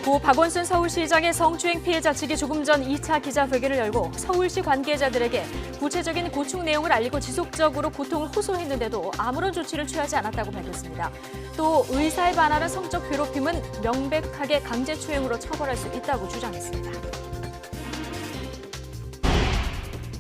고 박원순 서울시장의 성추행 피해자 측이 조금 전 2차 기자회견을 열고 서울시 관계자들에게 구체적인 고충 내용을 알리고 지속적으로 고통을 호소했는데도 아무런 조치를 취하지 않았다고 밝혔습니다. 또 의사에 반하는 성적 괴롭힘은 명백하게 강제추행으로 처벌할 수 있다고 주장했습니다.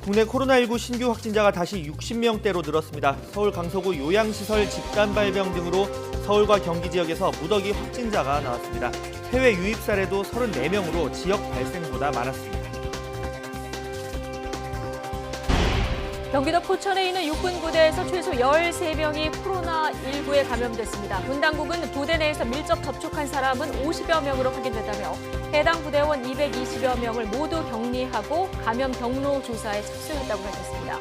국내 코로나19 신규 확진자가 다시 60명대로 늘었습니다. 서울 강서구 요양시설 집단 발병 등으로 서울과 경기 지역에서 무더기 확진자가 나왔습니다. 해외 유입 사례도 34명으로 지역 발생보다 많았습니다. 경기도 포천에 있는 육군 부대에서 최소 13명이 코로나19에 감염됐습니다. 군 당국은 부대 내에서 밀접 접촉한 사람은 50여 명으로 확인됐다며 해당 부대원 220여 명을 모두 격리하고 감염 경로 조사에 착수했다고 밝혔습니다.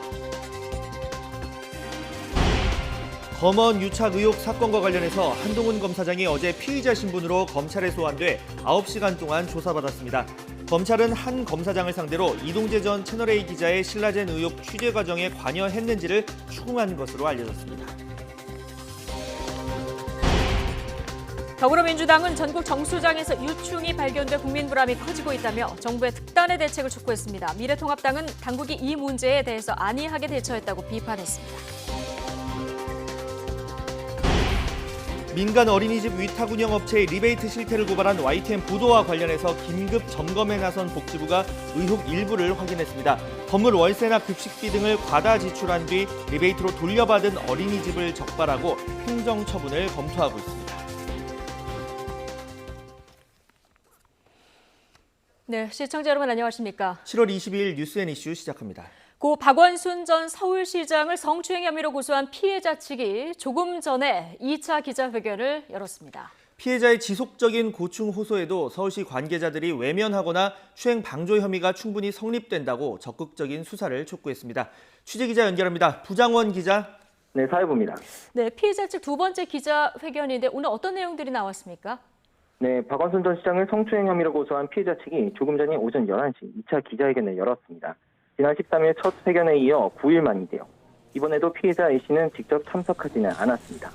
검언 유착 의혹 사건과 관련해서 한동훈 검사장이 어제 피의자 신분으로 검찰에 소환돼 9시간 동안 조사받았습니다. 검찰은 한 검사장을 상대로 이동재 전 채널A 기자의 신라젠 의혹 취재 과정에 관여했는지를 추궁한 것으로 알려졌습니다. 더불어민주당은 전국 정수장에서 유충이 발견돼 국민 불안이 커지고 있다며 정부의 특단의 대책을 촉구했습니다. 미래통합당은 당국이 이 문제에 대해서 안이하게 대처했다고 비판했습니다. 민간 어린이집 위탁 운영 업체의 리베이트 실태를 고발한 YTN 부도와 관련해서 긴급 점검에 나선 복지부가 의혹 일부를 확인했습니다. 건물 월세나 급식비 등을 과다 지출한 뒤 리베이트로 돌려받은 어린이집을 적발하고 행정 처분을 검토하고 있습니다. 네, 시청자 여러분 안녕하십니까? 7월 22일 뉴스앤 이슈 시작합니다. 고 박원순 전 서울시장을 성추행 혐의로 고소한 피해자 측이 조금 전에 2차 기자회견을 열었습니다. 피해자의 지속적인 고충 호소에도 서울시 관계자들이 외면하거나 추행 방조 혐의가 충분히 성립된다고 적극적인 수사를 촉구했습니다. 취재기자 연결합니다. 부장원 기자. 네, 사회부입니다. 네, 피해자 측 두 번째 기자회견인데 오늘 어떤 내용들이 나왔습니까? 네, 박원순 전 시장을 성추행 혐의로 고소한 피해자 측이 조금 전에 오전 11시 2차 기자회견을 열었습니다. 지난 13일 첫 회견에 이어 9일 만인데요. 이번에도 피해자 A씨는 직접 참석하지는 않았습니다.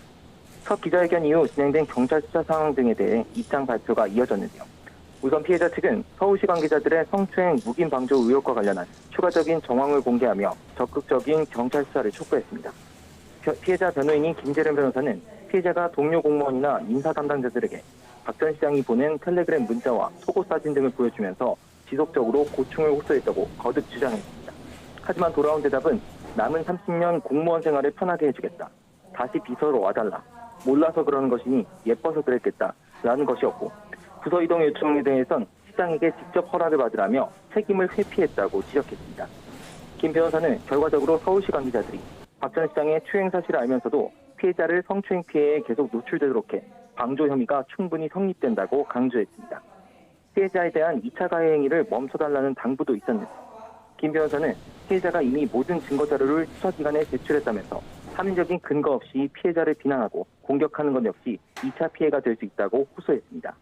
첫 기자회견 이후 진행된 경찰 수사 상황 등에 대해 입장 발표가 이어졌는데요. 우선 피해자 측은 서울시 관계자들의 성추행 묵인 방조 의혹과 관련한 추가적인 정황을 공개하며 적극적인 경찰 수사를 촉구했습니다. 피해자 변호인인 김재련 변호사는 피해자가 동료 공무원이나 인사 담당자들에게 박 전 시장이 보낸 텔레그램 문자와 속옷 사진 등을 보여주면서 지속적으로 고충을 호소했다고 거듭 주장했습니다. 하지만 돌아온 대답은 남은 30년 공무원 생활을 편하게 해주겠다. 다시 비서로 와달라. 몰라서 그러는 것이니 예뻐서 그랬겠다. 라는 것이었고 부서 이동 요청에 대해선 시장에게 직접 허락을 받으라며 책임을 회피했다고 지적했습니다. 김 변호사는 결과적으로 서울시 관계자들이 박 전 시장의 추행 사실을 알면서도 피해자를 성추행 피해에 계속 노출되도록 해 방조 혐의가 충분히 성립된다고 강조했습니다. 피해자에 대한 2차 가해 행위를 멈춰달라는 당부도 있었는데 김 변호사는 피해자가 이미 모든 증거 자료를 수사기관에 제출했다면서 합리적인 근거 없이 피해자를 비난하고 공격하는 것 역시 2차 피해가 될 수 있다고 호소했습니다.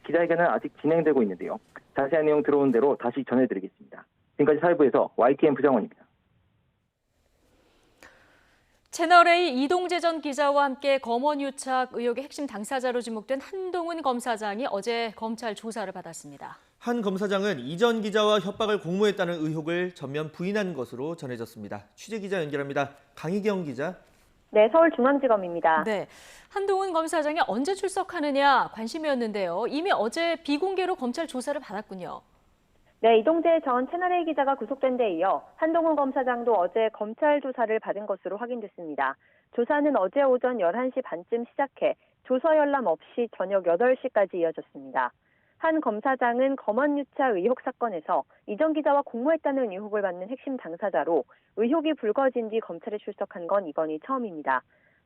기자회견은 아직 진행되고 있는데요. 자세한 내용 들어온 대로 다시 전해드리겠습니다. 지금까지 사회부에서 YTN 부장원입니다. 채널A 이동재 전 기자와 함께 검언 유착 의혹의 핵심 당사자로 지목된 한동훈 검사장이 어제 검찰 조사를 받았습니다. 한 검사장은 이전 기자와 협박을 공모했다는 의혹을 전면 부인한 것으로 전해졌습니다. 취재기자 연결합니다. 강희경 기자. 네, 서울중앙지검입니다. 네, 한동훈 검사장이 언제 출석하느냐 관심이었는데요. 이미 어제 비공개로 검찰 조사를 받았군요. 네, 이동재 전 채널A 기자가 구속된 데 이어 한동훈 검사장도 어제 검찰 조사를 받은 것으로 확인됐습니다. 조사는 어제 오전 11시 반쯤 시작해 조서 열람 없이 저녁 8시까지 이어졌습니다. 한 검사장은 검언 유착 의혹 사건에서 이전 기자와 공모했다는 의혹을 받는 핵심 당사자로 의혹이 불거진 뒤 검찰에 출석한 건 이번이 처음입니다.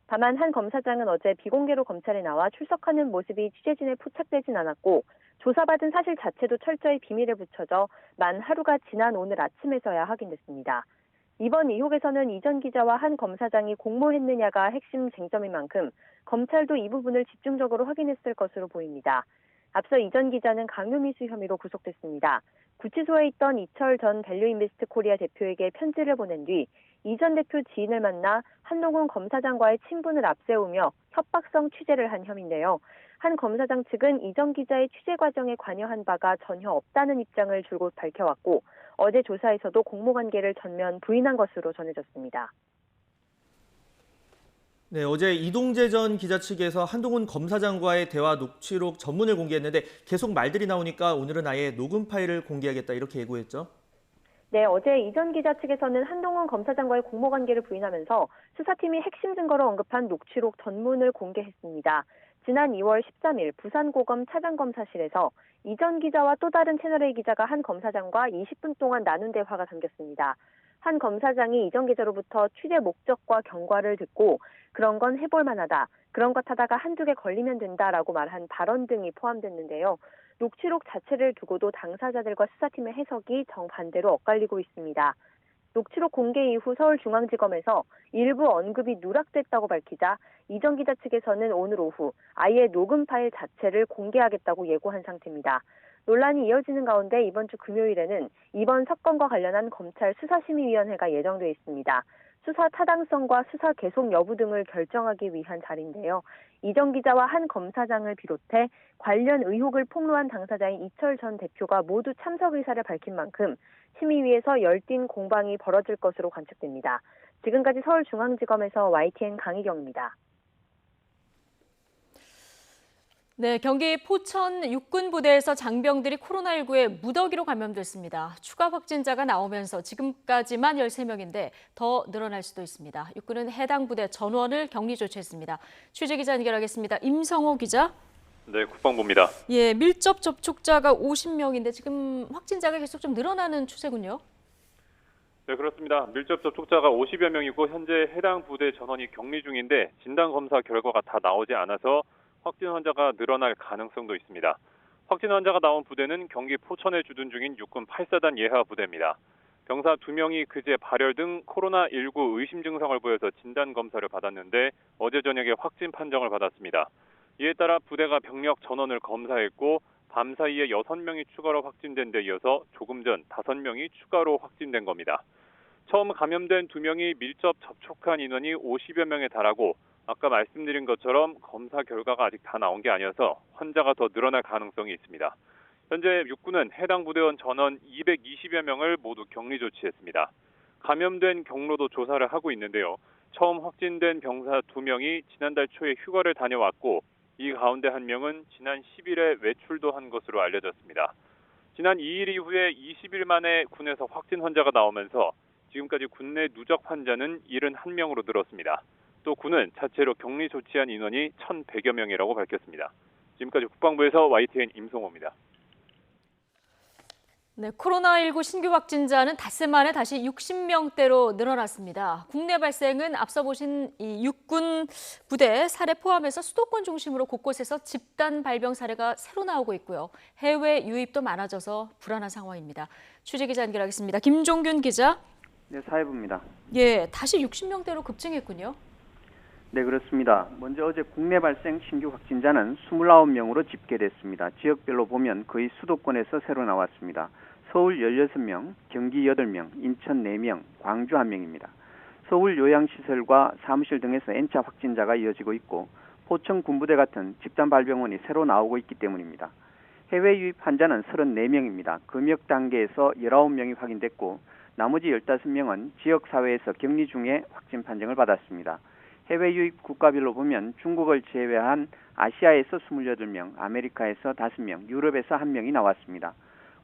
다만 한 검사장은 어제 비공개로 검찰에 나와 출석하는 모습이 취재진에 포착되진 않았고 조사받은 사실 자체도 철저히 비밀에 붙여져 만 하루가 지난 오늘 아침에서야 확인됐습니다. 이번 의혹에서는 이전 기자와 한 검사장이 공모했느냐가 핵심 쟁점인 만큼 검찰도 이 부분을 집중적으로 확인했을 것으로 보입니다. 앞서 이전 기자는 강요미수 혐의로 구속됐습니다. 구치소에 있던 이철 전 밸류인베스트 코리아 대표에게 편지를 보낸 뒤 이 전 대표 지인을 만나 한동훈 검사장과의 친분을 앞세우며 협박성 취재를 한 혐의인데요. 한 검사장 측은 이정 기자의 취재 과정에 관여한 바가 전혀 없다는 입장을 줄곧 밝혀왔고 어제 조사에서도 공모관계를 전면 부인한 것으로 전해졌습니다. 네, 어제 이동재 전 기자 측에서 한동훈 검사장과의 대화 녹취록 전문을 공개했는데 계속 말들이 나오니까 오늘은 아예 녹음 파일을 공개하겠다 이렇게 예고했죠. 네, 어제 이전 기자 측에서는 한동훈 검사장과의 공모관계를 부인하면서 수사팀이 핵심 증거로 언급한 녹취록 전문을 공개했습니다. 지난 2월 13일 부산고검 차장검사실에서 이전 기자와 또 다른 채널A 기자가 한 검사장과 20분 동안 나눈 대화가 담겼습니다. 한 검사장이 이전 기자로부터 취재 목적과 경과를 듣고 그런 건 해볼 만하다, 그런 것 하다가 한두 개 걸리면 된다라고 말한 발언 등이 포함됐는데요. 녹취록 자체를 두고도 당사자들과 수사팀의 해석이 정반대로 엇갈리고 있습니다. 녹취록 공개 이후 서울중앙지검에서 일부 언급이 누락됐다고 밝히자 이정 기자 측에서는 오늘 오후 아예 녹음 파일 자체를 공개하겠다고 예고한 상태입니다. 논란이 이어지는 가운데 이번 주 금요일에는 이번 사건과 관련한 검찰 수사심의위원회가 예정돼 있습니다. 수사 타당성과 수사 계속 여부 등을 결정하기 위한 자리인데요. 이정 기자와 한 검사장을 비롯해 관련 의혹을 폭로한 당사자인 이철 전 대표가 모두 참석 의사를 밝힌 만큼 심의위에서 열띤 공방이 벌어질 것으로 관측됩니다. 지금까지 서울중앙지검에서 YTN 강희경입니다. 네, 경기 포천 육군부대에서 장병들이 코로나19에 무더기로 감염됐습니다. 추가 확진자가 나오면서 지금까지만 13명인데 더 늘어날 수도 있습니다. 육군은 해당 부대 전원을 격리 조치했습니다. 취재기자 연결하겠습니다. 임성호 기자. 네, 국방부입니다. 예, 밀접 접촉자가 50명인데 지금 확진자가 계속 좀 늘어나는 추세군요. 네, 그렇습니다. 밀접 접촉자가 50여 명이고 현재 해당 부대 전원이 격리 중인데 진단검사 결과가 다 나오지 않아서 확진 환자가 늘어날 가능성도 있습니다. 확진 환자가 나온 부대는 경기 포천에 주둔 중인 육군 8사단 예하 부대입니다. 병사 2명이 그제 발열 등 코로나19 의심 증상을 보여서 진단검사를 받았는데 어제 저녁에 확진 판정을 받았습니다. 이에 따라 부대가 병력 전원을 검사했고 밤사이에 6명이 추가로 확진된 데 이어서 조금 전 5명이 추가로 확진된 겁니다. 처음 감염된 2명이 밀접 접촉한 인원이 50여 명에 달하고 아까 말씀드린 것처럼 검사 결과가 아직 다 나온 게 아니어서 환자가 더 늘어날 가능성이 있습니다. 현재 육군은 해당 부대원 전원 220여 명을 모두 격리 조치했습니다. 감염된 경로도 조사를 하고 있는데요. 처음 확진된 병사 2명이 지난달 초에 휴가를 다녀왔고 이 가운데 1명은 지난 10일에 외출도 한 것으로 알려졌습니다. 지난 2일 이후에 20일 만에 군에서 확진 환자가 나오면서 지금까지 군내 누적 환자는 71명으로 늘었습니다. 또 군은 자체로 격리 조치한 인원이 1,100여 명이라고 밝혔습니다. 지금까지 국방부에서 YTN 임성호입니다. 네, 코로나19 신규 확진자는 닷새 만에 다시 60명대로 늘어났습니다. 국내 발생은 앞서 보신 이 육군 부대 사례 포함해서 수도권 중심으로 곳곳에서 집단 발병 사례가 새로 나오고 있고요. 해외 유입도 많아져서 불안한 상황입니다. 취재기자 연결하겠습니다. 김종균 기자. 네, 사회부입니다. 예, 다시 60명대로 급증했군요. 네, 그렇습니다. 먼저 어제 국내 발생 신규 확진자는 29명으로 집계됐습니다. 지역별로 보면 거의 수도권에서 새로 나왔습니다. 서울 16명, 경기 8명, 인천 4명, 광주 1명입니다. 서울 요양시설과 사무실 등에서 N차 확진자가 이어지고 있고 포천 군부대 같은 집단 발병원이 새로 나오고 있기 때문입니다. 해외 유입 환자는 34명입니다. 검역 단계에서 19명이 확인됐고 나머지 15명은 지역사회에서 격리 중에 확진 판정을 받았습니다. 해외 유입 국가별로 보면 중국을 제외한 아시아에서 28명, 아메리카에서 5명, 유럽에서 1명이 나왔습니다.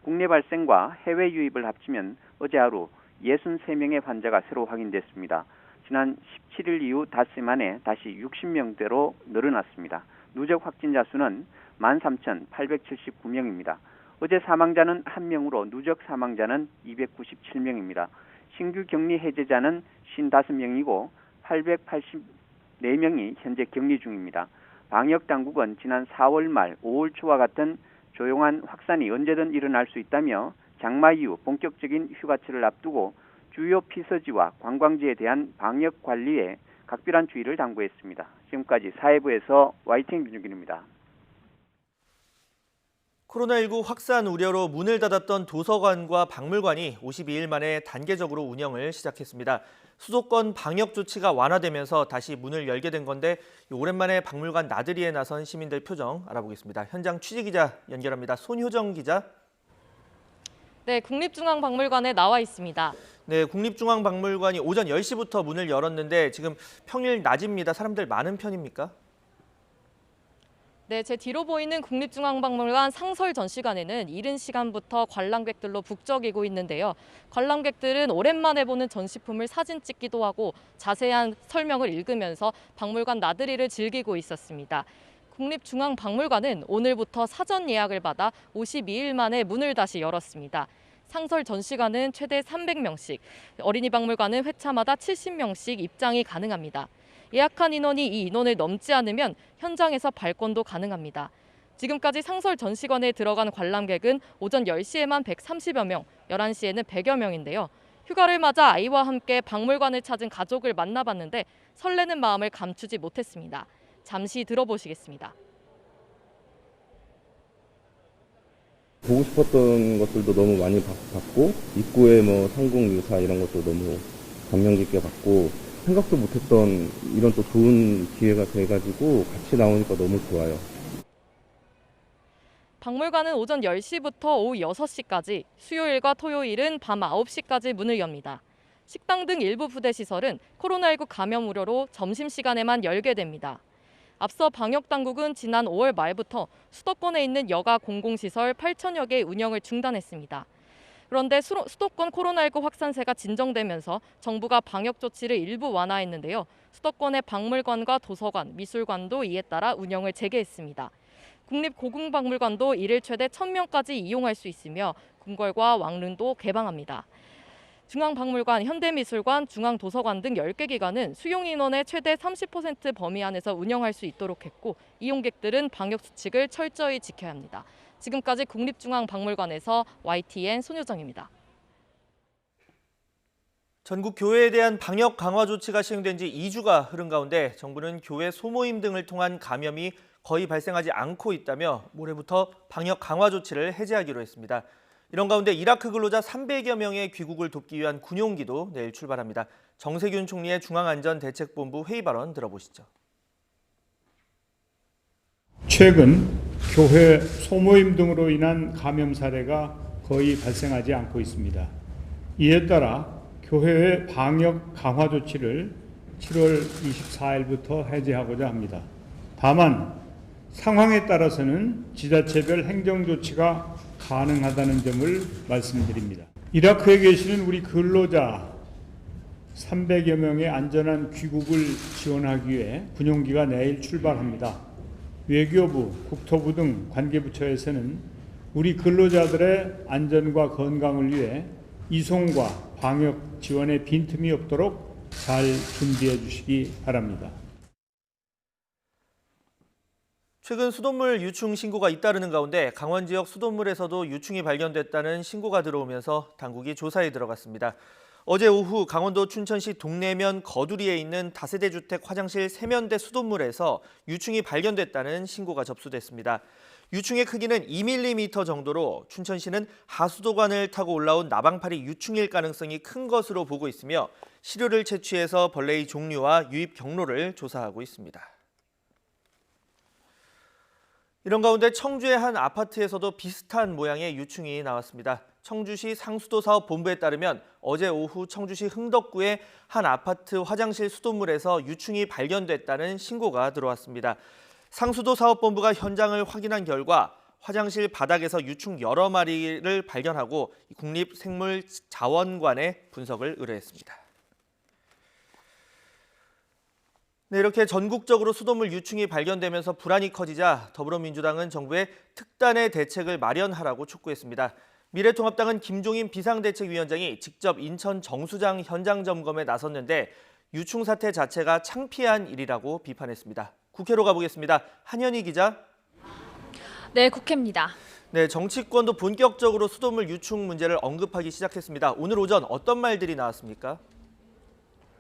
국내 발생과 해외 유입을 합치면 어제 하루 63명의 환자가 새로 확인됐습니다. 지난 17일 이후 닷새 만에 다시 60명대로 늘어났습니다. 누적 확진자 수는 13,879명입니다. 어제 사망자는 1명으로 누적 사망자는 297명입니다. 신규 격리 해제자는 55명이고 884명이 현재 격리 중입니다. 방역당국은 지난 4월 말 5월 초와 같은 조용한 확산이 언제든 일어날 수 있다며 장마 이후 본격적인 휴가철을 앞두고 주요 피서지와 관광지에 대한 방역 관리에 각별한 주의를 당부했습니다. 지금까지 사회부에서 YTN 김준균입니다. 코로나19 확산 우려로 문을 닫았던 도서관과 박물관이 52일 만에 단계적으로 운영을 시작했습니다. 수도권 방역 조치가 완화되면서 다시 문을 열게 된 건데 오랜만에 박물관 나들이에 나선 시민들 표정 알아보겠습니다. 현장 취재기자 연결합니다. 손효정 기자. 네, 국립중앙박물관에 나와 있습니다. 네, 국립중앙박물관이 오전 10시부터 문을 열었는데 지금 평일 낮입니다. 사람들 많은 편입니까? 네, 제 뒤로 보이는 국립중앙박물관 상설 전시관에는 이른 시간부터 관람객들로 북적이고 있는데요. 관람객들은 오랜만에 보는 전시품을 사진 찍기도 하고 자세한 설명을 읽으면서 박물관 나들이를 즐기고 있었습니다. 국립중앙박물관은 오늘부터 사전 예약을 받아 52일 만에 문을 다시 열었습니다. 상설 전시관은 최대 300명씩, 어린이 박물관은 회차마다 70명씩 입장이 가능합니다. 예약한 인원이 이 인원을 넘지 않으면 현장에서 발권도 가능합니다. 지금까지 상설 전시관에 들어간 관람객은 오전 10시에만 130여 명, 11시에는 100여 명인데요. 휴가를 맞아 아이와 함께 박물관을 찾은 가족을 만나봤는데 설레는 마음을 감추지 못했습니다. 잠시 들어보시겠습니다. 보고 싶었던 것들도 너무 많이 봤고 입구에 뭐 삼국유사 이런 것도 너무 감명 깊게 봤고 생각도 못했던 이런 또 좋은 기회가 돼가지고 같이 나오니까 너무 좋아요. 박물관은 오전 10시부터 오후 6시까지, 수요일과 토요일은 밤 9시까지 문을 엽니다. 식당 등 일부 부대시설은 코로나19 감염 우려로 점심시간에만 열게 됩니다. 앞서 방역당국은 지난 5월 말부터 수도권에 있는 여가 공공시설 8천여 개의 운영을 중단했습니다. 그런데 수도권 코로나19 확산세가 진정되면서 정부가 방역 조치를 일부 완화했는데요. 수도권의 박물관과 도서관, 미술관도 이에 따라 운영을 재개했습니다. 국립고궁박물관도 이를 최대 1,000명까지 이용할 수 있으며 궁궐과 왕릉도 개방합니다. 중앙박물관, 현대미술관, 중앙도서관 등 10개 기관은 수용 인원의 최대 30% 범위 안에서 운영할 수 있도록 했고 이용객들은 방역 수칙을 철저히 지켜야 합니다. 지금까지 국립중앙박물관에서 YTN 손효정입니다. 전국 교회에 대한 방역 강화 조치가 시행된 지 2주가 흐른 가운데 정부는 교회 소모임 등을 통한 감염이 거의 발생하지 않고 있다며 모레부터 방역 강화 조치를 해제하기로 했습니다. 이런 가운데 이라크 근로자 300여 명의 귀국을 돕기 위한 군용기도 내일 출발합니다. 정세균 총리의 중앙안전대책본부 회의 발언 들어보시죠. 최근 교회 소모임 등으로 인한 감염 사례가 거의 발생하지 않고 있습니다. 이에 따라 교회의 방역 강화 조치를 7월 24일부터 해제하고자 합니다. 다만 상황에 따라서는 지자체별 행정 조치가 가능하다는 점을 말씀드립니다. 이라크에 계시는 우리 근로자 300여 명의 안전한 귀국을 지원하기 위해 군용기가 내일 출발합니다. 외교부, 국토부 등 관계부처에서는 우리 근로자들의 안전과 건강을 위해 이송과 방역 지원에 빈틈이 없도록 잘 준비해 주시기 바랍니다. 최근 수돗물 유충 신고가 잇따르는 가운데 강원 지역 수돗물에서도 유충이 발견됐다는 신고가 들어오면서 당국이 조사에 들어갔습니다. 어제 오후 강원도 춘천시 동래면 거두리에 있는 다세대 주택 화장실 세면대 수돗물에서 유충이 발견됐다는 신고가 접수됐습니다. 유충의 크기는 2mm 정도로 춘천시는 하수도관을 타고 올라온 나방파리 유충일 가능성이 큰 것으로 보고 있으며 시료를 채취해서 벌레의 종류와 유입 경로를 조사하고 있습니다. 이런 가운데 청주의 한 아파트에서도 비슷한 모양의 유충이 나왔습니다. 청주시 상수도사업본부에 따르면 어제 오후 청주시 흥덕구의 한 아파트 화장실 수돗물에서 유충이 발견됐다는 신고가 들어왔습니다. 상수도사업본부가 현장을 확인한 결과 화장실 바닥에서 유충 여러 마리를 발견하고 국립생물자원관에 분석을 의뢰했습니다. 네, 이렇게 전국적으로 수돗물 유충이 발견되면서 불안이 커지자 더불어민주당은 정부에 특단의 대책을 마련하라고 촉구했습니다. 미래통합당은 김종인 비상대책위원장이 직접 인천 정수장 현장 점검에 나섰는데 유충 사태 자체가 창피한 일이라고 비판했습니다. 국회로 가보겠습니다. 한현희 기자. 네, 국회입니다. 네, 정치권도 본격적으로 수돗물 유충 문제를 언급하기 시작했습니다. 오늘 오전 어떤 말들이 나왔습니까?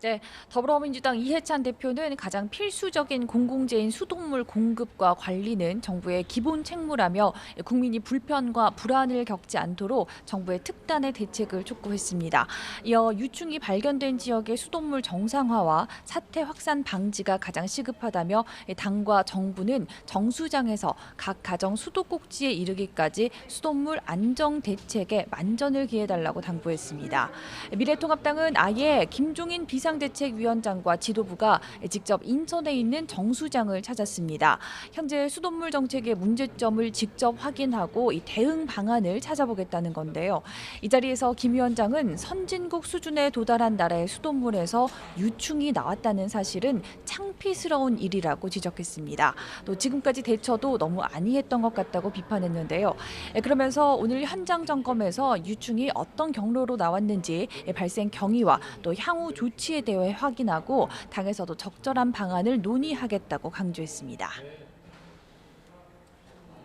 네, 더불어민주당 이해찬 대표는 가장 필수적인 공공재인 수돗물 공급과 관리는 정부의 기본 책무라며 국민이 불편과 불안을 겪지 않도록 정부의 특단의 대책을 촉구했습니다. 이어 유충이 발견된 지역의 수돗물 정상화와 사태 확산 방지가 가장 시급하다며 당과 정부는 정수장에서 각 가정 수도꼭지에 이르기까지 수돗물 안정 대책에 만전을 기해달라고 당부했습니다. 미래통합당은 아예 김종인 비상대책위원장과 지도부가 직접 인천에 있는 정수장을 찾았습니다. 현재 수돗물 정책의 문제점을 직접 확인하고 이 대응 방안을 찾아보겠다는 건데요. 이 자리에서 김 위원장은 선진국 수준에 도달한 나라의 수돗물에서 유충이 나왔다는 사실은 창피스러운 일이라고 지적했습니다. 또 지금까지 대처도 너무 안이했던 것 같다고 비판했는데요. 그러면서 오늘 현장 점검에서 유충이 어떤 경로로 나왔는지 발생 경위와 또 향후 조치에 대해 확인하고 당에서도 적절한 방안을 논의하겠다고 강조했습니다.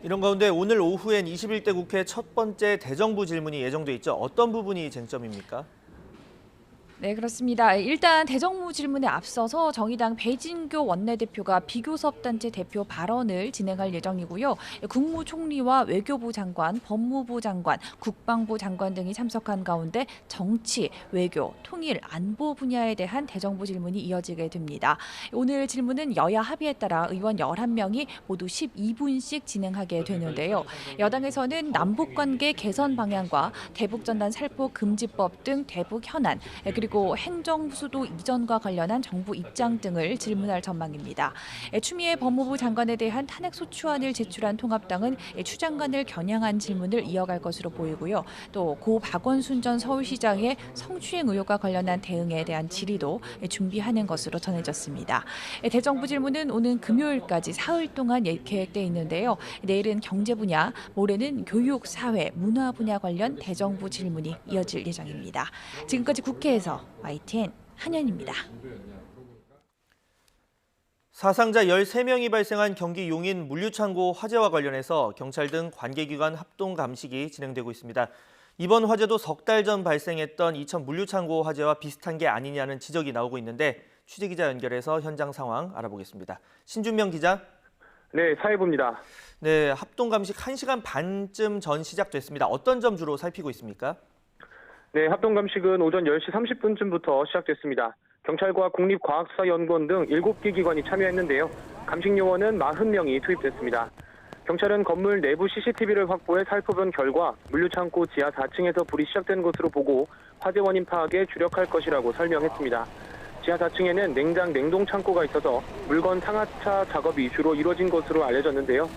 이런 가운데 오늘 오후엔 21대 국회 첫 번째 대정부 질문이 예정돼 있죠. 어떤 부분이 쟁점입니까? 네, 그렇습니다. 일단 대정부 질문에 앞서서 정의당 배진교 원내대표가 비교섭단체 대표 발언을 진행할 예정이고요. 국무총리와 외교부 장관, 법무부 장관, 국방부 장관 등이 참석한 가운데 정치, 외교, 통일, 안보 분야에 대한 대정부 질문이 이어지게 됩니다. 오늘 질문은 여야 합의에 따라 의원 11명이 모두 12분씩 진행하게 되는데요. 여당에서는 남북관계 개선 방향과 대북전단 살포 금지법 등 대북 현안, 그리고 행정수도 이전과 관련한 정부 입장 등을 질문할 전망입니다. 추미애 법무부 장관에 대한 탄핵소추안을 제출한 통합당은 추 장관을 겨냥한 질문을 이어갈 것으로 보이고요. 또 고 박원순 전 서울시장의 성추행 의혹과 관련한 대응에 대한 질의도 준비하는 것으로 전해졌습니다. 대정부 질문은 오는 금요일까지 사흘 동안 계획돼 있는데요. 내일은 경제 분야, 모레는 교육, 사회, 문화 분야 관련 대정부 질문이 이어질 예정입니다. 지금까지 국회에서 YTN 한현입니다. 사상자 13명이 발생한 경기 용인 물류창고 화재와 관련해서 경찰 등 관계기관 합동 감식이 진행되고 있습니다. 이번 화재도 석 달 전 발생했던 이천 물류창고 화재와 비슷한 게 아니냐는 지적이 나오고 있는데 취재기자 연결해서 현장 상황 알아보겠습니다. 신준명 기자. 네, 사회부입니다. 네, 합동 감식 1시간 반쯤 전 시작됐습니다. 어떤 점 주로 살피고 있습니까? 네, 합동감식은 오전 10시 30분쯤부터 시작됐습니다. 경찰과 국립과학수사연구원 등 7개 기관이 참여했는데요. 감식 요원은 40명이 투입됐습니다. 경찰은 건물 내부 CCTV를 확보해 살펴본 결과 물류창고 지하 4층에서 불이 시작된 것으로 보고 화재 원인 파악에 주력할 것이라고 설명했습니다. 지하 4층에는 냉장, 냉동 창고가 있어서 물건 상하차 작업이 주로 이루어진 것으로 알려졌는데요.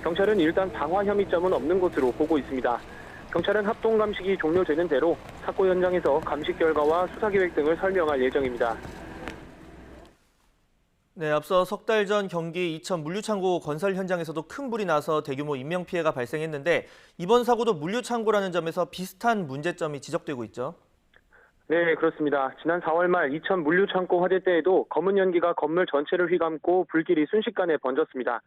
경찰은 일단 방화 혐의점은 없는 것으로 보고 있습니다. 경찰은 합동 감식이 종료되는 대로 사고 현장에서 감식 결과와 수사 계획 등을 설명할 예정입니다. 네, 앞서 석 달 전 경기 이천 물류창고 건설 현장에서도 큰 불이 나서 대규모 인명피해가 발생했는데 이번 사고도 물류창고라는 점에서 비슷한 문제점이 지적되고 있죠. 네, 그렇습니다. 지난 4월 말 이천 물류창고 화재 때에도 검은 연기가 건물 전체를 휘감고 불길이 순식간에 번졌습니다.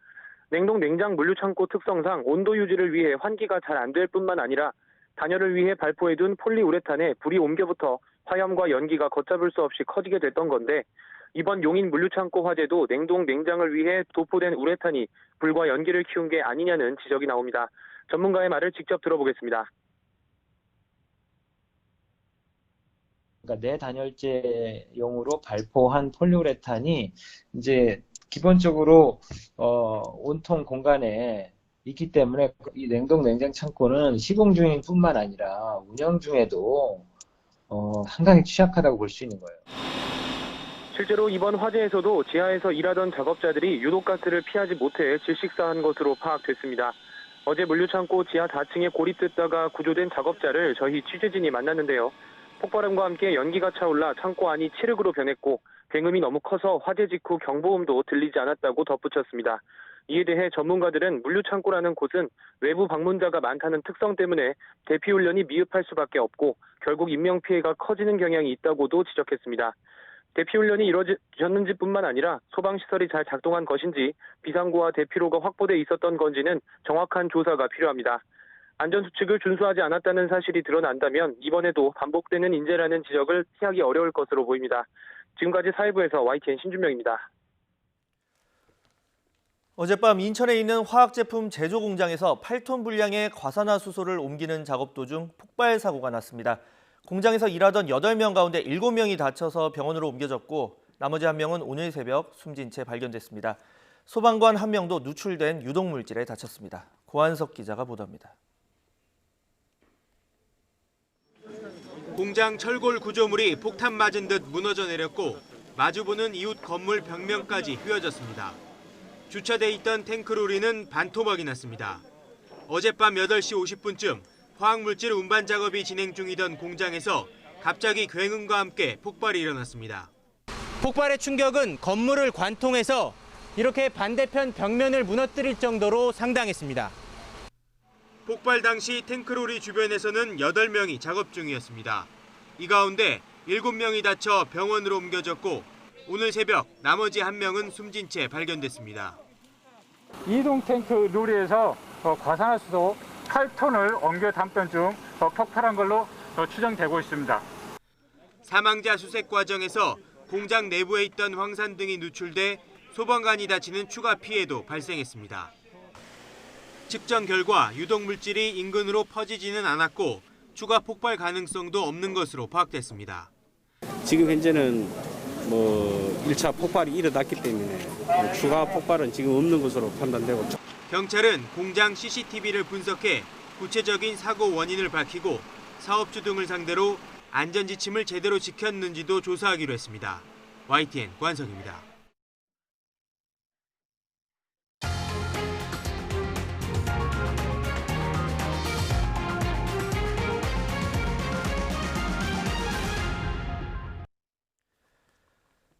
냉동 냉장 물류창고 특성상 온도 유지를 위해 환기가 잘 안 될 뿐만 아니라 단열을 위해 발포해둔 폴리우레탄에 불이 옮겨붙어 화염과 연기가 걷잡을 수 없이 커지게 됐던 건데 이번 용인 물류창고 화재도 냉동 냉장을 위해 도포된 우레탄이 불과 연기를 키운 게 아니냐는 지적이 나옵니다. 전문가의 말을 직접 들어보겠습니다. 그러니까 내단열재용으로 발포한 폴리우레탄이 이제 기본적으로 온통 공간에 있기 때문에 이 냉동 냉장 창고는 시공 중인 뿐만 아니라 운영 중에도 상당히 취약하다고 볼 수 있는 거예요. 실제로 이번 화재에서도 지하에서 일하던 작업자들이 유독가스를 피하지 못해 질식사한 것으로 파악됐습니다. 어제 물류창고 지하 4층에 고립됐다가 구조된 작업자를 저희 취재진이 만났는데요. 폭발음과 함께 연기가 차올라 창고 안이 칠흑으로 변했고 굉음이 너무 커서 화재 직후 경보음도 들리지 않았다고 덧붙였습니다. 이에 대해 전문가들은 물류창고라는 곳은 외부 방문자가 많다는 특성 때문에 대피훈련이 미흡할 수밖에 없고 결국 인명피해가 커지는 경향이 있다고도 지적했습니다. 대피훈련이 이루어졌는지 뿐만 아니라 소방시설이 잘 작동한 것인지 비상구와 대피로가 확보돼 있었던 건지는 정확한 조사가 필요합니다. 안전수칙을 준수하지 않았다는 사실이 드러난다면 이번에도 반복되는 인재라는 지적을 피하기 어려울 것으로 보입니다. 지금까지 사회부에서 YTN 신준명입니다. 어젯밤 인천에 있는 화학제품 제조 공장에서 8톤 분량의 과산화수소를 옮기는 작업 도중 폭발 사고가 났습니다. 공장에서 일하던 8명 가운데 7명이 다쳐서 병원으로 옮겨졌고 나머지 1명은 오늘 새벽 숨진 채 발견됐습니다. 소방관 1명도 누출된 유독물질에 다쳤습니다. 고한석 기자가 보도합니다. 공장 철골 구조물이 폭탄 맞은 듯 무너져 내렸고 마주보는 이웃 건물 벽면까지 휘어졌습니다. 주차돼 있던 탱크로리는 반토막이 났습니다. 어젯밤 8시 50분쯤 화학물질 운반 작업이 진행 중이던 공장에서 갑자기 굉음과 함께 폭발이 일어났습니다. 폭발의 충격은 건물을 관통해서 이렇게 반대편 벽면을 무너뜨릴 정도로 상당했습니다. 폭발 당시 탱크로리 주변에서는 8명이 작업 중이었습니다. 이 가운데 7명이 다쳐 병원으로 옮겨졌고 오늘 새벽 나머지 1명은 숨진 채 발견됐습니다. 이동 탱크 로리에서 과산화수소 8톤을 옮겨 담던 중 폭발한 걸로 추정되고 있습니다. 사망자 수색 과정에서 공장 내부에 있던 황산 등이 누출돼 소방관이 다치는 추가 피해도 발생했습니다. 측정 결과 유독물질이 인근으로 퍼지지는 않았고 추가 폭발 가능성도 없는 것으로 파악됐습니다. 지금 현재는 1차 폭발이 일어났기 때문에 추가 폭발은 지금 없는 것으로 판단되고 경찰은 공장 CCTV를 분석해 구체적인 사고 원인을 밝히고 사업주 등을 상대로 안전지침을 제대로 지켰는지도 조사하기로 했습니다. YTN 고한석입니다.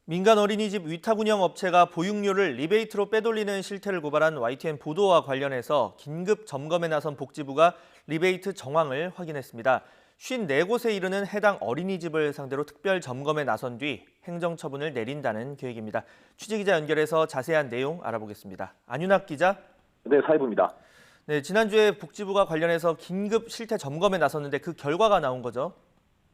민간 어린이집 위탁 운영 업체가 보육료를 리베이트로 빼돌리는 실태를 고발한 YTN 보도와 관련해서 긴급 점검에 나선 복지부가 리베이트 정황을 확인했습니다. 54곳에 이르는 해당 어린이집을 상대로 특별 점검에 나선 뒤 행정처분을 내린다는 계획입니다. 취재기자 연결해서 자세한 내용 알아보겠습니다. 안윤학 기자. 네, 사회부입니다. 네, 지난주에 복지부가 관련해서 긴급 실태 점검에 나섰는데 그 결과가 나온 거죠?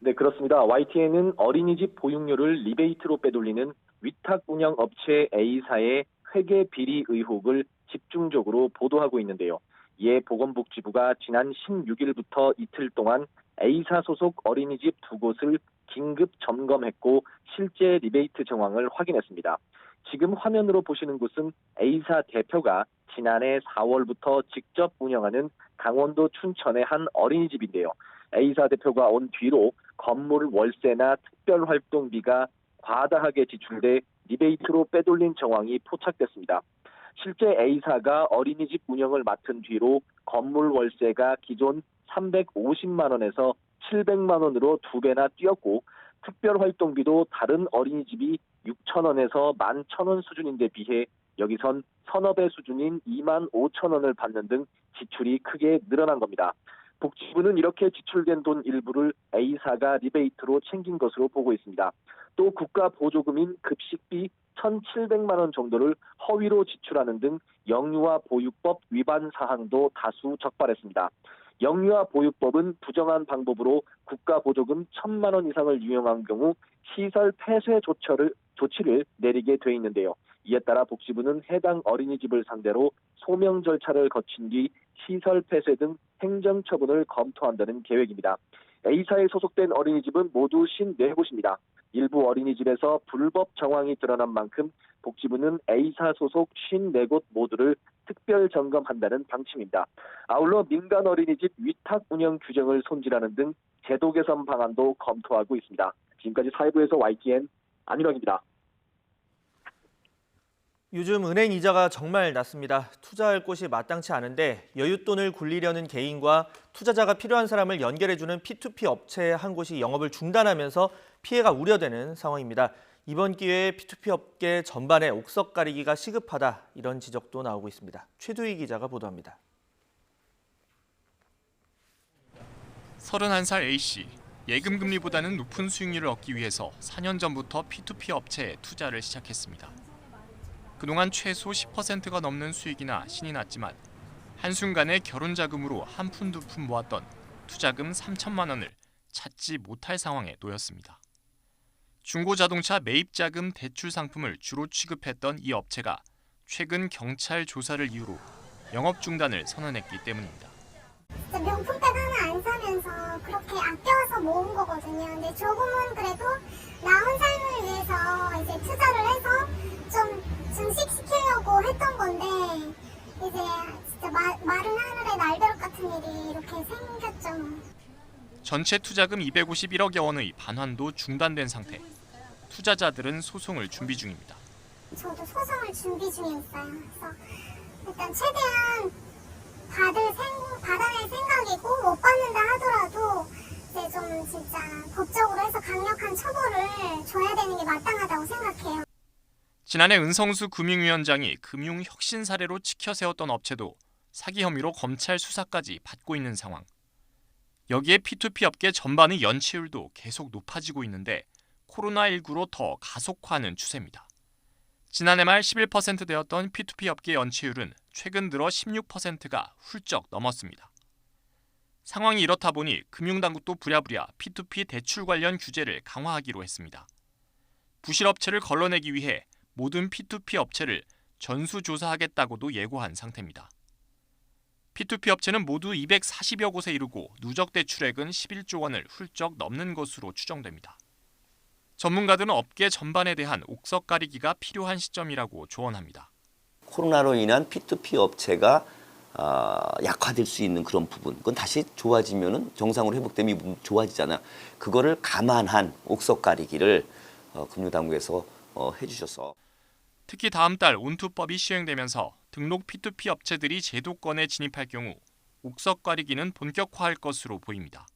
네, 그렇습니다. YTN은 어린이집 보육료를 리베이트로 빼돌리는 위탁 운영 업체 A사의 회계 비리 의혹을 집중적으로 보도하고 있는데요. 이에 보건복지부가 지난 16일부터 이틀 동안 A사 소속 어린이집 2곳을 긴급 점검했고 실제 리베이트 정황을 확인했습니다. 지금 화면으로 보시는 곳은 A사 대표가 지난해 4월부터 직접 운영하는 강원도 춘천의 한 어린이집인데요. A사 대표가 온 뒤로 건물 월세나 특별활동비가 과다하게 지출돼 리베이트로 빼돌린 정황이 포착됐습니다. 실제 A사가 어린이집 운영을 맡은 뒤로 건물 월세가 기존 350만 원에서 700만 원으로 2배나 뛰었고 특별활동비도 다른 어린이집이 6천 원에서 11,000원 수준인데 비해 여기선 서너 배 수준인 25,000원을 받는 등 지출이 크게 늘어난 겁니다. 복지부는 이렇게 지출된 돈 일부를 A사가 리베이트로 챙긴 것으로 보고 있습니다. 또 국가 보조금인 급식비 1,700만 원 정도를 허위로 지출하는 등 영유아 보육법 위반 사항도 다수 적발했습니다. 영유아 보육법은 부정한 방법으로 국가 보조금 1,000만 원 이상을 유용한 경우 시설 폐쇄 조치를 내리게 돼 있는데요. 이에 따라 복지부는 해당 어린이집을 상대로 소명 절차를 거친 뒤 시설 폐쇄 등 행정처분을 검토한다는 계획입니다. A사에 소속된 어린이집은 모두 54곳입니다. 일부 어린이집에서 불법 정황이 드러난 만큼 복지부는 A사 소속 54곳 모두를 특별 점검한다는 방침입니다. 아울러 민간 어린이집 위탁 운영 규정을 손질하는 등 제도 개선 방안도 검토하고 있습니다. 지금까지 사회부에서 YTN 안윤학입니다. 요즘 은행 이자가 정말 낮습니다. 투자할 곳이 마땅치 않은데 여윳돈을 굴리려는 개인과 투자자가 필요한 사람을 연결해주는 P2P 업체 한 곳이 영업을 중단하면서 피해가 우려되는 상황입니다. 이번 기회에 P2P 업계 전반에 옥석 가리기가 시급하다 이런 지적도 나오고 있습니다. 최두희 기자가 보도합니다. 31살 A씨. 예금 금리보다는 높은 수익률을 얻기 위해서 4년 전부터 P2P 업체에 투자를 시작했습니다. 그동안 최소 10%가 넘는 수익이나 신이 났지만 한순간에 결혼 자금으로 한 푼 두 푼 모았던 투자금 3천만 원을 찾지 못할 상황에 놓였습니다. 중고자동차 매입자금 대출 상품을 주로 취급했던 이 업체가 최근 경찰 조사를 이유로 영업 중단을 선언했기 때문입니다. 명품백 하나 안 사면서 그렇게 아껴서 모은 거거든요. 근데 조금은 그래도 나은 삶을 위해서 이제 투자를 해서 좀 증식시키려고 했던 건데 이제 진짜 마른 하늘의 날벼락 같은 일이 이렇게 생겼죠. 전체 투자금 251억여 원의 반환도 중단된 상태. 투자자들은 소송을 준비 중입니다. 저도 소송을 준비 중에 있어요. 그래서 일단 최대한 받아낼 생각이고 못 받는다 하더라도 이제 좀 진짜 법적으로 해서 강력한 처벌을 줘야 되는 게 마땅하다고 생각해요. 지난해 은성수 금융위원장이 금융혁신 사례로 치켜 세웠던 업체도 사기 혐의로 검찰 수사까지 받고 있는 상황. 여기에 P2P 업계 전반의 연체율도 계속 높아지고 있는데 코로나19로 더 가속화하는 추세입니다. 지난해 말 11%대였던 P2P 업계 연체율은 최근 들어 16%가 훌쩍 넘었습니다. 상황이 이렇다 보니 금융당국도 부랴부랴 P2P 대출 관련 규제를 강화하기로 했습니다. 부실업체를 걸러내기 위해 모든 P2P 업체를 전수조사하겠다고도 예고한 상태입니다. P2P 업체는 모두 240여 곳에 이르고 누적 대출액은 11조 원을 훌쩍 넘는 것으로 추정됩니다. 전문가들은 업계 전반에 대한 옥석 가리기가 필요한 시점이라고 조언합니다. 코로나로 인한 P2P 업체가 약화될 수 있는 그런 부분, 그건 다시 좋아지면은 정상으로 회복되면 이 부분 좋아지잖아. 그거를 감안한 옥석 가리기를 금융당국에서 해주셔서. 특히 다음 달 온투법이 시행되면서 등록 P2P 업체들이 제도권에 진입할 경우 옥석 가리기는 본격화할 것으로 보입니다.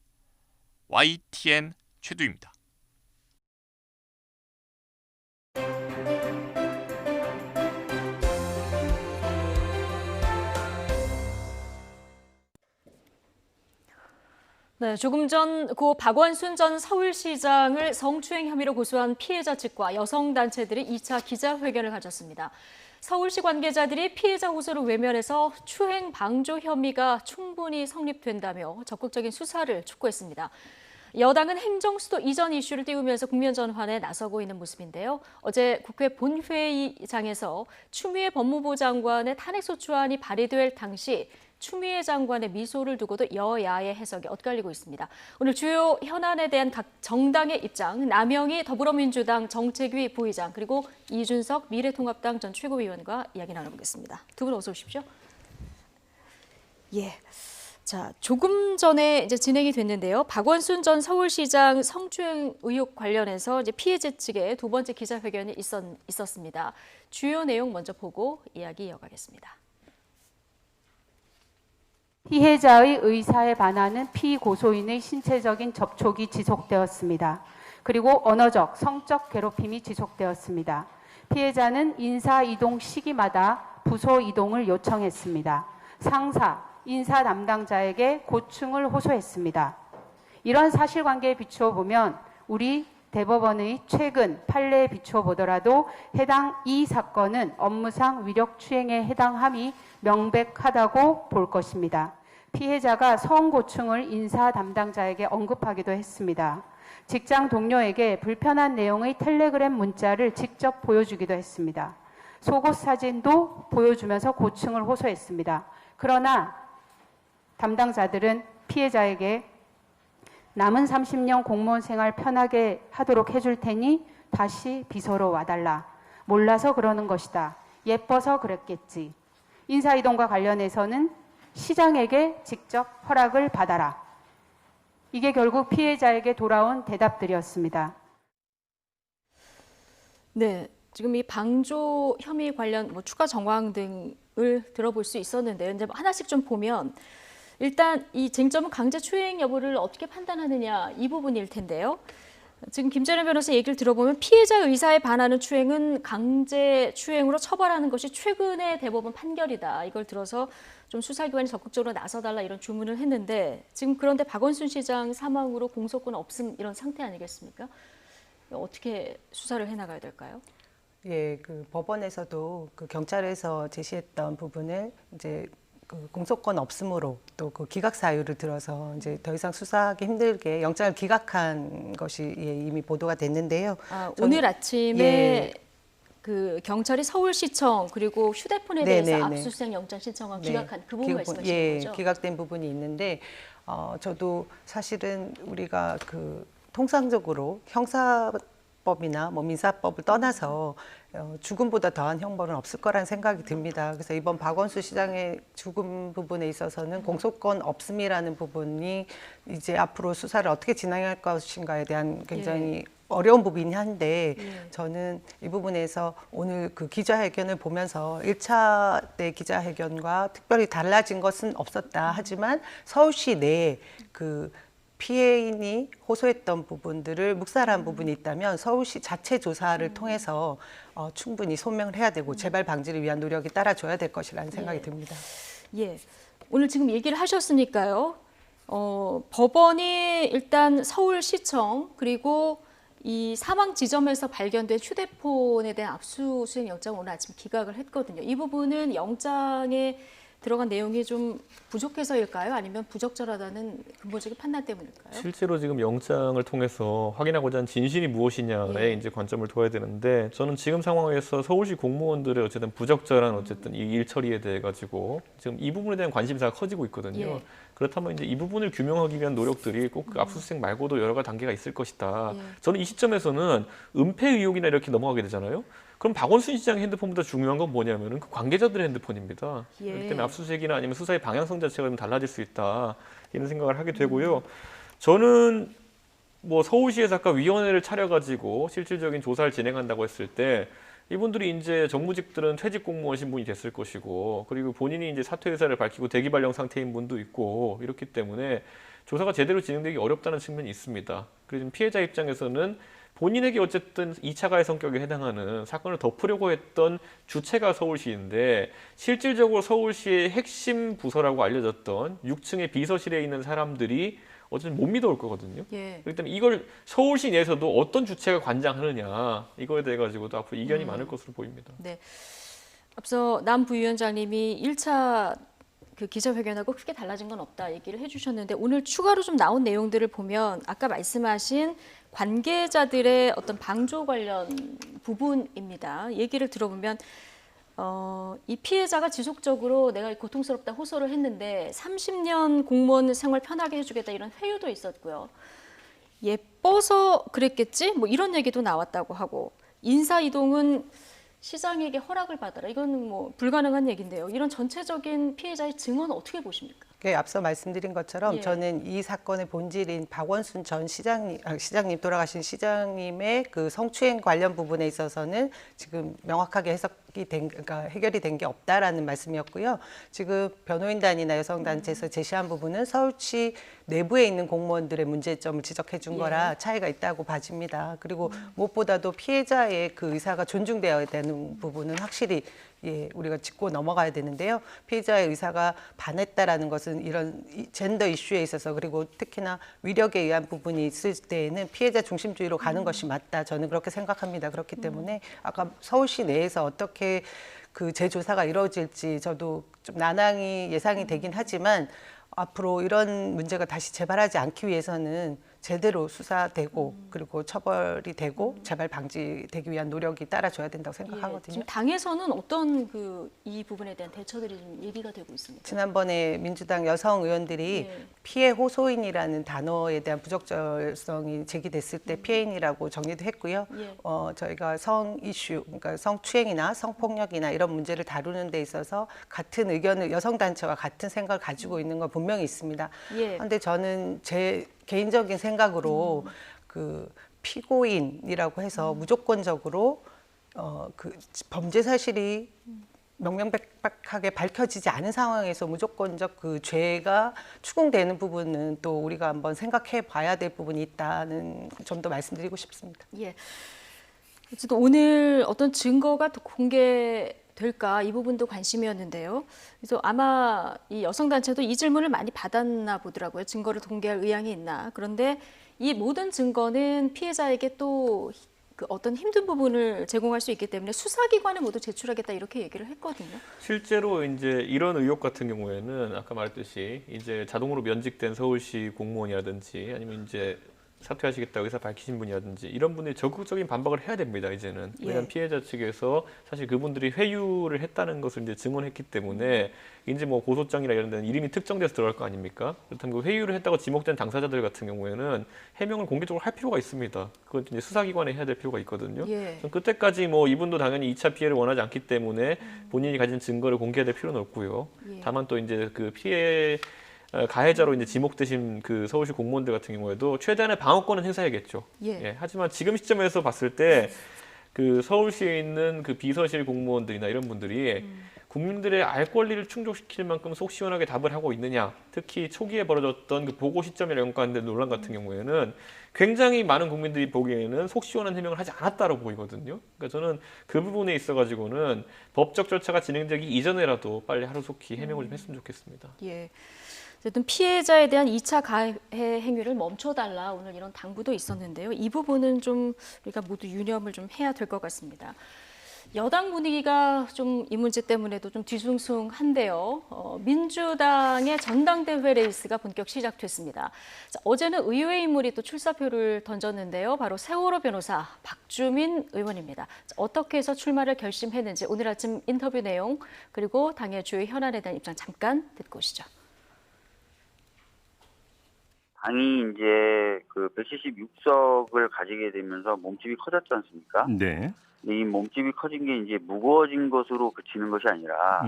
YTN 최두입니다. 네, 조금 전 고 박원순 전 서울시장을 성추행 혐의로 고소한 피해자 측과 여성단체들이 2차 기자회견을 가졌습니다. 서울시 관계자들이 피해자 호소를 외면해서 추행 방조 혐의가 충분히 성립된다며 적극적인 수사를 촉구했습니다. 여당은 행정수도 이전 이슈를 띄우면서 국면 전환에 나서고 있는 모습인데요. 어제 국회 본회의장에서 추미애 법무부 장관의 탄핵소추안이 발의될 당시 추미애 장관의 미소를 두고도 여야의 해석이 엇갈리고 있습니다. 오늘 주요 현안에 대한 각 정당의 입장, 남영희 더불어민주당 정책위 부의장 그리고 이준석 미래통합당 전 최고위원과 이야기 나눠보겠습니다. 두 분 어서 오십시오. 예. 자, 조금 전에 이제 진행이 됐는데요. 박원순 전 서울시장 성추행 의혹 관련해서 이제 피해자 측의 두 번째 기자회견이 있었습니다. 주요 내용 먼저 보고 이야기 이어가겠습니다. 피해자의 의사에 반하는 피고소인의 신체적인 접촉이 지속되었습니다. 그리고 언어적, 성적 괴롭힘이 지속되었습니다. 피해자는 인사 이동 시기마다 부서 이동을 요청했습니다. 상사, 인사 담당자에게 고충을 호소했습니다. 이런 사실관계에 비추어 보면 우리 대법원의 최근 판례에 비추어 보더라도 해당 이 사건은 업무상 위력추행에 해당함이 명백하다고 볼 것입니다. 피해자가 성고충을 인사 담당자에게 언급하기도 했습니다. 직장 동료에게 불편한 내용의 텔레그램 문자를 직접 보여주기도 했습니다. 속옷 사진도 보여주면서 고충을 호소했습니다. 그러나 담당자들은 피해자에게 남은 30년 공무원 생활 편하게 하도록 해줄 테니 다시 비서로 와달라. 몰라서 그러는 것이다. 예뻐서 그랬겠지. 인사이동과 관련해서는 시장에게 직접 허락을 받아라. 이게 결국 피해자에게 돌아온 대답들이었습니다. 네, 지금 이 방조 혐의 관련 추가 정황 등을 들어볼 수 있었는데요. 이제 하나씩 좀 보면 일단 이 쟁점은 강제 추행 여부를 어떻게 판단하느냐 이 부분일 텐데요. 지금 김재련 변호사 얘기를 들어보면 피해자 의사에 반하는 추행은 강제 추행으로 처벌하는 것이 최근의 대법원 판결이다. 이걸 들어서 좀 수사기관이 적극적으로 나서달라 이런 주문을 했는데 지금 그런데 박원순 시장 사망으로 공소권 없음 이런 상태 아니겠습니까? 어떻게 수사를 해나가야 될까요? 예, 그 법원에서도 그 경찰에서 제시했던 부분을 이제 그 공소권 없음으로 또 그 기각 사유를 들어서 이제 더 이상 수사하기 힘들게 영장을 기각한 것이 이미 보도가 됐는데요. 오늘 아침에 예. 그 경찰이 서울시청 그리고 휴대폰에 대해서 압수수색 영장 신청한 기각한 그 부분 말씀하시는 거죠? 기각된 부분이 있는데 저도 사실은 우리가 그 통상적으로 형사법이나 뭐 민사법을 떠나서 죽음보다 더한 형벌은 없을 거라는 생각이 듭니다. 그래서 이번 박원순 시장의 죽음 부분에 있어서는 공소권 없음이라는 부분이 이제 앞으로 수사를 어떻게 진행할 것인가에 대한 굉장히 어려운 부분이긴 한데 저는 이 부분에서 오늘 그 기자회견을 보면서 1차 때 기자회견과 특별히 달라진 것은 없었다. 하지만 서울시 내에 그 피해인이 호소했던 부분들을 묵살한 부분이 있다면 서울시 자체 조사를 통해서 충분히 소명을 해야 되고 재발 방지를 위한 노력이 따라줘야 될 것이라는 생각이 듭니다. 예, 오늘 지금 얘기를 하셨으니까요. 법원이 일단 서울시청 그리고 이 사망 지점에서 발견된 휴대폰에 대한 압수수색 영장을 오늘 아침 기각을 했거든요. 이 부분은 영장에 들어간 내용이 좀 부족해서일까요? 아니면 부적절하다는 근본적인 판단 때문일까요? 실제로 지금 영장을 통해서 확인하고자 하는 진실이 무엇이냐에 이제 관점을 둬야 되는데 저는 지금 상황에서 서울시 공무원들의 어쨌든 부적절한 이 일 처리에 대해 가지고 지금 이 부분에 대한 관심사가 커지고 있거든요. 그렇다면 이제 이 부분을 규명하기 위한 노력들이 꼭 그 압수수색 말고도 여러 가지 단계가 있을 것이다. 저는 이 시점에서는 은폐 의혹이나 이렇게 넘어가게 되잖아요. 그럼 박원순 시장의 핸드폰보다 중요한 건 뭐냐면은 그 관계자들의 핸드폰입니다. 그렇기 때문에 압수수색이나 아니면 수사의 방향성 자체가 좀 달라질 수 있다 이런 생각을 하게 되고요. 저는 뭐 서울시에서 아까 위원회를 차려가지고 실질적인 조사를 진행한다고 했을 때 이분들이 이제 정무직들은 퇴직 공무원 신분이 됐을 것이고 그리고 본인이 이제 사퇴 의사를 밝히고 대기 발령 상태인 분도 있고 이렇기 때문에 조사가 제대로 진행되기 어렵다는 측면이 있습니다. 그래서 피해자 입장에서는 본인에게 어쨌든 2차 가해 성격에 해당하는 사건을 덮으려고 했던 주체가 서울시인데 실질적으로 서울시의 핵심 부서라고 알려졌던 6층의 비서실에 있는 사람들이 어쨌든 못 믿어올 거거든요. 그렇기 때문에 이걸 서울시 내에서도 어떤 주체가 관장하느냐 이거에 대해 가지고도 앞으로 이견이 많을 것으로 보입니다. 네. 앞서 남 부위원장님이 1차 그 기자회견하고 크게 달라진 건 없다 얘기를 해주셨는데 오늘 추가로 좀 나온 내용들을 보면 아까 말씀하신 관계자들의 어떤 방조 관련 부분입니다. 얘기를 들어보면 이 피해자가 지속적으로 내가 고통스럽다 호소를 했는데 30년 공무원 생활 편하게 해주겠다 이런 회유도 있었고요. 예뻐서 그랬겠지? 뭐 이런 얘기도 나왔다고 하고 인사 이동은 시장에게 허락을 받아라. 이건 뭐 불가능한 얘기인데요. 이런 전체적인 피해자의 증언은 어떻게 보십니까? 앞서 말씀드린 것처럼 저는 이 사건의 본질인 박원순 전 시장님 돌아가신 시장님의 그 성추행 관련 부분에 있어서는 지금 명확하게 그러니까 해결이 된 게 없다라는 말씀이었고요. 지금 변호인단이나 여성단체에서 제시한 부분은 서울시 내부에 있는 공무원들의 문제점을 지적해 준 거라 차이가 있다고 봐집니다. 그리고 무엇보다도 피해자의 그 의사가 존중되어야 되는 부분은 확실히 우리가 짚고 넘어가야 되는데요. 피해자의 의사가 반했다라는 것은 이런 젠더 이슈에 있어서 그리고 특히나 위력에 의한 부분이 있을 때에는 피해자 중심주의로 가는 것이 맞다. 저는 그렇게 생각합니다. 그렇기 때문에 아까 서울시 내에서 어떻게 그 재조사가 이루어질지 저도 좀 난항이 예상이 되긴 하지만 앞으로 이런 문제가 다시 재발하지 않기 위해서는 제대로 수사되고 그리고 처벌이 되고 재발 방지되기 위한 노력이 따라줘야 된다고 생각하거든요. 지금 당에서는 어떤 이 부분에 대한 대처들이 좀 얘기가 되고 있습니다. 지난번에 민주당 여성 의원들이 피해 호소인이라는 단어에 대한 부적절성이 제기됐을 때 피해인이라고 정리도 했고요. 저희가 성 이슈, 그러니까 성추행이나 성폭력이나 이런 문제를 다루는 데 있어서 같은 의견을 여성단체와 같은 생각을 가지고 있는 건 분명히 있습니다. 그런데 저는 제 개인적인 생각으로 그 피고인이라고 해서 무조건적으로 그 범죄 사실이 명명백백하게 밝혀지지 않은 상황에서 무조건적 그 죄가 추궁되는 부분은 또 우리가 한번 생각해 봐야 될 부분이 있다는 점도 말씀드리고 싶습니다. 어쨌든 오늘 어떤 증거가 또 공개될까 이 부분도 관심이었는데요. 그래서 아마 이 여성단체도 이 질문을 많이 받았나 보더라고요. 증거를 공개할 의향이 있나. 그런데 이 모든 증거는 피해자에게 또 그 어떤 힘든 부분을 제공할 수 있기 때문에 수사기관에 모두 제출하겠다 이렇게 얘기를 했거든요. 실제로 이제 이런 의혹 같은 경우에는 아까 말했듯이 이제 자동으로 면직된 서울시 공무원이라든지 아니면 이제 사퇴하시겠다고 의사 밝히신 분이라든지 이런 분들이 적극적인 반박을 해야 됩니다. 이제는 왜냐하면 피해자 측에서 사실 그분들이 회유를 했다는 것을 이제 증언했기 때문에 이제 뭐 고소장이나 이런 데는 이름이 특정돼서 들어갈 거 아닙니까? 그렇다면 그 회유를 했다고 지목된 당사자들 같은 경우에는 해명을 공개적으로 할 필요가 있습니다. 그건 이제 수사기관에 해야 될 필요가 있거든요. 그때까지 뭐 이분도 당연히 2차 피해를 원하지 않기 때문에 본인이 가진 증거를 공개해야 될 필요는 없고요. 다만 또 이제 그 피해 가해자로 이제 지목되신 그 서울시 공무원들 같은 경우에도 최대한의 방어권은 행사해야겠죠. 하지만 지금 시점에서 봤을 때 그 서울시에 있는 그 비서실 공무원들이나 이런 분들이 국민들의 알 권리를 충족시킬 만큼 속 시원하게 답을 하고 있느냐. 특히 초기에 벌어졌던 그 보고 시점이나 연관된 논란 같은 경우에는 굉장히 많은 국민들이 보기에는 속 시원한 해명을 하지 않았다고 보이거든요. 그러니까 저는 그 부분에 있어가지고는 법적 절차가 진행되기 이전에라도 빨리 하루속히 해명을 좀 했으면 좋겠습니다. 어쨌든 피해자에 대한 2차 가해 행위를 멈춰달라 오늘 이런 당부도 있었는데요. 이 부분은 좀 우리가 모두 유념을 좀 해야 될 것 같습니다. 여당 분위기가 좀 이 문제 때문에도 좀 뒤숭숭한데요. 민주당의 전당대회 레이스가 본격 시작됐습니다. 자, 어제는 의외의 인물이 또 출사표를 던졌는데요. 바로 세월호 변호사 박주민 의원입니다. 자, 어떻게 해서 출마를 결심했는지 오늘 아침 인터뷰 내용 그리고 당의 주요 현안에 대한 입장 잠깐 듣고 오시죠. 당이 이제 그 176석을 가지게 되면서 몸집이 커졌지 않습니까? 네. 이 몸집이 커진 게 이제 무거워진 것으로 그치는 것이 아니라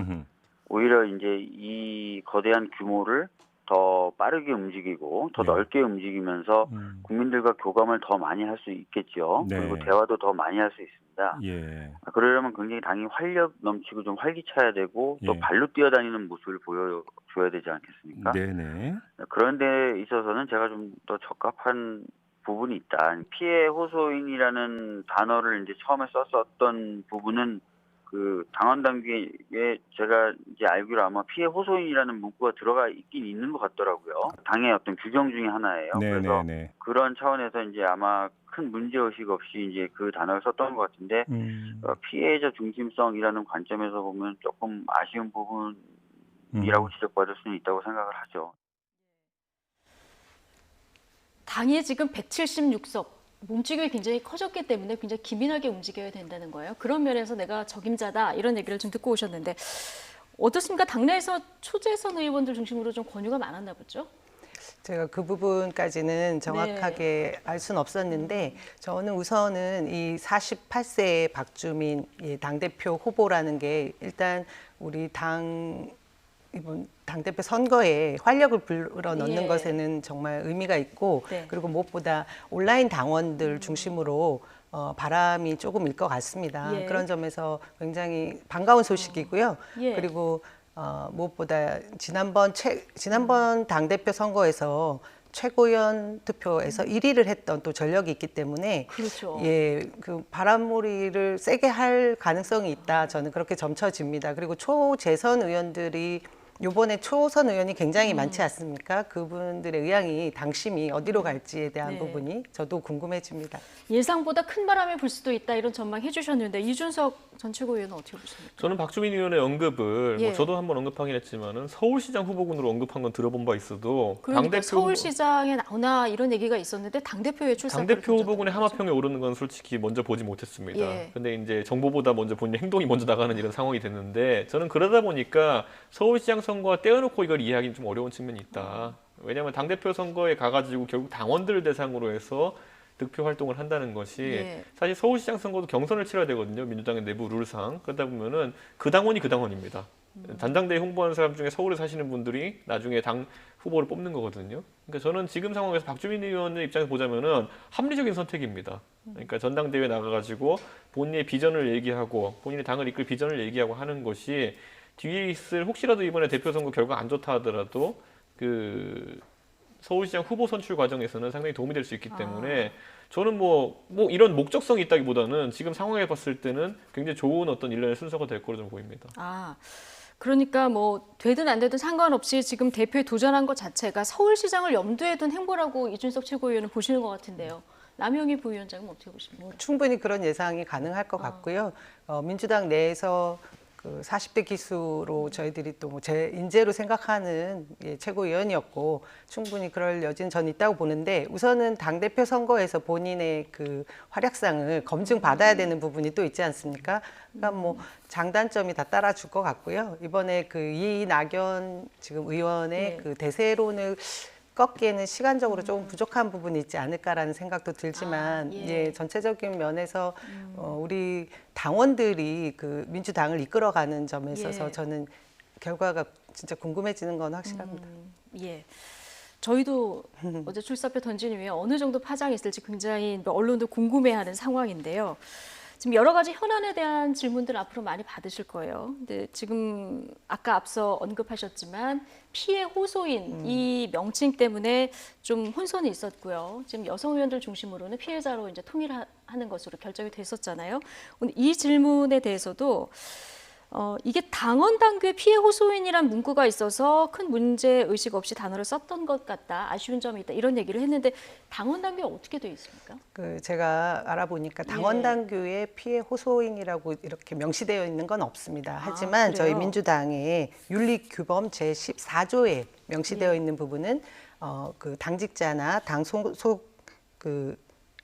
오히려 이제 이 거대한 규모를 더 빠르게 움직이고 더 넓게 움직이면서 국민들과 교감을 더 많이 할 수 있겠죠. 그리고 대화도 더 많이 할 수 있습니다. 그러려면 굉장히 당이 활력 넘치고 좀 활기차야 되고 또 발로 뛰어다니는 모습을 보여줘야 되지 않겠습니까? 네네. 그런 데 있어서는 제가 좀 더 적합한 부분이 있다. 피해 호소인이라는 단어를 이제 처음에 썼었던 부분은 그 당원 당규에 제가 이제 알기로 아마 피해 호소인이라는 문구가 들어가 있긴 있는 것 같더라고요. 당의 어떤 규정 중에 하나예요. 그래서 그런 차원에서 이제 아마 큰 문제 의식 없이 이제 그 단어를 썼던 것 같은데 피해자 중심성이라는 관점에서 보면 조금 아쉬운 부분이라고 지적받을 수는 있다고 생각을 하죠. 당이 지금 176석, 몸집이 굉장히 커졌기 때문에 굉장히 기민하게 움직여야 된다는 거예요. 그런 면에서 내가 적임자다 이런 얘기를 좀 듣고 오셨는데 어떻습니까? 당내에서 초재선 의원들 중심으로 좀 권유가 많았나 보죠? 제가 그 부분까지는 정확하게 알 수는 없었는데 저는 우선은 이 48세의 박주민 당대표 후보라는 게 일단 우리 이번 당대표 선거에 활력을 불어넣는 것에는 정말 의미가 있고 그리고 무엇보다 온라인 당원들 중심으로 바람이 조금 일 것 같습니다. 그런 점에서 굉장히 반가운 소식이고요. 그리고 무엇보다 지난번 당대표 선거에서 최고위원 투표에서 1위를 했던 또 전력이 있기 때문에 그 바람몰이를 세게 할 가능성이 있다. 저는 그렇게 점쳐집니다. 그리고 초재선 의원들이 이번에 초선 의원이 굉장히 많지 않습니까? 그분들의 의향이 당심이 어디로 갈지에 대한 부분이 저도 궁금해집니다. 예상보다 큰 바람이 불 수도 있다 이런 전망 해주셨는데 이준석 전 최고위원은 어떻게 보십니까? 저는 박주민 의원의 언급을 뭐 저도 한번 언급하긴 했지만은 서울시장 후보군으로 언급한 건 들어본 바 있어도 그러니까 서울시장에 나오나 이런 얘기가 있었는데 당대표에 출사표를 당대표 후보군의 하마평에 오르는 건 솔직히 먼저 보지 못했습니다. 근데 이제 정보보다 먼저 본인 행동이 먼저 나가는 이런 상황이 됐는데 저는 그러다 보니까 서울시장 선거와 떼어놓고 이걸 이해하기는 좀 어려운 측면이 있다. 왜냐하면 당대표 선거에 가가지고 결국 당원들을 대상으로 해서 득표 활동을 한다는 것이 사실 서울시장 선거도 경선을 치러야 되거든요. 민주당의 내부 룰상. 그러다 보면은 그 당원이 그 당원입니다. 전당대회 홍보하는 사람 중에 서울에 사시는 분들이 나중에 당 후보를 뽑는 거거든요. 그러니까 저는 지금 상황에서 박주민 의원의 입장에서 보자면은 합리적인 선택입니다. 그러니까 전당대회 나가가지고 본인의 비전을 얘기하고 본인의 당을 이끌 비전을 얘기하고 하는 것이 뒤에 있을 혹시라도 이번에 대표 선거 결과 안 좋다 하더라도 그 서울시장 후보 선출 과정에서는 상당히 도움이 될 수 있기 때문에 저는 뭐 이런 목적성이 있다기보다는 지금 상황에 봤을 때는 굉장히 좋은 어떤 일련의 순서가 될 거로 좀 보입니다. 그러니까 뭐 되든 안 되든 상관없이 지금 대표에 도전한 것 자체가 서울시장을 염두에 둔 행보라고 이준석 최고위원은 보시는 것 같은데요. 남영희 부위원장은 어떻게 보십니까? 충분히 그런 예상이 가능할 것 같고요. 민주당 내에서 그 40대 기수로 저희들이 또 제 인재로 생각하는 최고위원이었고 충분히 그럴 여지는 전 있다고 보는데 우선은 당대표 선거에서 본인의 그 활약상을 검증받아야 되는 부분이 또 있지 않습니까? 그러니까 뭐 장단점이 다 따라줄 것 같고요. 이번에 그 이낙연 지금 의원의 그 대세론을 꺾기에는 시간적으로 조금 부족한 부분이 있지 않을까라는 생각도 들지만 전체적인 면에서 우리 당원들이 그 민주당을 이끌어가는 점에 있어서 저는 결과가 진짜 궁금해지는 건 확실합니다. 예. 저희도 어제 출사표 던진 이후에 어느 정도 파장이 있을지 굉장히 언론도 궁금해하는 상황인데요. 지금 여러 가지 현안에 대한 질문들 앞으로 많이 받으실 거예요. 근데 지금 아까 앞서 언급하셨지만 피해 호소인 이 명칭 때문에 좀 혼선이 있었고요. 지금 여성 의원들 중심으로는 피해자로 이제 통일하는 것으로 결정이 됐었잖아요. 오늘 이 질문에 대해서도 이게 당원 당규에 피해 호소인이란 문구가 있어서 큰 문제 의식 없이 단어를 썼던 것 같다. 아쉬운 점이 있다. 이런 얘기를 했는데 당원 당규에 어떻게 되어 있습니까? 그 제가 알아보니까 당원 당규에 피해 호소인이라고 이렇게 명시되어 있는 건 없습니다. 하지만 저희 민주당의 윤리규범 제14조에 명시되어 있는 부분은 그 당직자나 당 소속 그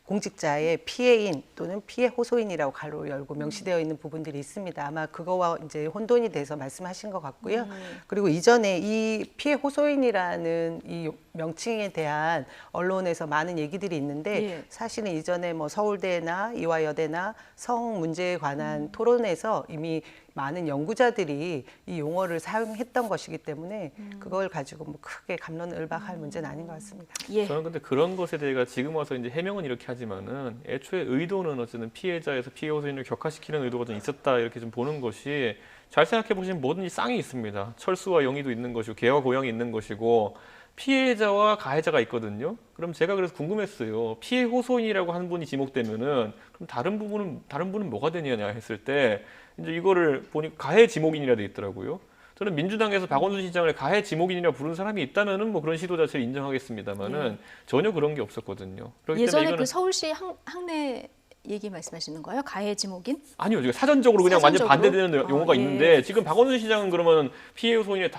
공직자의 피해인 또는 피해 호소인이라고 가로 열고 명시되어 있는 부분들이 있습니다. 아마 그거와 이제 혼돈이 돼서 말씀하신 것 같고요. 그리고 이전에 이 피해 호소인이라는 이 명칭에 대한 언론에서 많은 얘기들이 있는데 사실은 이전에 뭐 서울대나 이화여대나 성 문제에 관한 토론에서 이미 많은 연구자들이 이 용어를 사용했던 것이기 때문에 그걸 가지고 뭐 크게 갑론을박할 문제는 아닌 것 같습니다. 저는 근데 그런 것에 대해 지금 와서 이제 해명은 이렇게 하지만은 애초에 의도는 어쨌든 피해자에서 피해 호소인을 격화시키는 의도가 좀 있었다 이렇게 좀 보는 것이 잘 생각해 보시면 뭐든지 쌍이 있습니다. 철수와 영의도 있는 것이고 개와 고양이 있는 것이고 피해자와 가해자가 있거든요. 그럼 제가 그래서 궁금했어요. 피해 호소인이라고 한 분이 지목되면은 그럼 다른 분은 뭐가 되느냐 했을 때 이제 이거를 보니까 가해 지목인이라 돼 있더라고요. 저는 민주당에서 박원순 시장을 가해 지목인이라 부른 사람이 있다면은 뭐 그런 시도 자체를 인정하겠습니다만은 전혀 그런 게 없었거든요. 예전에 이거는 그 서울시 학내 얘기 말씀하시는 거예요? 가해 지목인? 아니요, 지금 사전적으로 그냥 완전 반대되는 용어가 있는데 지금 박원순 시장은 그러면 피해 호소인에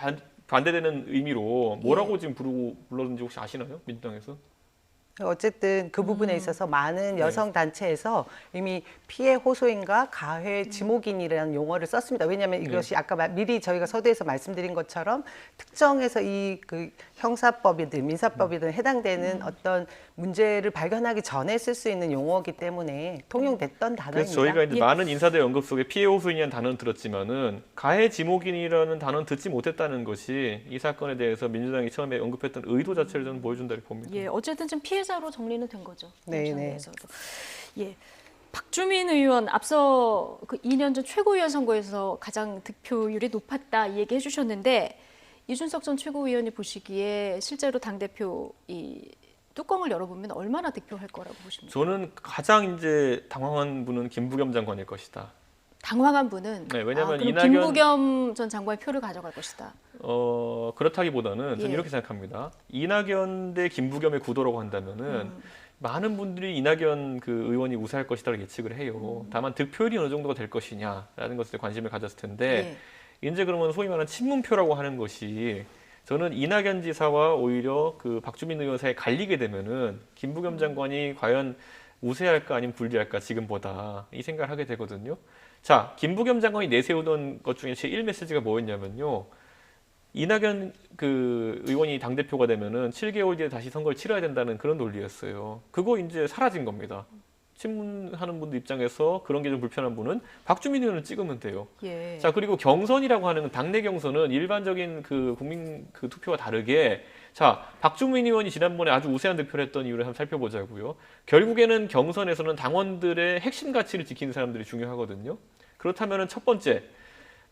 반대되는 의미로 뭐라고 지금 불렀는지 혹시 아시나요? 민주당에서? 어쨌든 그 부분에 있어서 많은 여성 단체에서 이미 피해 호소인과 가해 지목인이라는 용어를 썼습니다. 왜냐하면 이것이 아까 미리 저희가 서두에서 말씀드린 것처럼 특정해서 이 그 형사법이든 민사법이든 해당되는 어떤 문제를 발견하기 전에 쓸 수 있는 용어이기 때문에 통용됐던 단어입니다. 그래서 저희가 이제 많은 인사들 언급 속에 피해 호소인이라는 단어는 들었지만은 가해 지목인이라는 단어는 듣지 못했다는 것이 이 사건에 대해서 민주당이 처음에 언급했던 의도 자체를 저는 보여준다고 봅니다. 예, 어쨌든 좀 피해자로 정리는 된 거죠. 네. 예. 박주민 의원 앞서 그 2년 전 최고위원 선거에서 가장 득표율이 높았다 이 얘기 해주셨는데 이준석 전 최고위원이 보시기에 실제로 당대표 이 뚜껑을 열어보면 얼마나 득표할 거라고 보십니까? 저는 가장 이제 당황한 분은 김부겸 장관일 것이다. 당황한 분은? 네, 왜냐하면 김부겸 전 장관의 표를 가져갈 것이다. 그렇다기보다는 저는 이렇게 생각합니다. 이낙연 대 김부겸의 구도라고 한다면은 많은 분들이 이낙연 그 의원이 우세할 것이라고 예측을 해요. 다만 득표율이 어느 정도가 될 것이냐라는 것에 관심을 가졌을 텐데 이제 그러면 소위 말하는 친문표라고 하는 것이 저는 이낙연 지사와 오히려 그 박주민 의원 사이에 갈리게 되면은 김부겸 장관이 과연 우세할까 아니면 불리할까 지금보다 이 생각을 하게 되거든요. 자, 김부겸 장관이 내세우던 것 중에 제 1메시지가 뭐였냐면요. 이낙연 그 의원이 당대표가 되면은 7개월 뒤에 다시 선거를 치러야 된다는 그런 논리였어요. 그거 이제 사라진 겁니다. 친문하는 분들 입장에서 그런 게 좀 불편한 분은 박주민 의원을 찍으면 돼요. 자, 그리고 경선이라고 하는 당내 경선은 일반적인 그 국민 그 투표와 다르게 자, 박주민 의원이 지난번에 아주 우세한 득표를 했던 이유를 한번 살펴보자고요. 결국에는 경선에서는 당원들의 핵심 가치를 지키는 사람들이 중요하거든요. 그렇다면은 첫 번째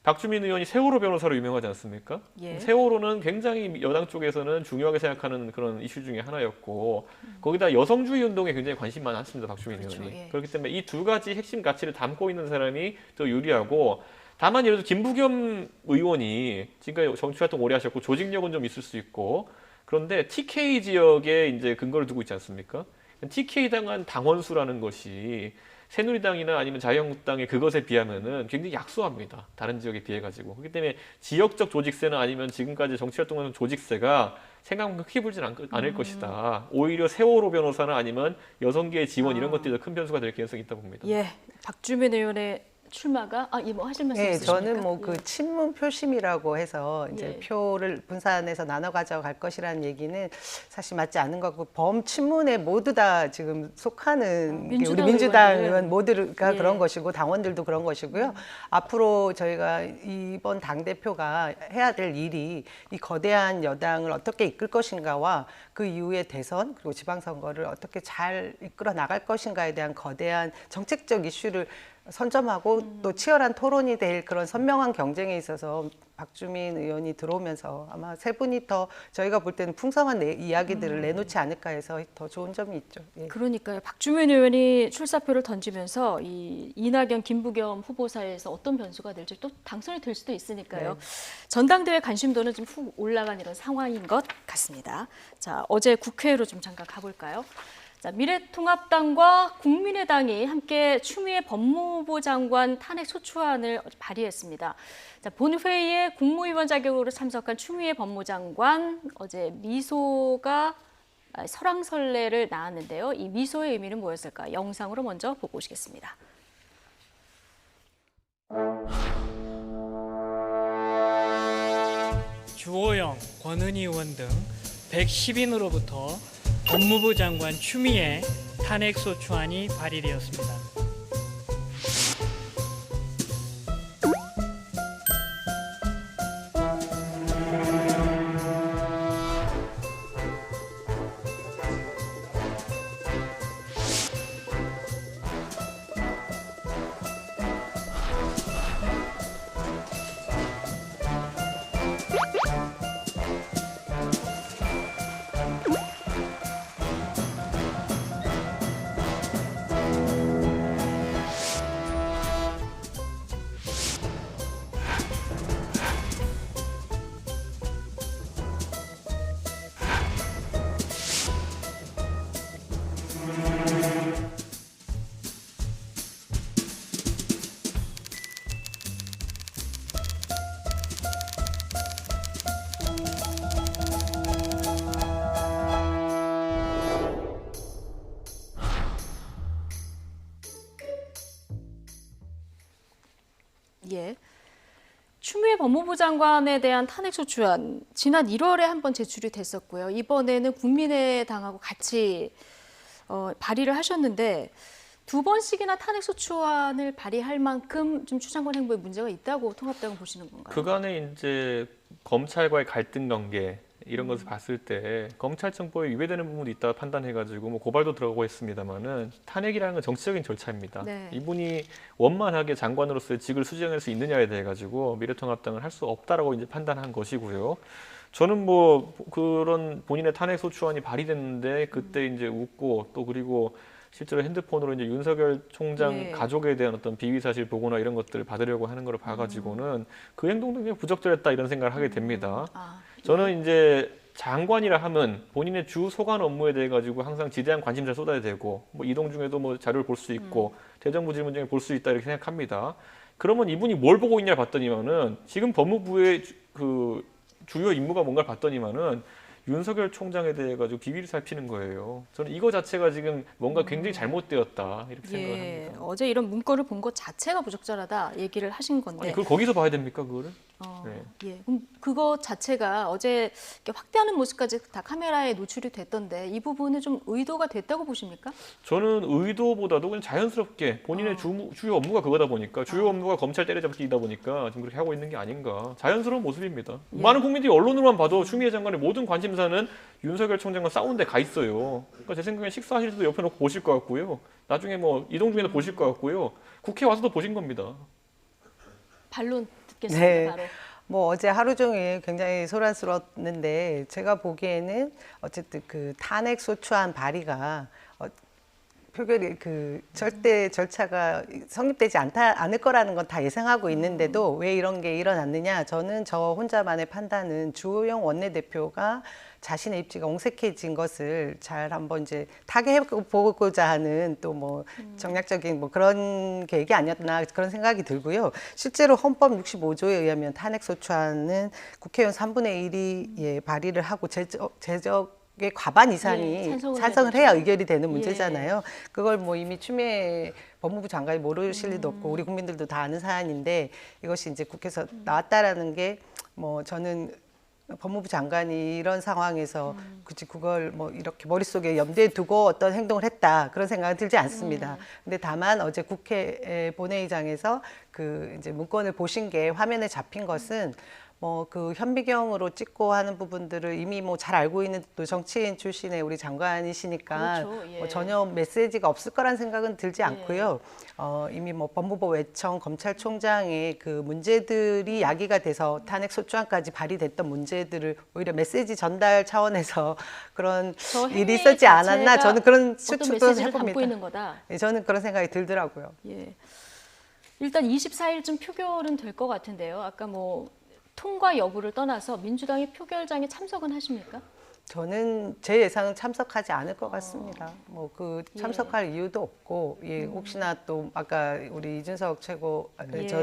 박주민 의원이 세월호 변호사로 유명하지 않습니까? 세월호는 굉장히 여당 쪽에서는 중요하게 생각하는 그런 이슈 중에 하나였고 거기다 여성주의 운동에 굉장히 관심이 많았습니다. 박주민 의원이. 그렇기 때문에 이 두 가지 핵심 가치를 담고 있는 사람이 더 유리하고 다만 예를 들어 김부겸 의원이 지금까지 정치활동 오래 하셨고 조직력은 좀 있을 수 있고 그런데 TK 지역에 이제 근거를 두고 있지 않습니까? TK에 당한 당원수라는 것이 새누리당이나 아니면 자유한국당의 그것에 비하면은 굉장히 약소합니다. 다른 지역에 비해 가지고. 그렇기 때문에 지역적 조직세나 아니면 지금까지 정치활동하는 조직세가 생각만큼 크게 불진 않을 것이다. 오히려 세월호 변호사나 아니면 여성계의 지원 이런 것들이 더 큰 변수가 될 가능성이 있다고 봅니다. 예, 박주민 의원의 출마가 뭐 하실 말씀 있으십니까? 저는 뭐 그 친문 표심이라고 해서 이제 표를 분산해서 나눠 가져갈 것이라는 얘기는 사실 맞지 않는 것 같고 범친문에 모두 다 지금 속하는 게 우리 민주당 의원 모두가 그런 것이고 당원들도 그런 것이고요. 앞으로 저희가 이번 당대표가 해야 될 일이 이 거대한 여당을 어떻게 이끌 것인가와 그 이후에 대선 그리고 지방선거를 어떻게 잘 이끌어 나갈 것인가에 대한 거대한 정책적 이슈를 선점하고 또 치열한 토론이 될 그런 선명한 경쟁에 있어서 박주민 의원이 들어오면서 아마 세 분이 더 저희가 볼 때는 풍성한 이야기들을 내놓지 않을까 해서 더 좋은 점이 있죠. 예. 그러니까요. 박주민 의원이 출사표를 던지면서 이 이낙연, 김부겸 후보 사이에서 어떤 변수가 될지 또 당선이 될 수도 있으니까요. 네. 전당대회 관심도는 좀 훅 올라간 이런 상황인 것 같습니다. 자, 어제 국회로 좀 잠깐 가볼까요? 자, 미래통합당과 국민의당이 함께 추미애 법무부 장관 탄핵 소추안을 발의했습니다. 자, 본회의에 국무위원 자격으로 참석한 추미애 법무장관 어제 미소가 설왕설래를 낳았는데요. 이 미소의 의미는 뭐였을까? 영상으로 먼저 보고 오시겠습니다. 주호영, 권은희 의원 등 110인으로부터 법무부 장관 추미애 탄핵소추안이 발의되었습니다. 예. 추미애 법무부 장관에 대한 탄핵소추안 지난 1월에 한번 제출이 됐었고요. 이번에는 국민의당하고 같이 발의를 하셨는데 두 번씩이나 탄핵소추안을 발의할 만큼 좀 추 장관 행보에 문제가 있다고 통합당은 보시는 건가요? 그간에 이제 검찰과의 갈등 관계 이런 것을 봤을 때 검찰청법에 위배되는 부분도 있다 판단해가지고 뭐 고발도 들어가고 했습니다만은 탄핵이라는 건 정치적인 절차입니다. 네. 이분이 원만하게 장관으로서의 직을 수행할 수 있느냐에 대해 가지고 미래통합당은 할 수 없다라고 이제 판단한 것이고요. 저는 뭐 그런 본인의 탄핵 소추안이 발의됐는데 그때 이제 웃고 또 그리고 실제로 핸드폰으로 이제 윤석열 총장 가족에 대한 어떤 비위 사실 보고나 이런 것들을 받으려고 하는 걸 봐가지고는 그 행동도 그냥 부적절했다 이런 생각을 하게 됩니다. 저는 이제 장관이라 하면 본인의 주 소관 업무에 대해 가지고 항상 지대한 관심사를 쏟아야 되고 뭐 이동 중에도 뭐 자료를 볼 수 있고 대정부 질문 중에 볼 수 있다 이렇게 생각합니다. 그러면 이분이 뭘 보고 있냐 봤더니만은 지금 법무부의 그 주요 임무가 뭔가를 봤더니만은 윤석열 총장에 대해 가지고 비위를 살피는 거예요. 저는 이거 자체가 지금 뭔가 굉장히 잘못되었다 이렇게 생각을 합니다. 어제 이런 문건을 본 것 자체가 부적절하다 얘기를 하신 건데. 아니 그걸 거기서 봐야 됩니까 그거를? 예, 그럼 그거 자체가 어제 이렇게 확대하는 모습까지 다 카메라에 노출이 됐던데 이 부분은 좀 의도가 됐다고 보십니까? 저는 의도보다도 그냥 자연스럽게 본인의 주요 업무가 그거다 보니까 주요 업무가 검찰 때려잡기이다 보니까 지금 그렇게 하고 있는 게 아닌가. 자연스러운 모습입니다. 많은 국민들이 언론으로만 봐도 추미애 장관의 모든 관심사는 윤석열 총장과 싸우는 데 가 있어요. 그러니까 제 생각엔 식사하실 때도 옆에 놓고 보실 것 같고요. 나중에 뭐 이동 중에도 보실 것 같고요. 국회 와서도 보신 겁니다. 반론 듣겠습니다. 네. 바로. 뭐 어제 하루 종일 굉장히 소란스러웠는데 제가 보기에는 어쨌든 그 탄핵 소추안 발의가 표결이 그 절대 절차가 성립되지 않을 거라는 건 다 예상하고 있는데도 왜 이런 게 일어났느냐? 저는 저 혼자만의 판단은 주호영 원내대표가 자신의 입지가 옹색해진 것을 잘 한번 이제 타개해보고자 하는 또 뭐 정략적인 뭐 그런 계획이 아니었나 그런 생각이 들고요. 실제로 헌법 65조에 의하면 탄핵소추안은 국회의원 3분의 1이 발의를 하고 제적의 과반 이상이 찬성을 해야 의결이 되는 문제잖아요. 그걸 뭐 이미 추미애 법무부 장관이 모르실 리도 없고 우리 국민들도 다 아는 사안인데 이것이 이제 국회에서 나왔다라는 게 뭐 저는 법무부 장관이 이런 상황에서 굳이 그걸 뭐 이렇게 머릿속에 염두에 두고 어떤 행동을 했다 그런 생각은 들지 않습니다. 근데 다만 어제 국회 본회의장에서 그 이제 문건을 보신 게 화면에 잡힌 것은 뭐 그 현미경으로 찍고 하는 부분들을 이미 뭐 잘 알고 있는 또 정치인 출신의 우리 장관이시니까 그렇죠. 예. 뭐 전혀 메시지가 없을 거란 생각은 들지 않고요. 이미 뭐 법무부 외청 검찰총장의 그 문제들이 야기가 돼서 탄핵소추안까지 발의됐던 문제들을 오히려 메시지 전달 차원에서 그런 일이 있었지 않았나 저는 그런 추측도 해봅니다. 있는 거다. 예, 저는 그런 생각이 들더라고요. 예. 일단 24일쯤 표결은 될 것 같은데요. 아까 뭐 통과 여부를 떠나서 민주당이 표결장에 참석은 하십니까? 저는 제 예상은 참석하지 않을 것 같습니다. 뭐 그 참석할 이유도 없고 혹시나 또 아까 우리 이준석 전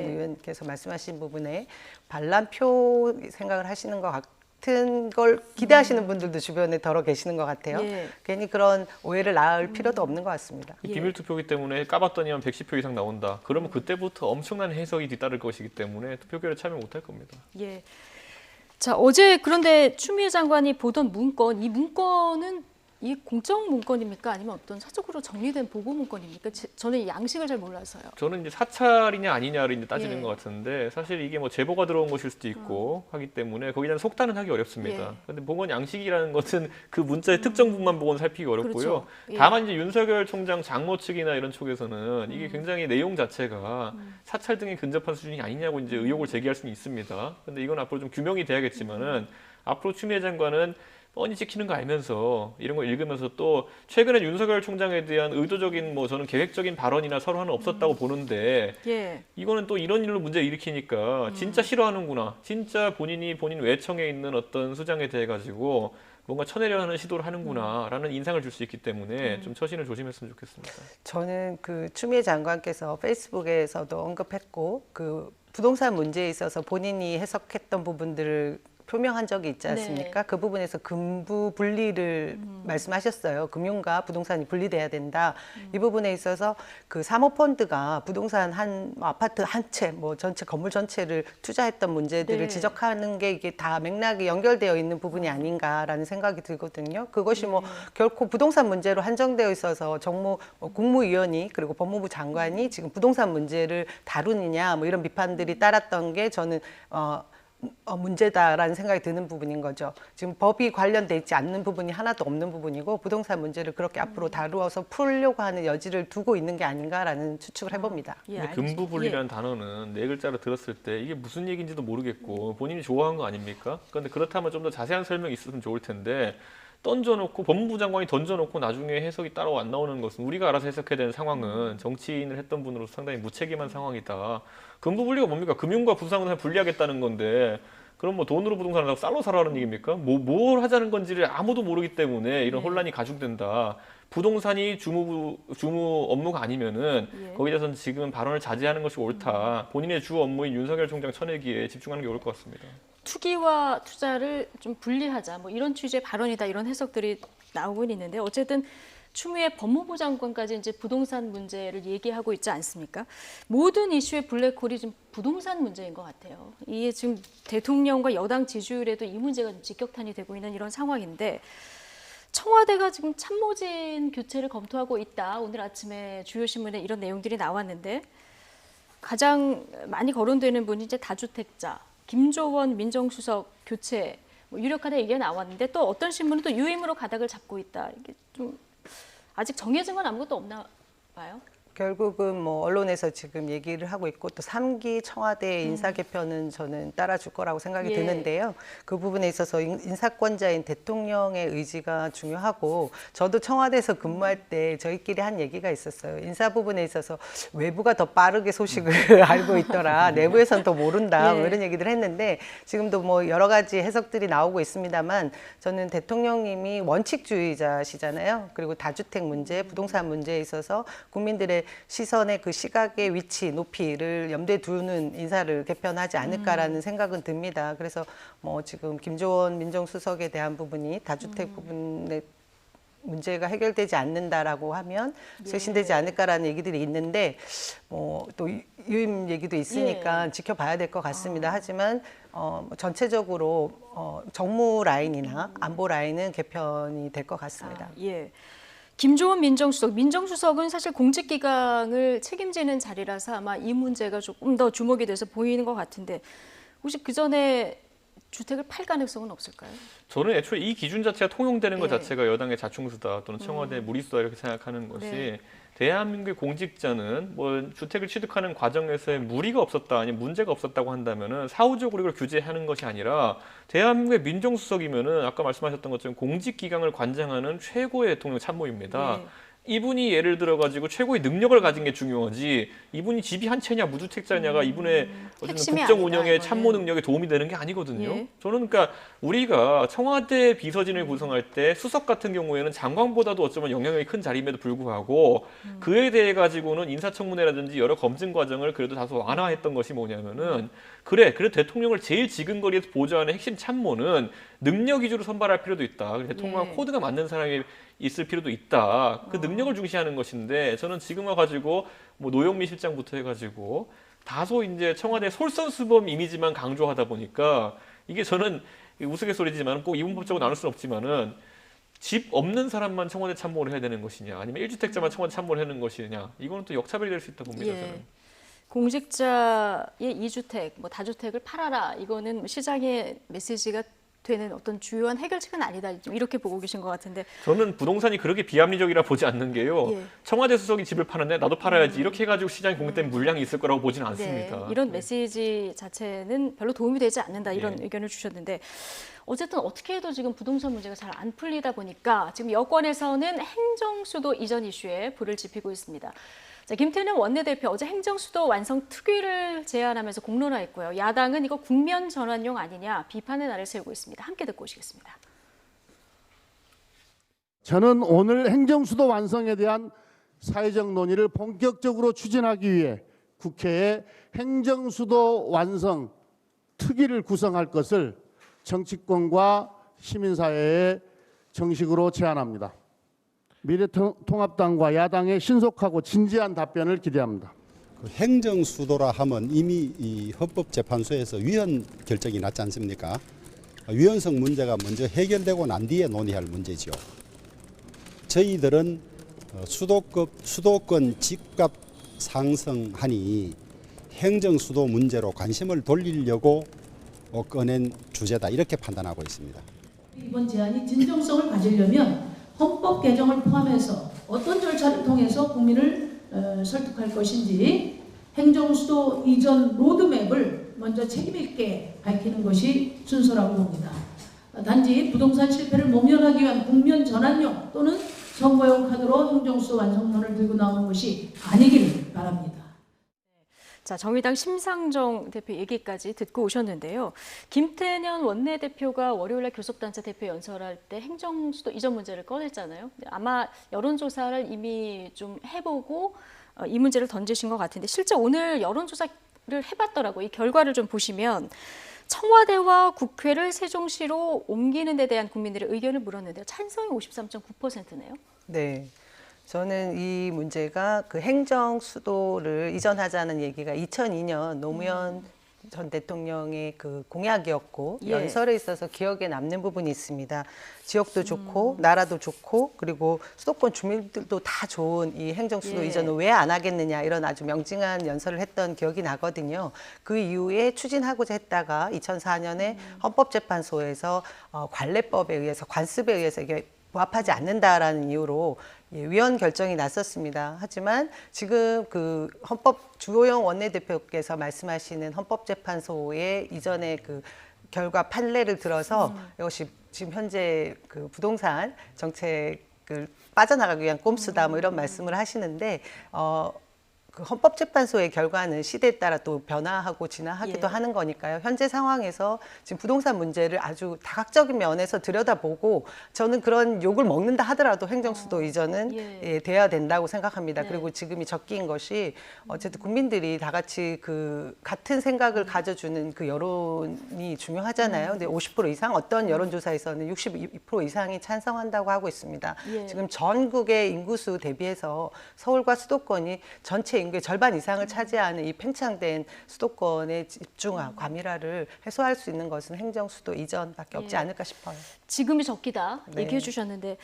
의원께서 말씀하신 부분에 반란표 생각을 하시는 것 같은 걸 기대하시는 분들도 주변에 더러 계시는 것 같아요. 괜히 그런 오해를 낳을 필요도 없는 것 같습니다. 비밀투표이기 때문에 까봤더니 한 110표 이상 나온다. 그러면 그때부터 엄청난 해석이 뒤따를 것이기 때문에 투표결에 참여 못할 겁니다. 예. 자, 어제 그런데 추미애 장관이 보던 문건, 이 문건은 이 공적 문건입니까? 아니면 어떤 사적으로 정리된 보고 문건입니까? 저는 이 양식을 잘 몰라서요. 저는 이제 사찰이냐 아니냐를 이제 따지는 것 같은데 사실 이게 뭐 제보가 들어온 것일 수도 있고 하기 때문에 거기에 대한 속단은 하기 어렵습니다. 그런데 보건 양식이라는 것은 그 문자의 특정 부분만 보고는 살피기 어렵고요. 그렇죠. 다만 이제 윤석열 총장 장모 측이나 이런 쪽에서는 이게 굉장히 내용 자체가 사찰 등에 근접한 수준이 아니냐고 이제 의혹을 제기할 수는 있습니다. 그런데 이건 앞으로 좀 규명이 돼야겠지만은 앞으로 추미애 장관은 뻔히 찍히는 거 알면서 이런 거 읽으면서 또 최근에 윤석열 총장에 대한 의도적인 뭐 저는 계획적인 발언이나 설화는 없었다고 보는데 이거는 또 이런 일로 문제 일으키니까 진짜 싫어하는구나. 진짜 본인 외청에 있는 어떤 수장에 대해 가지고 뭔가 쳐내려 하는 시도를 하는구나라는 인상을 줄 수 있기 때문에 좀 처신을 조심했으면 좋겠습니다. 저는 그 추미애 장관께서 페이스북에서도 언급했고 그 부동산 문제에 있어서 본인이 해석했던 부분들을 표명한 적이 있지 않습니까? 그 부분에서 금부 분리를 말씀하셨어요. 금융과 부동산이 분리돼야 된다. 이 부분에 있어서 그 사모펀드가 부동산 아파트 한 채, 뭐 전체 건물 전체를 투자했던 문제들을 지적하는 게 이게 다 맥락이 연결되어 있는 부분이 아닌가라는 생각이 들거든요. 그것이 뭐 결코 부동산 문제로 한정되어 있어서 국무위원이 그리고 법무부 장관이 지금 부동산 문제를 다루느냐 뭐 이런 비판들이 따랐던 게 저는 문제다라는 생각이 드는 부분인 거죠. 지금 법이 관련돼 있지 않는 부분이 하나도 없는 부분이고 부동산 문제를 그렇게 앞으로 다루어서 풀려고 하는 여지를 두고 있는 게 아닌가라는 추측을 해봅니다. 금부분리라는 단어는 네 글자로 들었을 때 이게 무슨 얘기인지도 모르겠고 본인이 좋아한 거 아닙니까? 그런데 그렇다면 좀 더 자세한 설명이 있었으면 좋을 텐데 던져놓고 법무부 장관이 던져놓고 나중에 해석이 따로 안 나오는 것은 우리가 알아서 해석해야 되는 상황은 정치인을 했던 분으로서 상당히 무책임한 상황이다. 금부분리가 뭡니까? 금융과 부동산을 분리하겠다는 건데 그럼 뭐 돈으로 부동산을 사고 쌀로 사라는 얘기입니까? 뭘 하자는 건지를 아무도 모르기 때문에 이런 혼란이 가중된다. 부동산이 주무 업무가 아니면은 거기에 대해서는 지금 발언을 자제하는 것이 옳다. 본인의 주 업무인 윤석열 총장 쳐내기에 집중하는 게 옳을 것 같습니다. 투기와 투자를 좀 분리하자 뭐 이런 취지의 발언이다 이런 해석들이 나오고 있는데 어쨌든 추미애 법무부 장관까지 이제 부동산 문제를 얘기하고 있지 않습니까? 모든 이슈의 블랙홀이 지금 부동산 문제인 것 같아요. 이게 지금 대통령과 여당 지지율에도 이 문제가 좀 직격탄이 되고 있는 이런 상황인데 청와대가 지금 참모진 교체를 검토하고 있다. 오늘 아침에 주요 신문에 이런 내용들이 나왔는데 가장 많이 거론되는 분이 이제 다주택자 김조원 민정수석 교체 유력하다 얘기가 나왔는데 또 어떤 신문은 또 유임으로 가닥을 잡고 있다. 이게 좀 아직 정해진 건 아무것도 없나 봐요. 결국은 뭐 언론에서 지금 얘기를 하고 있고 또 3기 청와대 인사 개편은 저는 따라줄 거라고 생각이 드는데요. 그 부분에 있어서 인사권자인 대통령의 의지가 중요하고 저도 청와대에서 근무할 때 저희끼리 한 얘기가 있었어요. 인사 부분에 있어서 외부가 더 빠르게 소식을 알고 있더라. 내부에서는 더 모른다. 뭐 이런 얘기들 했는데 지금도 뭐 여러 가지 해석들이 나오고 있습니다만 저는 대통령님이 원칙주의자시잖아요. 그리고 다주택 문제, 부동산 문제에 있어서 국민들의 시선의 그 시각의 위치, 높이를 염두에 두는 인사를 개편하지 않을까라는 생각은 듭니다. 그래서 뭐 지금 김조원 민정수석에 대한 부분이 다주택 부분에 문제가 해결되지 않는다라고 하면 쇄신되지 않을까라는 얘기들이 있는데 또 유임 얘기도 있으니까 지켜봐야 될 것 같습니다. 하지만 전체적으로 정무 라인이나 안보 라인은 개편이 될 것 같습니다. 김조원 민정수석은 사실 공직기강을 책임지는 자리라서 아마 이 문제가 조금 더 주목이 돼서 보이는 것 같은데 혹시 그 전에 주택을 팔 가능성은 없을까요? 저는 애초에 이 기준 자체가 통용되는 것 자체가 여당의 자충수다 또는 청와대의 무리수다 이렇게 생각하는 것이 대한민국의 공직자는 뭐 주택을 취득하는 과정에서의 무리가 없었다 아니면 문제가 없었다고 한다면은 사후적으로 이걸 규제하는 것이 아니라 대한민국의 민정수석이면은 아까 말씀하셨던 것처럼 공직기강을 관장하는 최고의 대통령 참모입니다. 이분이 예를 들어 가지고 최고의 능력을 가진 게 중요하지 이분이 집이 한 채냐 무주택자냐가 이분의 국정 운영에 참모 능력에 도움이 되는 게 아니거든요. 저는 그러니까 우리가 청와대 비서진을 구성할 때 수석 같은 경우에는 장관보다도 어쩌면 영향력이 큰 자리임에도 불구하고 그에 대해 가지고는 인사청문회라든지 여러 검증 과정을 그래도 다소 완화했던 것이 뭐냐면은 그래도 대통령을 제일 지근거리에서 보좌하는 핵심 참모는 능력 위주로 선발할 필요도 있다. 대통령과 코드가 맞는 사람이 있을 필요도 있다. 그 능력을 중시하는 것인데 저는 지금 와가지고 뭐 노영민 실장부터 해가지고 다소 이제 청와대 솔선수범 이미지만 강조하다 보니까 이게 저는 우스갯소리지만 꼭 이분법적으로 나눌 수는 없지만은 집 없는 사람만 청와대 참모를 해야 되는 것이냐 아니면 1주택자만 청와대 참모를 하는 것이냐 이거는 또 역차별이 될 수 있다 봅니다. 저는. 공직자의 2주택, 뭐 다주택을 팔아라 이거는 시장의 메시지가 되는 어떤 주요한 해결책은 아니다 이렇게 보고 계신 것 같은데 저는 부동산이 그렇게 비합리적이라 보지 않는 게요. 청와대 수석이 집을 파는데 나도 팔아야지 이렇게 해가지고 시장이 공급되면 물량이 있을 거라고 보지는 않습니다. 이런 메시지 자체는 별로 도움이 되지 않는다 이런 의견을 주셨는데 어쨌든 어떻게 해도 지금 부동산 문제가 잘 안 풀리다 보니까 지금 여권에서는 행정수도 이전 이슈에 불을 지피고 있습니다. 자, 김태년 원내대표 어제 행정수도 완성 특위를 제안하면서 공론화했고요. 야당은 이거 국면 전환용 아니냐 비판의 날을 세우고 있습니다. 함께 듣고 오시겠습니다. 저는 오늘 행정수도 완성에 대한 사회적 논의를 본격적으로 추진하기 위해 국회에 행정수도 완성 특위를 구성할 것을 정치권과 시민사회에 정식으로 제안합니다. 미래통합당과 야당의 신속하고 진지한 답변을 기대합니다. 행정수도라 하면 이미 이 헌법재판소에서 위헌 결정이 났지 않습니까? 위헌성 문제가 먼저 해결되고 난 뒤에 논의할 문제죠. 저희들은 수도권 집값 상승하니 행정수도 문제로 관심을 돌리려고 꺼낸 주제다 이렇게 판단하고 있습니다. 이번 제안이 진정성을 가지려면 헌법 개정을 포함해서 어떤 절차를 통해서 국민을 설득할 것인지 행정수도 이전 로드맵을 먼저 책임 있게 밝히는 것이 순서라고 봅니다. 단지 부동산 실패를 모면하기 위한 국면 전환용 또는 선거용 카드로 행정수도 완성론을 들고 나오는 것이 아니기를 바랍니다. 자, 정의당 심상정 대표 얘기까지 듣고 오셨는데요. 김태년 원내대표가 월요일날 교섭단체 대표 연설할 때 행정수도 이전 문제를 꺼냈잖아요. 아마 여론조사를 이미 좀 해보고 이 문제를 던지신 것 같은데 실제 오늘 여론조사를 해봤더라고요. 이 결과를 좀 보시면 청와대와 국회를 세종시로 옮기는 데 대한 국민들의 의견을 물었는데요. 찬성이 53.9%네요. 네. 저는 이 문제가 그 행정 수도를 이전하자는 얘기가 2002년 노무현 전 대통령의 그 공약이었고 연설에 있어서 기억에 남는 부분이 있습니다. 지역도 좋고 나라도 좋고 그리고 수도권 주민들도 다 좋은 이 행정 수도 이전을 왜 안 하겠느냐 이런 아주 명징한 연설을 했던 기억이 나거든요. 그 이후에 추진하고자 했다가 2004년에 헌법재판소에서 관례법에 의해서 관습에 의해서 이게 부합하지 않는다라는 이유로 위헌 결정이 났었습니다. 하지만 지금 그 주호영 원내대표께서 말씀하시는 헌법재판소의 이전의 그 결과 판례를 들어서 이것이 지금 현재 그 부동산 정책을 빠져나가기 위한 꼼수다 뭐 이런 말씀을 하시는데 그 헌법재판소의 결과는 시대에 따라 또 변화하고 진화하기도 하는 거니까요. 현재 상황에서 지금 부동산 문제를 아주 다각적인 면에서 들여다보고 저는 그런 욕을 먹는다 하더라도 행정수도 이전은 돼야 된다고 생각합니다. 그리고 지금이 적기인 것이 어쨌든 국민들이 다 같이 그 같은 생각을 가져주는 그 여론이 중요하잖아요. 근데 50% 이상 어떤 여론조사에서는 62% 이상이 찬성한다고 하고 있습니다. 지금 전국의 인구수 대비해서 서울과 수도권이 전체 인구의 절반 이상을 차지하는 이 팽창된 수도권의 집중화, 과밀화를 해소할 수 있는 것은 행정수도 이전밖에 없지 않을까 싶어요. 지금이 적기다 얘기해 주셨는데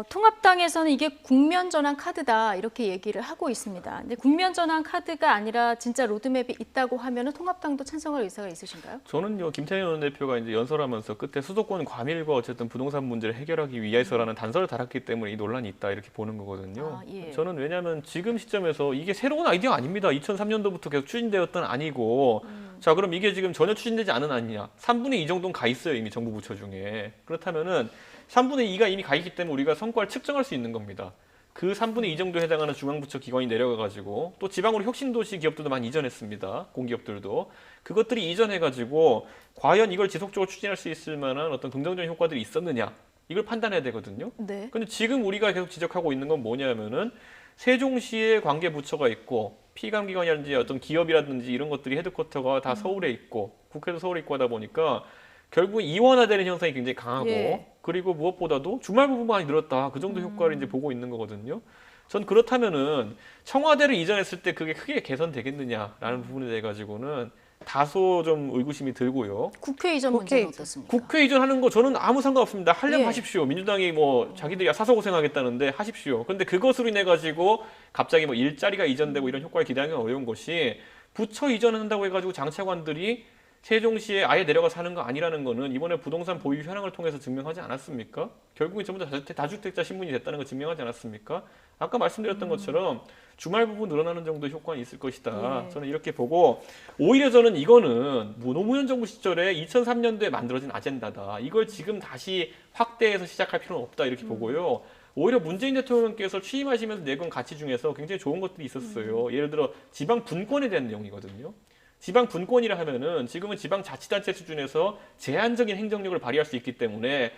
통합당에서는 이게 국면전환 카드다 이렇게 얘기를 하고 있습니다. 근데 국면전환 카드가 아니라 진짜 로드맵이 있다고 하면은 통합당도 찬성할 의사가 있으신가요? 저는요, 김태년 원내대표가 이제 연설하면서 끝에 수도권 과밀과 어쨌든 부동산 문제를 해결하기 위해서라는 단서를 달았기 때문에 이 논란이 있다 이렇게 보는 거거든요. 저는 왜냐하면 지금 시점에서 이게 새로운 아이디어 아닙니다. 2003년도부터 계속 추진되었던 아니고 자 그럼 이게 지금 전혀 추진되지 않은 아니냐. 3분의 2 정도는 가 있어요 이미 정부 부처 중에. 그렇다면은 3분의 2가 이미 가 있기 때문에 우리가 성과를 측정할 수 있는 겁니다. 그 3분의 2 정도에 해당하는 중앙부처 기관이 내려가가지고 또 지방으로 혁신도시 기업들도 많이 이전했습니다. 공기업들도. 그것들이 이전해가지고 과연 이걸 지속적으로 추진할 수 있을 만한 어떤 긍정적인 효과들이 있었느냐. 이걸 판단해야 되거든요. 근데 지금 우리가 계속 지적하고 있는 건 뭐냐면은 세종시에 관계부처가 있고 피감기관이라든지 어떤 기업이라든지 이런 것들이 헤드쿼터가 다 서울에 있고 국회도 서울에 있고 하다 보니까 결국 이원화되는 현상이 굉장히 강하고 그리고 무엇보다도 주말 부부만이 늘었다. 그 정도 효과를 이제 보고 있는 거거든요. 전 그렇다면은 청와대를 이전했을 때 그게 크게 개선되겠느냐라는 부분에 대해 가지고는 다소 좀 의구심이 들고요. 국회 이전 문제는 어떻습니까? 국회 이전하는 거 저는 아무 상관없습니다. 하려면 하십시오. 민주당이 뭐 자기들이 사서 고생하겠다는데 하십시오. 그런데 그것으로 인해 가지고 갑자기 뭐 일자리가 이전되고 이런 효과를 기대하기는 어려운 것이 부처 이전한다고 해가지고 장차관들이 세종시에 아예 내려가 사는 거 아니라는 거는 이번에 부동산 보유 현황을 통해서 증명하지 않았습니까? 결국은 전부 다 다주택자 신분이 됐다는 거 증명하지 않았습니까? 아까 말씀드렸던 것처럼 주말 부부 늘어나는 정도의 효과는 있을 것이다. 저는 이렇게 보고 오히려 저는 이거는 노무현 정부 시절에 2003년도에 만들어진 아젠다다. 이걸 지금 다시 확대해서 시작할 필요는 없다 이렇게 보고요. 오히려 문재인 대통령께서 취임하시면서 내건 가치 중에서 굉장히 좋은 것들이 있었어요. 예를 들어 지방 분권에 대한 내용이거든요. 지방 분권이라 하면은 지금은 지방자치단체 수준에서 제한적인 행정력을 발휘할 수 있기 때문에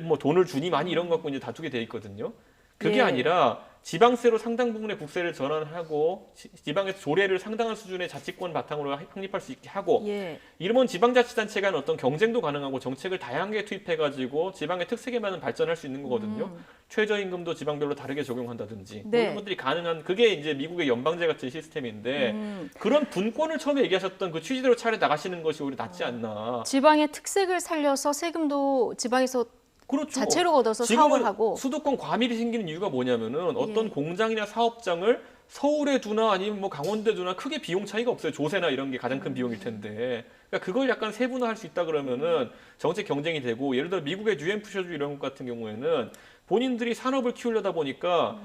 뭐 돈을 주니 많이 이런 거 갖고 이제 다투게 돼 있거든요. 그게 아니라 지방세로 상당 부분의 국세를 전환하고 지방에서 조례를 상당한 수준의 자치권 바탕으로 확립할 수 있게 하고 이러면 지방자치단체 간 어떤 경쟁도 가능하고 정책을 다양하게 투입해가지고 지방의 특색에 맞는 발전할 수 있는 거거든요. 최저임금도 지방별로 다르게 적용한다든지 뭐 이런 것들이 가능한 그게 이제 미국의 연방제 같은 시스템인데 그런 분권을 처음에 얘기하셨던 그 취지대로 차려 나가시는 것이 오히려 낫지 않나. 지방의 특색을 살려서 세금도 지방에서 자체로 걷어서 사업을 하고 수도권 과밀이 생기는 이유가 뭐냐면은 어떤 공장이나 사업장을 서울에 두나 아니면 뭐 강원도에 두나 크게 비용 차이가 없어요. 조세나 이런 게 가장 큰 비용일 텐데. 그러니까 그걸 약간 세분화할 수 있다 그러면은 정책 경쟁이 되고 예를 들어 미국의 뉴햄프셔주 이런 것 같은 경우에는 본인들이 산업을 키우려다 보니까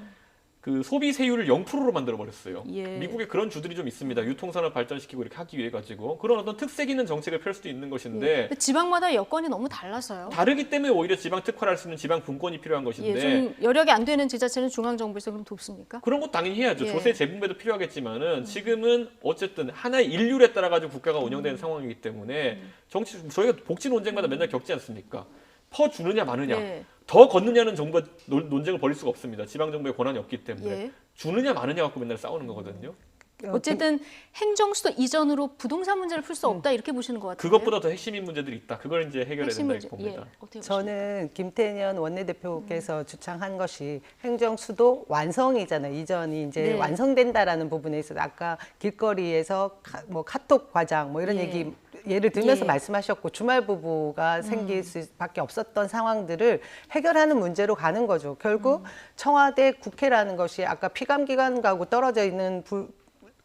그 소비 세율을 0%로 만들어 버렸어요. 미국에 그런 주들이 좀 있습니다. 유통산업 발전시키고 이렇게 하기 위해 가지고 그런 어떤 특색 있는 정책을 펼 수도 있는 것인데 지방마다 여건이 너무 달라서요. 다르기 때문에 오히려 지방 특화를 할 수 있는 지방 분권이 필요한 것인데 좀 여력이 안 되는 지자체는 중앙 정부에서 그럼 돕습니까? 그런 것 당연히 해야죠. 조세 재분배도 필요하겠지만은 지금은 어쨌든 하나의 인류에 따라 가지고 국가가 운영되는 상황이기 때문에 저희가 복지 논쟁마다 맨날 겪지 않습니까? 퍼주느냐 마느냐. 더 걷느냐는 정부가 논쟁을 벌일 수가 없습니다. 지방정부의 권한이 없기 때문에. 주느냐 마느냐 갖고 맨날 싸우는 거거든요. 어쨌든 행정수도 이전으로 부동산 문제를 풀 수 없다 이렇게 보시는 것 같아요. 그것보다 더 핵심인 문제들이 있다. 그걸 이제 해결해야 된다 이렇게 봅니다. 저는 김태년 원내대표께서 주창한 것이 행정수도 완성이잖아요. 이전이 이제 완성된다라는 부분에 있어서 아까 길거리에서 뭐 카톡 과장 뭐 이런 얘기 예를 들면서 말씀하셨고 주말 부부가 생길 수밖에 없었던 상황들을 해결하는 문제로 가는 거죠. 결국 청와대 국회라는 것이 아까 피감기관하고 떨어져 있는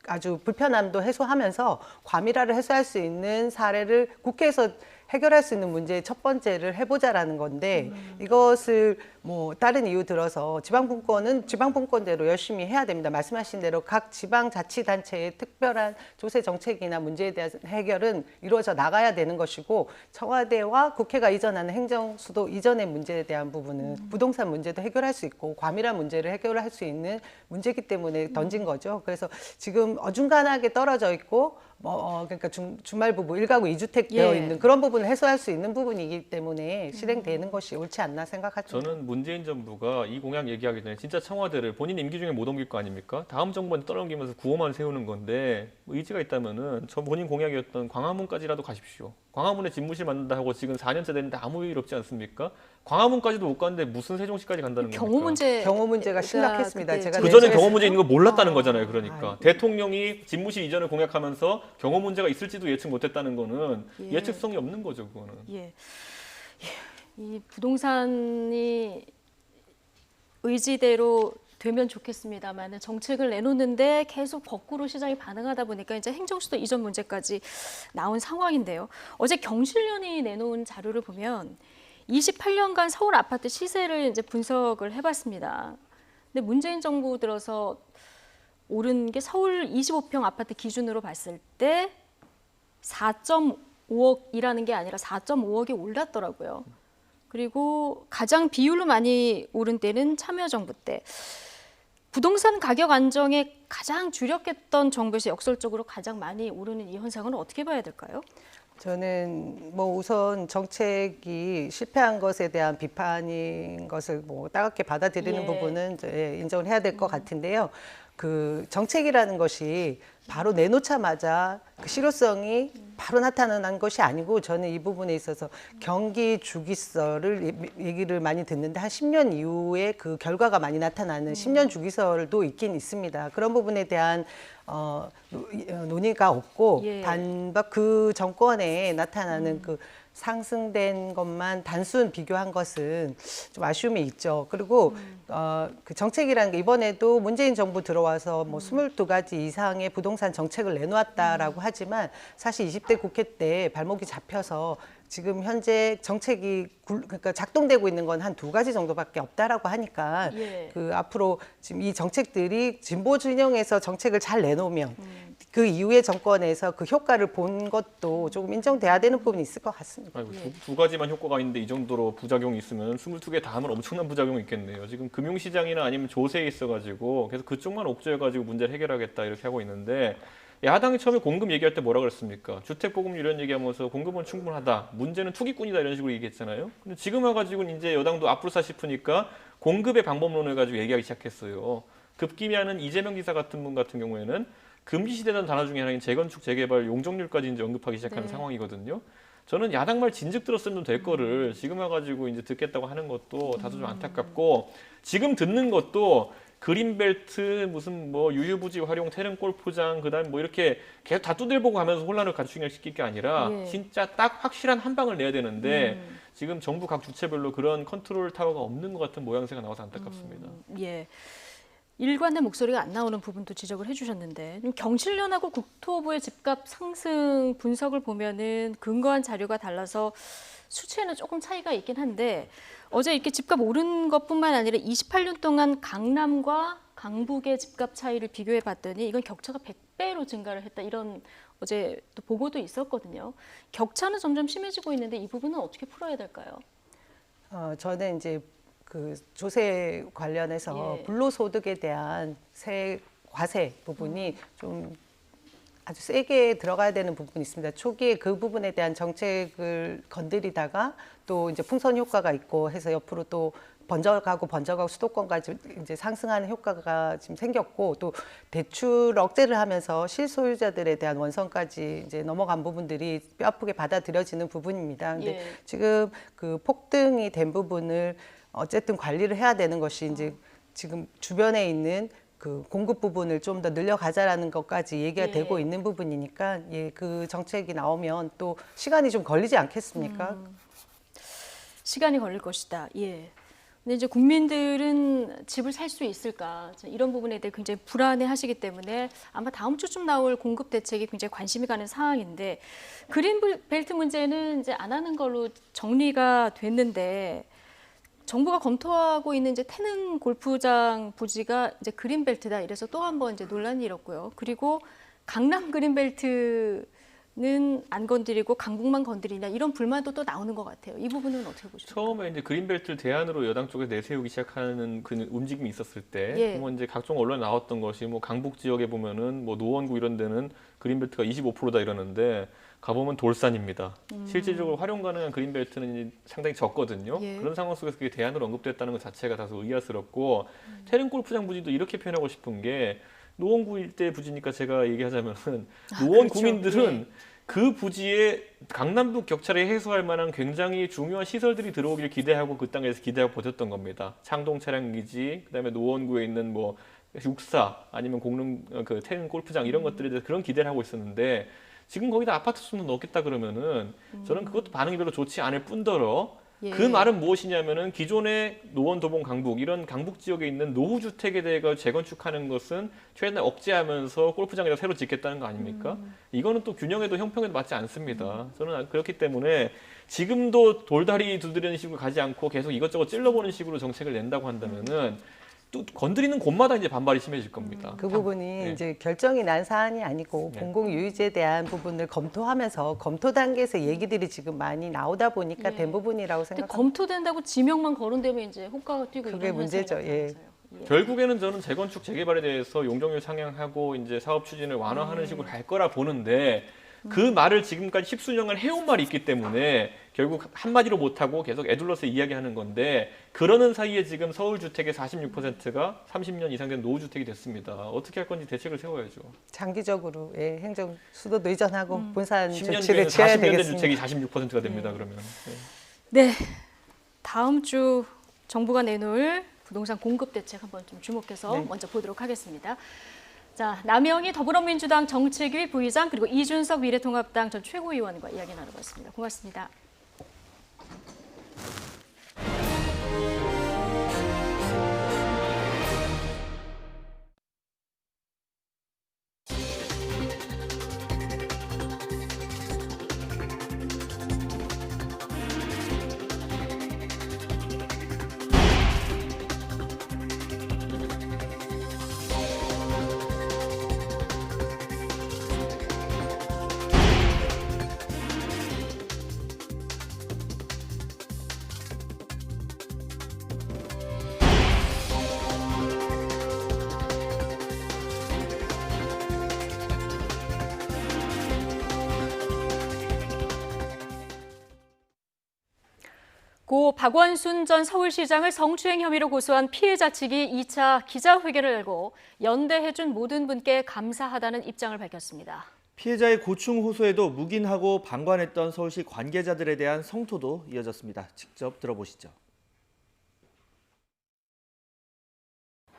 아주 불편함도 해소하면서 과밀화를 해소할 수 있는 사례를 국회에서 해결할 수 있는 문제 첫 번째를 해보자라는 건데 이것을 뭐 다른 이유 들어서 지방분권은 지방분권대로 열심히 해야 됩니다. 말씀하신 대로 각 지방자치단체의 특별한 조세 정책이나 문제에 대한 해결은 이루어져 나가야 되는 것이고 청와대와 국회가 이전하는 행정수도 이전의 문제에 대한 부분은 부동산 문제도 해결할 수 있고 과밀한 문제를 해결할 수 있는 문제이기 때문에 던진 거죠. 그래서 지금 어중간하게 떨어져 있고 그러니까 주말부부 1가구 2주택 되어 있는 그런 부분을 해소할 수 있는 부분이기 때문에 실행되는 것이 옳지 않나 생각합니다. 저는 문재인 정부가 이 공약 얘기하기 전에 진짜 청와대를 본인 임기 중에 못 옮길 거 아닙니까? 다음 정부한테 떠넘기면서 구호만 세우는 건데 뭐 의지가 있다면은 저 본인 공약이었던 광화문까지라도 가십시오. 광화문에 집무실 만든다 하고 지금 4년째 됐는데 아무 일 없지 않습니까? 광화문까지도 못 갔는데 무슨 세종시까지 간다는 겁니까? 경호 문제가 심각했습니다. 제가 그 전에 경호 문제 있는 거 몰랐다는 거잖아요. 그러니까 대통령이 집무실 이전을 공약하면서 경호 문제가 있을지도 예측 못했다는 거는 예측성이 없는 거죠. 그거는. 이 부동산이 의지대로 되면 좋겠습니다만 정책을 내놓는데 계속 거꾸로 시장이 반응하다 보니까 이제 행정수도 이전 문제까지 나온 상황인데요. 어제 경실련이 내놓은 자료를 보면 28년간 서울 아파트 시세를 이제 분석을 해봤습니다. 근데 문재인 정부 들어서 오른 게 서울 25평 아파트 기준으로 봤을 때 4.5억이라는 게 아니라 4.5억이 올랐더라고요. 그리고 가장 비율로 많이 오른 때는 참여정부 때. 부동산 가격 안정에 가장 주력했던 정부에서 역설적으로 가장 많이 오르는 이 현상은 어떻게 봐야 될까요? 저는 뭐 우선 정책이 실패한 것에 대한 비판인 것을 뭐 따갑게 받아들이는 부분은 인정을 해야 될 것 같은데요. 그 정책이라는 것이 바로 내놓자마자 그 실효성이 바로 나타난 것이 아니고 저는 이 부분에 있어서 경기 주기설을 얘기를 많이 듣는데 한 10년 이후에 그 결과가 많이 나타나는 10년 주기설도 있긴 있습니다. 그런 부분에 대한 논의가 없고 단박 그 정권에 나타나는 그 상승된 것만 단순 비교한 것은 좀 아쉬움이 있죠. 그리고 그 정책이라는 게 이번에도 문재인 정부 들어와서 뭐 22가지 이상의 부동산 정책을 내놓았다라고 하지만 사실 20대 국회 때 발목이 잡혀서 지금 현재 정책이 그러니까 작동되고 있는 건 한 2가지 정도밖에 없다라고 하니까 그 앞으로 지금 이 정책들이 진보 진영에서 정책을 잘 내놓으면 그 이후의 정권에서 그 효과를 본 것도 조금 인정돼야 되는 부분이 있을 것 같습니다. 아이고, 두 가지만 효과가 있는데 이 정도로 부작용이 있으면 22개 다 하면 엄청난 부작용이 있겠네요. 지금 금융시장이나 아니면 조세에 있어가지고 계속 그쪽만 옥죄어가지고 문제를 해결하겠다 이렇게 하고 있는데 야당이 처음에 공급 얘기할 때 뭐라 그랬습니까? 주택보급률 이런 얘기하면서 공급은 충분하다. 문제는 투기꾼이다 이런 식으로 얘기했잖아요. 근데 지금 와가지고는 이제 여당도 앞으로사 싶으니까 공급의 방법론을 가지고 얘기하기 시작했어요. 급기야는 이재명 지사 같은 분 같은 경우에는 금지시되던 단어 중에 하나인 재건축, 재개발, 용적률까지 이제 언급하기 시작하는 상황이거든요. 저는 야당 말 진즉 들었으면 될 거를 지금 와가지고 이제 듣겠다고 하는 것도 다소 좀 안타깝고 지금 듣는 것도 그린벨트 무슨 뭐 유휴부지 활용 태릉 골프장 그다음 뭐 이렇게 계속 다 두들보고 가면서 혼란을 가중시킬 게 아니라 진짜 딱 확실한 한 방을 내야 되는데 지금 정부 각 주체별로 그런 컨트롤 타워가 없는 것 같은 모양새가 나와서 안타깝습니다. 일관된 목소리가 안 나오는 부분도 지적을 해주셨는데 경실련하고 국토부의 집값 상승 분석을 보면은 근거한 자료가 달라서 수치에는 조금 차이가 있긴 한데 어제 이렇게 집값 오른 것뿐만 아니라 28년 동안 강남과 강북의 집값 차이를 비교해 봤더니 이건 격차가 100배로 증가를 했다 이런 어제 또 보고도 있었거든요. 격차는 점점 심해지고 있는데 이 부분은 어떻게 풀어야 될까요? 저는 이제 그 조세 관련해서 불로소득에 대한 과세 부분이 좀 아주 세게 들어가야 되는 부분이 있습니다. 초기에 그 부분에 대한 정책을 건드리다가 또 이제 풍선 효과가 있고 해서 옆으로 또 번져가고 수도권까지 이제 상승하는 효과가 지금 생겼고 또 대출 억제를 하면서 실소유자들에 대한 원성까지 이제 넘어간 부분들이 뼈아프게 받아들여지는 부분입니다. 근데 지금 그 폭등이 된 부분을 어쨌든 관리를 해야 되는 것이 이제 지금 주변에 있는 그 공급 부분을 좀 더 늘려가자라는 것까지 얘기가 되고 있는 부분이니까 그 정책이 나오면 또 시간이 좀 걸리지 않겠습니까? 시간이 걸릴 것이다. 근데 이제 국민들은 집을 살 수 있을까 이런 부분에 대해 굉장히 불안해하시기 때문에 아마 다음 주쯤 나올 공급 대책이 굉장히 관심이 가는 사항인데 그린벨트 문제는 이제 안 하는 걸로 정리가 됐는데 정부가 검토하고 있는 이제 태릉 골프장 부지가 이제 그린벨트다 이래서 또 한 번 이제 논란이 일었고요. 그리고 강남 그린벨트 는 안 건드리고 강북만 건드리냐 이런 불만도 또 나오는 것 같아요. 이 부분은 어떻게 보십니까? 처음에 이제 그린벨트를 대안으로 여당 쪽에 내세우기 시작하는 그 움직임이 있었을 때, 뭐 이제 각종 언론에 나왔던 것이 뭐 강북 지역에 보면은 뭐 노원구 이런 데는 그린벨트가 25%다 이러는데 가보면 돌산입니다. 실질적으로 활용 가능한 그린벨트는 상당히 적거든요. 그런 상황 속에서 그게 대안으로 언급됐다는 것 자체가 다소 의아스럽고 태릉 골프장 부지도 이렇게 표현하고 싶은 게 노원구 일대 부지니까 제가 얘기하자면은 노원 구민들은 그 부지에 강남북 격차를 해소할 만한 굉장히 중요한 시설들이 들어오길 기대하고 그 땅에서 기대하고 버텼던 겁니다. 창동 차량기지, 그다음에 노원구에 있는 뭐 육사 아니면 공릉 그 태릉 골프장 이런 것들에 대해서 그런 기대를 하고 있었는데 지금 거기다 아파트 수는 넣겠다 그러면은 저는 그것도 반응이 별로 좋지 않을 뿐더러 그 말은 무엇이냐면은 기존의 노원, 도봉, 강북 이런 강북 지역에 있는 노후 주택에 대해 재건축하는 것은 최대한 억제하면서 골프장에다 새로 짓겠다는 거 아닙니까? 이거는 또 균형에도 형평에도 맞지 않습니다. 저는 그렇기 때문에 지금도 돌다리 두드리는 식으로 가지 않고 계속 이것저것 찔러보는 식으로 정책을 낸다고 한다면은 또 건드리는 곳마다 이제 반발이 심해질 겁니다. 그 부분이 이제 결정이 난 사안이 아니고 공공유지에 대한 부분을 검토하면서 검토 단계에서 얘기들이 지금 많이 나오다 보니까 된 부분이라고 생각합니다. 검토된다고 지명만 거론되면 이제 호가가 뛰고 그게 문제죠. 결국에는 저는 재건축 재개발에 대해서 용적률 상향하고 이제 사업 추진을 완화하는 식으로 갈 거라 보는데 그 말을 지금까지 십수년간 해온 말이 있기 때문에 결국 한마디로 못하고 계속 애둘러서 이야기하는 건데 그러는 사이에 지금 서울 주택의 46%가 30년 이상 된 노후주택이 됐습니다. 어떻게 할 건지 대책을 세워야죠. 장기적으로 행정 수도도 이전하고 분산 10년 조치를 취해야 40년 된 되겠습니다. 주택이 46%가 됩니다. 그러면. 네, 다음 주 정부가 내놓을 부동산 공급 대책 한번 좀 주목해서 먼저 보도록 하겠습니다. 자, 남영희 더불어민주당 정책위 부의장 그리고 이준석 미래통합당 전 최고위원과 이야기 나눠봤습니다. 고맙습니다. 고 박원순 전 서울시장을 성추행 혐의로 고소한 피해자 측이 2차 기자회견을 열고 연대해준 모든 분께 감사하다는 입장을 밝혔습니다. 피해자의 고충 호소에도 묵인하고 방관했던 서울시 관계자들에 대한 성토도 이어졌습니다. 직접 들어보시죠.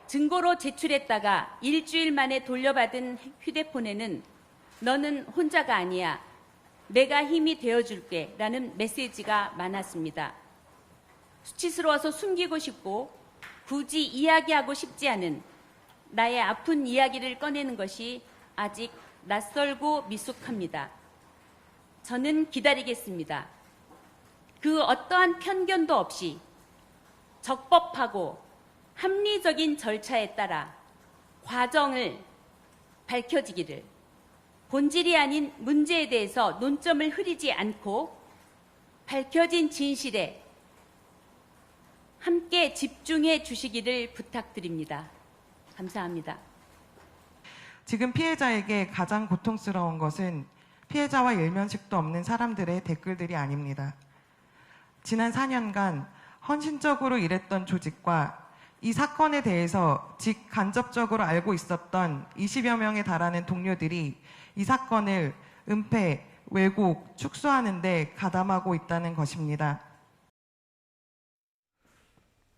증거로 제출했다가 일주일 만에 돌려받은 휴대폰에는 너는 혼자가 아니야. 내가 힘이 되어줄게 라는 메시지가 많았습니다. 수치스러워서 숨기고 싶고 굳이 이야기하고 싶지 않은 나의 아픈 이야기를 꺼내는 것이 아직 낯설고 미숙합니다. 저는 기다리겠습니다. 그 어떠한 편견도 없이 적법하고 합리적인 절차에 따라 과정을 밝혀지기를, 본질이 아닌 문제에 대해서 논점을 흐리지 않고 밝혀진 진실에 함께 집중해 주시기를 부탁드립니다. 감사합니다. 지금 피해자에게 가장 고통스러운 것은 피해자와 일면식도 없는 사람들의 댓글들이 아닙니다. 지난 4년간 헌신적으로 일했던 조직과 이 사건에 대해서 직간접적으로 알고 있었던 20여 명에 달하는 동료들이 이 사건을 은폐, 왜곡, 축소하는 데 가담하고 있다는 것입니다.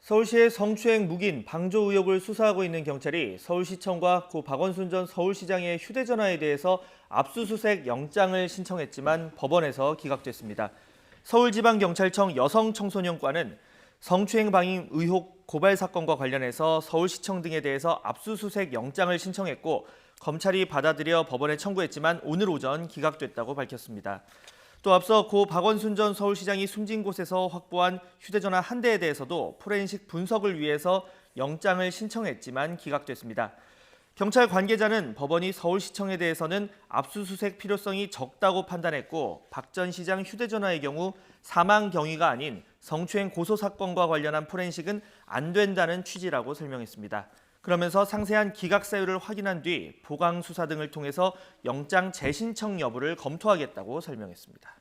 서울시의 성추행 묵인, 방조 의혹을 수사하고 있는 경찰이 서울시청과 고 박원순 전 서울시장의 휴대전화에 대해서 압수수색 영장을 신청했지만 법원에서 기각됐습니다. 서울지방경찰청 여성청소년과는 성추행 방임 의혹 고발 사건과 관련해서 서울시청 등에 대해서 압수수색 영장을 신청했고 검찰이 받아들여 법원에 청구했지만 오늘 오전 기각됐다고 밝혔습니다. 또 앞서 고 박원순 전 서울시장이 숨진 곳에서 확보한 휴대전화 한 대에 대해서도 포렌식 분석을 위해서 영장을 신청했지만 기각됐습니다. 경찰 관계자는 법원이 서울시청에 대해서는 압수수색 필요성이 적다고 판단했고 박 전 시장 휴대전화의 경우 사망 경위가 아닌 성추행 고소 사건과 관련한 포렌식은 안 된다는 취지라고 설명했습니다. 그러면서 상세한 기각 사유를 확인한 뒤 보강 수사 등을 통해서 영장 재신청 여부를 검토하겠다고 설명했습니다.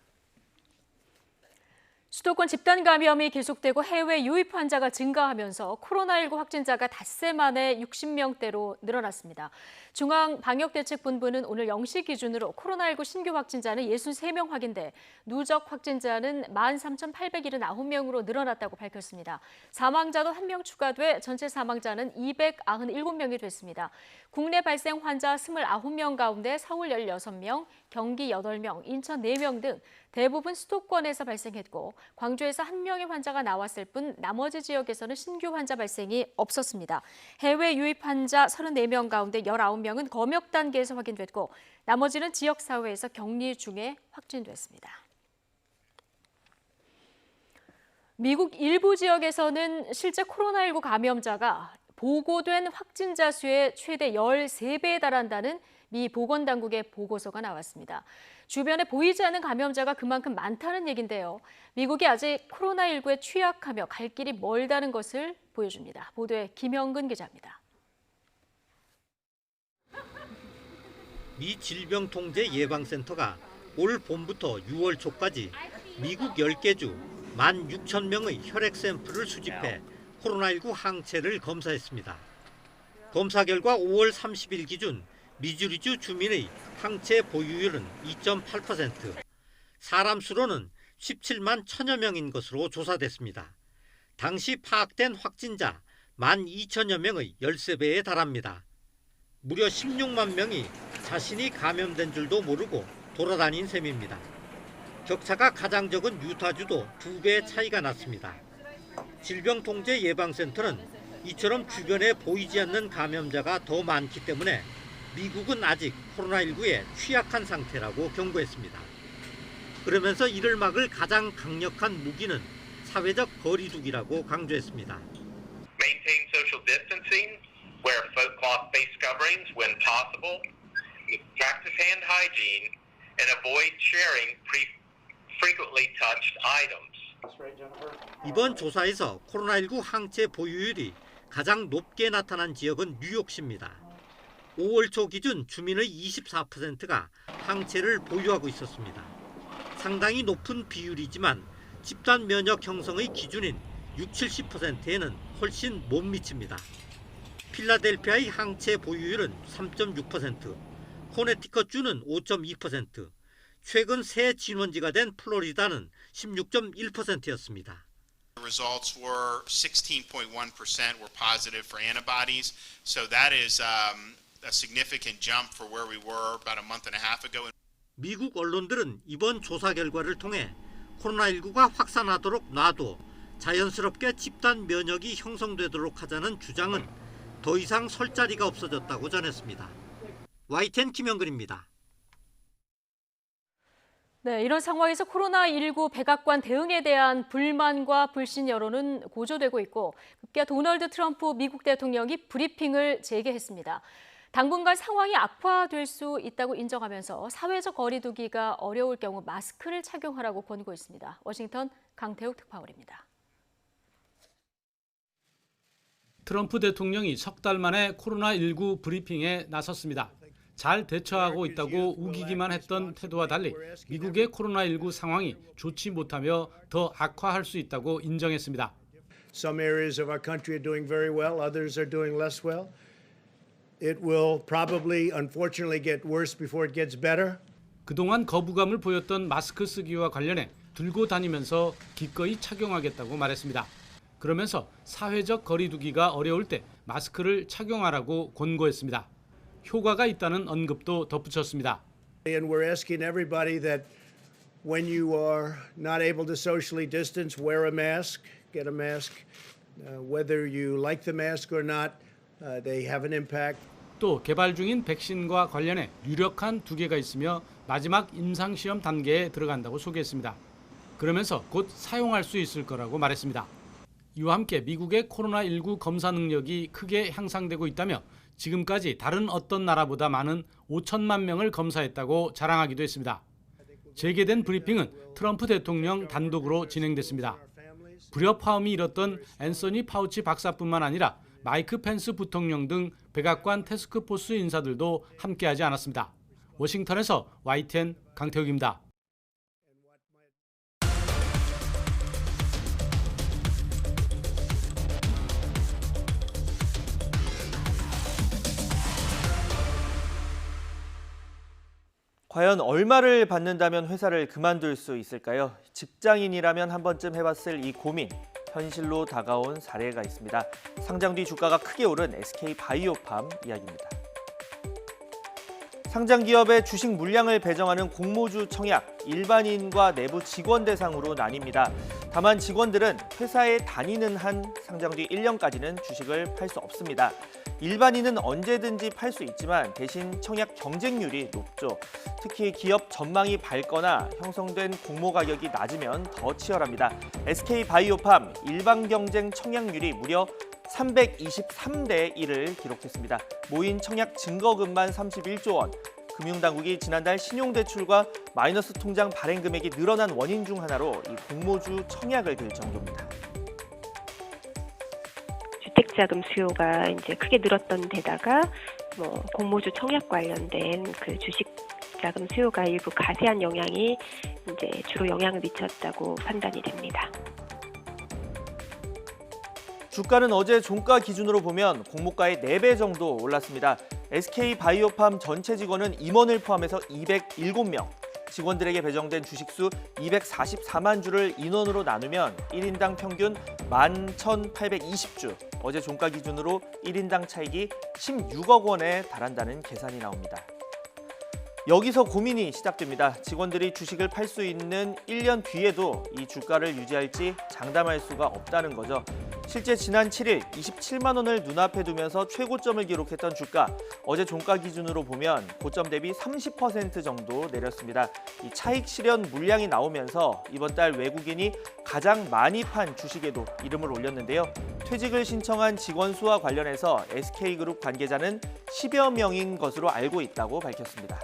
수도권 집단 감염이 계속되고 해외 유입 환자가 증가하면서 코로나19 확진자가 닷새 만에 60명대로 늘어났습니다. 중앙방역대책본부는 오늘 0시 기준으로 코로나19 신규 확진자는 63명 확인돼 누적 확진자는 13,879명으로 늘어났다고 밝혔습니다. 사망자도 1명 추가돼 전체 사망자는 297명이 됐습니다. 국내 발생 환자 29명 가운데 서울 16명, 경기 8명, 인천 4명 등 대부분 수도권에서 발생했고 광주에서 1명의 환자가 나왔을 뿐 나머지 지역에서는 신규 환자 발생이 없었습니다. 해외 유입 환자 34명 가운데 19명은 검역 단계에서 확인됐고 나머지는 지역사회에서 격리 중에 확진됐습니다. 미국 일부 지역에서는 실제 코로나19 감염자가 보고된 확진자 수의 최대 13배에 달한다는 미 보건당국의 보고서가 나왔습니다. 주변에 보이지 않는 감염자가 그만큼 많다는 얘긴데요. 미국이 아직 코로나19에 취약하며 갈 길이 멀다는 것을 보여줍니다. 보도에 김영근 기자입니다. 미 질병통제예방센터가 올 봄부터 6월 초까지 미국 10개 주 16,000명의 혈액 샘플을 수집해 코로나19 항체를 검사했습니다. 검사 결과 5월 30일 기준 미주리주 주민의 항체 보유율은 2.8%, 사람 수로는 17만 1,000여 명인 것으로 조사됐습니다. 당시 파악된 확진자 12,000여 명의 13배에 달합니다. 무려 16만 명이 자신이 감염된 줄도 모르고 돌아다닌 셈입니다. 격차가 가장 적은 유타주도 2배의 차이가 났습니다. 질병통제예방센터는 이처럼 주변에 보이지 않는 감염자가 더 많기 때문에 미국은 아직 코로나19에 취약한 상태라고 경고했습니다. 그러면서 이를 막을 가장 강력한 무기는 사회적 거리두기라고 강조했습니다. Maintain social distancing, wear cloth face coverings when possible, practice hand hygiene, and avoid sharing frequently touched items. 이번 조사에서 코로나19 항체 보유율이 가장 높게 나타난 지역은 뉴욕시입니다. 5월 초 기준 주민의 24%가 항체를 보유하고 있었습니다. 상당히 높은 비율이지만 집단 면역 형성의 기준인 60-70%에는 훨씬 못 미칩니다. 필라델피아의 항체 보유율은 3.6%, 코네티컷주는 5.2%, 최근 새 진원지가 된 플로리다는 16.1%였습니다. The results were 16.1% were positive for antibodies, so that is a significant jump for where we were about a month and a half ago. 미국 언론들은 이번 조사 결과를 통해 코로나19가 확산하도록 놔도 자연스럽게 집단 면역이 형성되도록 하자는 주장은 더 이상 설 자리가 없어졌다고 전했습니다. YTN 김영근입니다. 네, 이런 상황에서 코로나19 백악관 대응에 대한 불만과 불신 여론은 고조되고 있고 급기야 도널드 트럼프 미국 대통령이 브리핑을 재개했습니다. 당분간 상황이 악화될 수 있다고 인정하면서 사회적 거리두기가 어려울 경우 마스크를 착용하라고 권고 있습니다. 워싱턴 강태욱 특파원입니다. 트럼프 대통령이 석 달 만에 코로나19 브리핑에 나섰습니다. 잘 대처하고 있다고 우기기만 했던 태도와 달리 미국의 코로나19 상황이 좋지 못하며 더 악화할 수 있다고 인정했습니다. Some areas of our country are doing very well, others are doing less well. It will probably, unfortunately, get worse before it gets better. 그동안 거부감을 보였던 마스크 쓰기와 관련해 들고 다니면서 기꺼이 착용하겠다고 말했습니다. 그러면서 사회적 거리두기가 어려울 때 마스크를 착용하라고 권고했습니다. 효과가 있다는 언급도 덧붙였습니다. And we're asking everybody that when you are not able to socially distance, wear a mask, get a mask. Whether you like the mask or not, they have an impact. 또 개발 중인 백신과 관련해 유력한 2개가 있으며 마지막 임상시험 단계에 들어간다고 소개했습니다. 그러면서 곧 사용할 수 있을 거라고 말했습니다. 이와 함께 미국의 코로나19 검사 능력이 크게 향상되고 있다며 지금까지 다른 어떤 나라보다 많은 5천만 명을 검사했다고 자랑하기도 했습니다. 재개된 브리핑은 트럼프 대통령 단독으로 진행됐습니다. 불협화음이 일었던 앤서니 파우치 박사뿐만 아니라 마이크 펜스 부통령 등 백악관 태스크포스 인사들도 함께하지 않았습니다. 워싱턴에서 YTN 강태욱입니다. 과연 얼마를 받는다면 회사를 그만둘 수 있을까요? 직장인이라면 한 번쯤 해봤을 이 고민, 현실로 다가온 사례가 있습니다. 상장 뒤 주가가 크게 오른 SK바이오팜 이야기입니다. 상장 기업의 주식 물량을 배정하는 공모주 청약, 일반인과 내부 직원 대상으로 나뉩니다. 다만 직원들은 회사에 다니는 한 상장 뒤 1년까지는 주식을 팔 수 없습니다. 일반인은 언제든지 팔 수 있지만 대신 청약 경쟁률이 높죠. 특히 기업 전망이 밝거나 형성된 공모 가격이 낮으면 더 치열합니다. SK바이오팜 일반 경쟁 청약률이 무려 323대 1을 기록했습니다. 모인 청약 증거금만 31조 원. 금융당국이 지난달 신용대출과 마이너스 통장 발행 금액이 늘어난 원인 중 하나로 이 공모주 청약을 들 정도입니다. 주택자금 수요가 이제 크게 늘었던 데다가 공모주 청약 관련된 그 주식자금 수요가 일부 가세한 영향이 이제 주로 영향을 미쳤다고 판단이 됩니다. 주가는 어제 종가 기준으로 보면 공모가의 4배 정도 올랐습니다. SK바이오팜 전체 직원은 임원을 포함해서 207명, 직원들에게 배정된 주식수 244만 주를 인원으로 나누면 1인당 평균 11,820주, 어제 종가 기준으로 1인당 차익이 16억 원에 달한다는 계산이 나옵니다. 여기서 고민이 시작됩니다. 직원들이 주식을 팔 수 있는 1년 뒤에도 이 주가를 유지할지 장담할 수가 없다는 거죠. 실제 지난 7일 27만 원을 눈앞에 두면서 최고점을 기록했던 주가, 어제 종가 기준으로 보면 고점 대비 30% 정도 내렸습니다. 이 차익 실현 물량이 나오면서 이번 달 외국인이 가장 많이 판 주식에도 이름을 올렸는데요. 퇴직을 신청한 직원 수와 관련해서 SK그룹 관계자는 10여 명인 것으로 알고 있다고 밝혔습니다.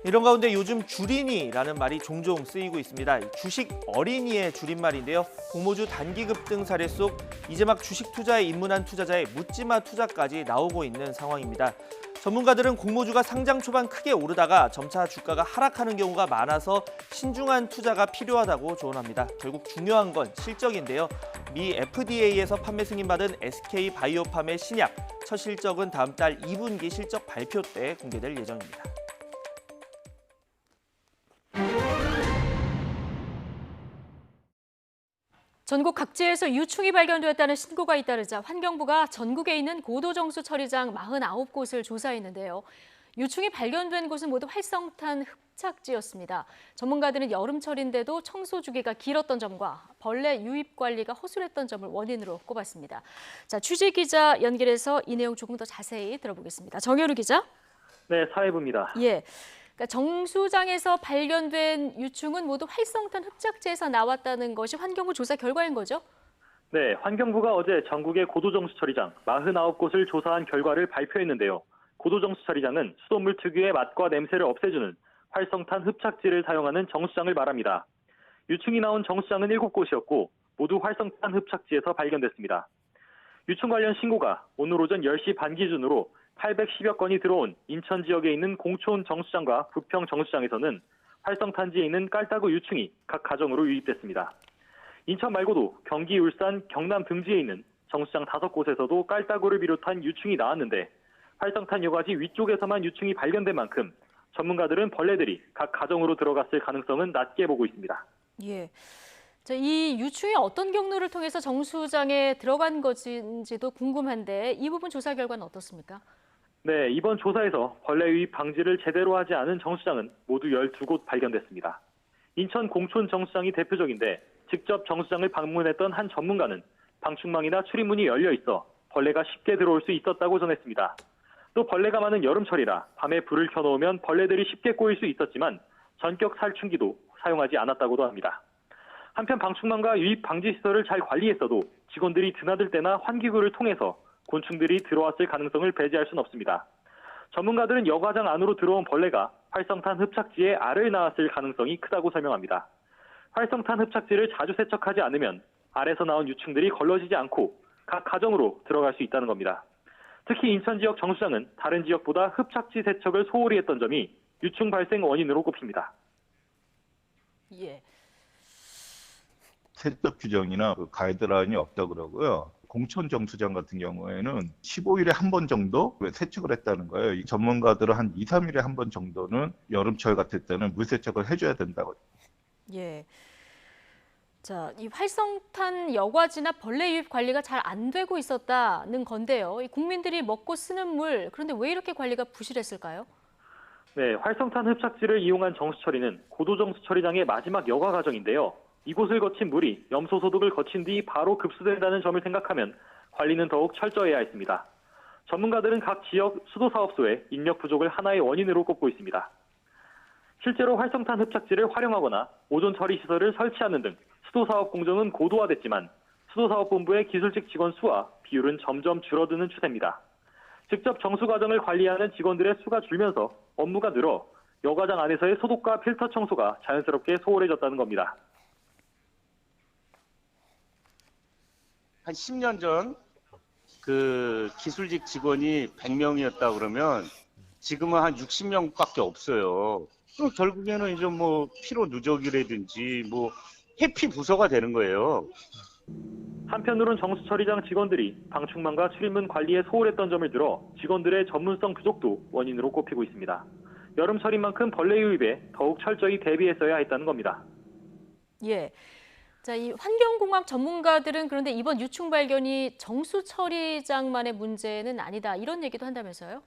이런 가운데 요즘 주린이라는 말이 종종 쓰이고 있습니다. 주식 어린이의 줄임말인데요. 공모주 단기급 등 사례 속 이제 막 주식 투자에 입문한 투자자의 묻지마 투자까지 나오고 있는 상황입니다. 전문가들은 공모주가 상장 초반 크게 오르다가 점차 주가가 하락하는 경우가 많아서 신중한 투자가 필요하다고 조언합니다. 결국 중요한 건 실적인데요. 미 FDA에서 판매 승인받은 SK바이오팜의 신약, 첫 실적은 다음 달 2분기 실적 발표 때 공개될 예정입니다. 전국 각지에서 유충이 발견되었다는 신고가 잇따르자 환경부가 전국에 있는 고도정수 처리장 49곳을 조사했는데요. 유충이 발견된 곳은 모두 활성탄 흡착지였습니다. 전문가들은 여름철인데도 청소 주기가 길었던 점과 벌레 유입 관리가 허술했던 점을 원인으로 꼽았습니다. 자, 취재 기자 연결해서 이 내용 조금 더 자세히 들어보겠습니다. 정효루 기자. 네, 사회부입니다. 예. 정수장에서 발견된 유충은 모두 활성탄 흡착제에서 나왔다는 것이 환경부 조사 결과인 거죠? 네, 환경부가 어제 전국의 고도정수 처리장 49곳을 조사한 결과를 발표했는데요. 고도정수 처리장은 수돗물 특유의 맛과 냄새를 없애주는 활성탄 흡착제를 사용하는 정수장을 말합니다. 유충이 나온 정수장은 7곳이었고 모두 활성탄 흡착지에서 발견됐습니다. 유충 관련 신고가 오늘 오전 10시 반 기준으로 810여 건이 들어온 인천 지역에 있는 공촌 정수장과 부평 정수장에서는 활성탄지에 있는 깔따구 유충이 각 가정으로 유입됐습니다. 인천 말고도 경기, 울산, 경남 등지에 있는 정수장 5곳에서도 깔따구를 비롯한 유충이 나왔는데 활성탄 여과지 위쪽에서만 유충이 발견된 만큼 전문가들은 벌레들이 각 가정으로 들어갔을 가능성은 낮게 보고 있습니다. 예. 자, 이 유충이 어떤 경로를 통해서 정수장에 들어간 것인지도 궁금한데 이 부분 조사 결과는 어떻습니까? 네, 이번 조사에서 벌레 유입 방지를 제대로 하지 않은 정수장은 모두 12곳 발견됐습니다. 인천 공촌 정수장이 대표적인데 직접 정수장을 방문했던 한 전문가는 방충망이나 출입문이 열려 있어 벌레가 쉽게 들어올 수 있었다고 전했습니다. 또 벌레가 많은 여름철이라 밤에 불을 켜놓으면 벌레들이 쉽게 꼬일 수 있었지만 전격 살충기도 사용하지 않았다고도 합니다. 한편 방충망과 유입 방지 시설을 잘 관리했어도 직원들이 드나들 때나 환기구를 통해서 곤충들이 들어왔을 가능성을 배제할 수는 없습니다. 전문가들은 여과장 안으로 들어온 벌레가 활성탄 흡착지에 알을 낳았을 가능성이 크다고 설명합니다. 활성탄 흡착지를 자주 세척하지 않으면 알에서 나온 유충들이 걸러지지 않고 각 가정으로 들어갈 수 있다는 겁니다. 특히 인천 지역 정수장은 다른 지역보다 흡착지 세척을 소홀히 했던 점이 유충 발생 원인으로 꼽힙니다. 예. 세척 규정이나 가이드라인이 없다 그러고요. 공천 정수장 같은 경우에는 15일에 한 번 정도 세척을 했다는 거예요. 이 전문가들은 한 2, 3일에 한 번 정도는 여름철 같을 때는 물 세척을 해줘야 된다고. 예. 자, 이 활성탄 여과지나 벌레 유입 관리가 잘 안 되고 있었다는 건데요. 이 국민들이 먹고 쓰는 물, 그런데 왜 이렇게 관리가 부실했을까요? 네, 활성탄 흡착지를 이용한 정수처리는 고도정수처리장의 마지막 여과 과정인데요. 이곳을 거친 물이 염소 소독을 거친 뒤 바로 급수된다는 점을 생각하면 관리는 더욱 철저해야 했습니다. 전문가들은 각 지역 수도사업소의 인력 부족을 하나의 원인으로 꼽고 있습니다. 실제로 활성탄 흡착지를 활용하거나 오존 처리 시설을 설치하는 등 수도사업 공정은 고도화됐지만 수도사업본부의 기술직 직원 수와 비율은 점점 줄어드는 추세입니다. 직접 정수 과정을 관리하는 직원들의 수가 줄면서 업무가 늘어 여과장 안에서의 소독과 필터 청소가 자연스럽게 소홀해졌다는 겁니다. 한 10년 전 그 기술직 직원이 100명이었다 그러면 지금은 한 60명밖에 없어요. 그럼 결국에는 이제 뭐 피로 누적이라든지 뭐 회피 부서가 되는 거예요. 한편으론 정수처리장 직원들이 방충망과 출입문 관리에 소홀했던 점을 들어 직원들의 전문성 부족도 원인으로 꼽히고 있습니다. 여름철인 만큼 벌레 유입에 더욱 철저히 대비했어야 했다는 겁니다. 예. 자, 이 환경공학 전문가들은 그런데 이번 유충 발견이 정수처리장만의 문제는 아니다, 이런 얘기도 한다면서요?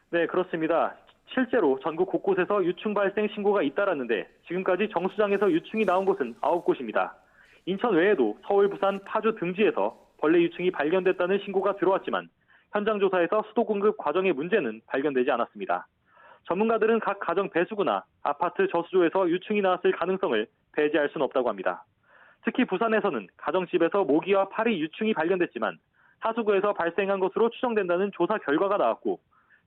네, 그렇습니다. 실제로 전국 곳곳에서 유충 발생 신고가 잇따랐는데 지금까지 정수장에서 유충이 나온 곳은 9곳입니다. 인천 외에도 서울, 부산, 파주 등지에서 벌레 유충이 발견됐다는 신고가 들어왔지만 현장 조사에서 수도 공급 과정의 문제는 발견되지 않았습니다. 전문가들은 각 가정 배수구나 아파트 저수조에서 유충이 나왔을 가능성을 배제할 수는 없다고 합니다. 특히 부산에서는 가정집에서 모기와 파리 유충이 발견됐지만 하수구에서 발생한 것으로 추정된다는 조사 결과가 나왔고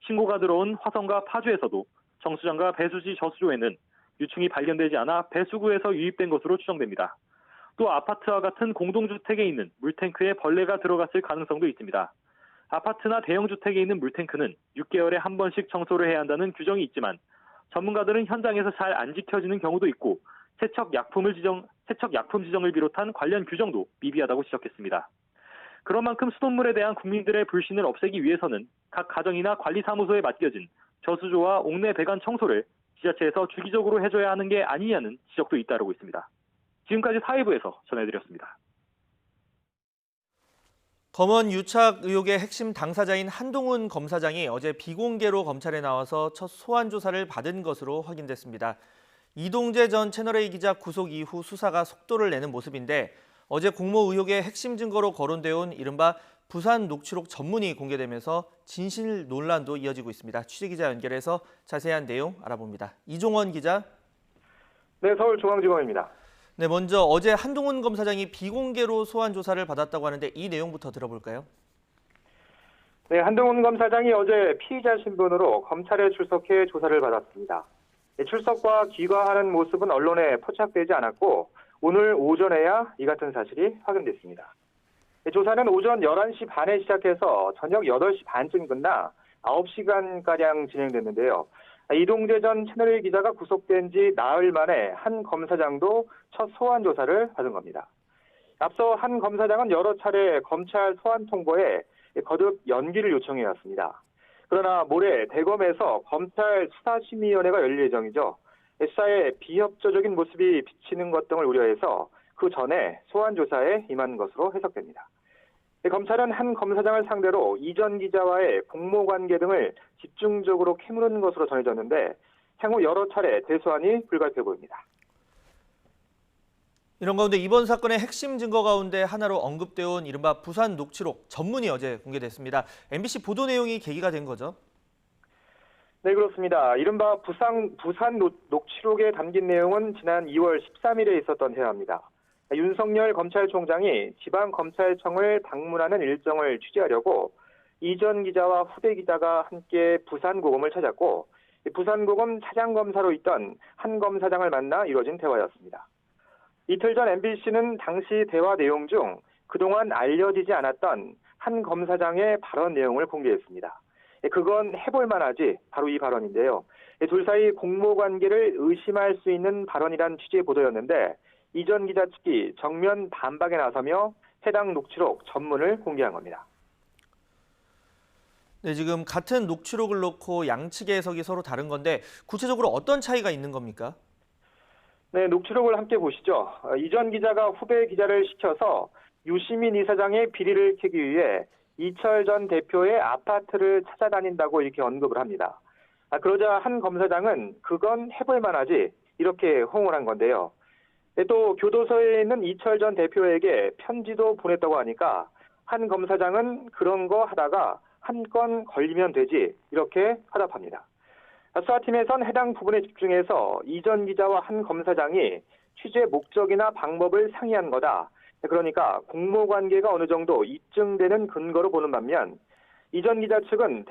신고가 들어온 화성과 파주에서도 정수장과 배수지 저수조에는 유충이 발견되지 않아 배수구에서 유입된 것으로 추정됩니다. 또 아파트와 같은 공동주택에 있는 물탱크에 벌레가 들어갔을 가능성도 있습니다. 아파트나 대형주택에 있는 물탱크는 6개월에 한 번씩 청소를 해야 한다는 규정이 있지만 전문가들은 현장에서 잘 안 지켜지는 경우도 있고 세척약품 지정을 비롯한 관련 규정도 미비하다고 지적했습니다. 그런 만큼 수돗물에 대한 국민들의 불신을 없애기 위해서는 각 가정이나 관리사무소에 맡겨진 저수조와 옥내 배관 청소를 지자체에서 주기적으로 해줘야 하는 게 아니냐는 지적도 잇따르고 있습니다. 지금까지 사회부에서 전해드렸습니다. 검언 유착 의혹의 핵심 당사자인 한동훈 검사장이 어제 비공개로 검찰에 나와서 첫 소환 조사를 받은 것으로 확인됐습니다. 이동재 전 채널A 기자 구속 이후 수사가 속도를 내는 모습인데 어제 공모 의혹의 핵심 증거로 거론되어 온 이른바 부산 녹취록 전문이 공개되면서 진실 논란도 이어지고 있습니다. 취재기자 연결해서 자세한 내용 알아봅니다. 이종원 기자. 네, 서울중앙지검입니다. 네, 먼저 어제 한동훈 검사장이 비공개로 소환 조사를 받았다고 하는데 이 내용부터 들어볼까요? 네, 한동훈 검사장이 어제 피의자 신분으로 검찰에 출석해 조사를 받았습니다. 출석과 귀가하는 모습은 언론에 포착되지 않았고 오늘 오전에야 이 같은 사실이 확인됐습니다. 조사는 오전 11시 반에 시작해서 저녁 8시 반쯤 끝나 9시간가량 진행됐는데요. 이동재 전 채널A 기자가 구속된 지 나흘 만에 한 검사장도 첫 소환 조사를 받은 겁니다. 앞서 한 검사장은 여러 차례 검찰 소환 통보에 거듭 연기를 요청해왔습니다. 그러나 모레 대검에서 검찰 수사심의위원회가 열릴 예정이죠. 수사에 비협조적인 모습이 비치는 것 등을 우려해서 그 전에 소환 조사에 임한 것으로 해석됩니다. 검찰은 한 검사장을 상대로 이전 기자와의 공모관계 등을 집중적으로 캐물은 것으로 전해졌는데 향후 여러 차례 대소환이 불가피해 보입니다. 이런 가운데 이번 사건의 핵심 증거 가운데 하나로 언급되어 온 이른바 부산 녹취록 전문이 어제 공개됐습니다. MBC 보도 내용이 계기가 된 거죠? 네, 그렇습니다. 이른바 부산 녹취록에 담긴 내용은 지난 2월 13일에 있었던 회화입니다. 윤석열 검찰총장이 지방검찰청을 방문하는 일정을 취재하려고 이전 기자와 후배 기자가 함께 부산고검을 찾았고 부산고검 차장검사로 있던 한 검사장을 만나 이뤄진 대화였습니다. 이틀 전 MBC는 당시 대화 내용 중 그동안 알려지지 않았던 한 검사장의 발언 내용을 공개했습니다. 그건 해볼 만하지, 바로 이 발언인데요. 둘 사이 공모관계를 의심할 수 있는 발언이란 취지의 보도였는데 이전 기자 측이 정면 반박에 나서며 해당 녹취록 전문을 공개한 겁니다. 네, 지금 같은 녹취록을 놓고 양측의 해석이 서로 다른 건데 구체적으로 어떤 차이가 있는 겁니까? 네, 녹취록을 함께 보시죠. 이전 기자가 후배 기자를 시켜서 유시민 이사장의 비리를 캐기 위해 이철 전 대표의 아파트를 찾아다닌다고 이렇게 언급을 합니다. 그러자 한 검사장은 그건 해볼 만하지 이렇게 호응을 한 건데요. 또 교도소에 있는 이철 전 대표에게 편지도 보냈다고 하니까 한 검사장은 그런 거 하다가 한 건 걸리면 되지 이렇게 화답합니다. 수사팀에선 해당 부분에 집중해서 이전 기자와 한 검사장이 취재 목적이나 방법을 상의한 거다. 그러니까 공모관계가 어느 정도 입증되는 근거로 보는 반면 이전 기자 측은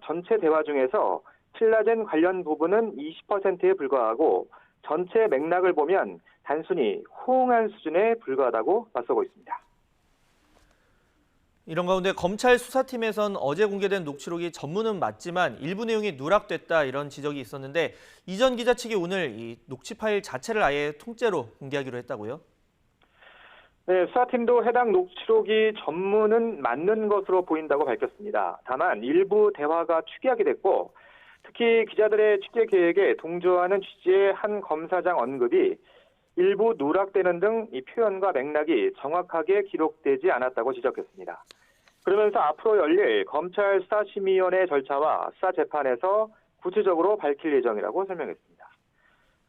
전체 대화 중에서 신라젠 관련 부분은 20%에 불과하고 전체 맥락을 보면 단순히 호응한 수준에 불과하다고 맞서고 있습니다. 이런 가운데 검찰 수사팀에선 어제 공개된 녹취록이 전문은 맞지만 일부 내용이 누락됐다 이런 지적이 있었는데 이전 기자 측이 오늘 이 녹취 파일 자체를 아예 통째로 공개하기로 했다고요? 네, 수사팀도 해당 녹취록이 전문은 맞는 것으로 보인다고 밝혔습니다. 다만 일부 대화가 축약이 됐고 특히 기자들의 취재 계획에 동조하는 취지의 한 검사장 언급이 일부 누락되는 등 이 표현과 맥락이 정확하게 기록되지 않았다고 지적했습니다. 그러면서 앞으로 열릴 검찰 수사심의위원회 절차와 수사 재판에서 구체적으로 밝힐 예정이라고 설명했습니다.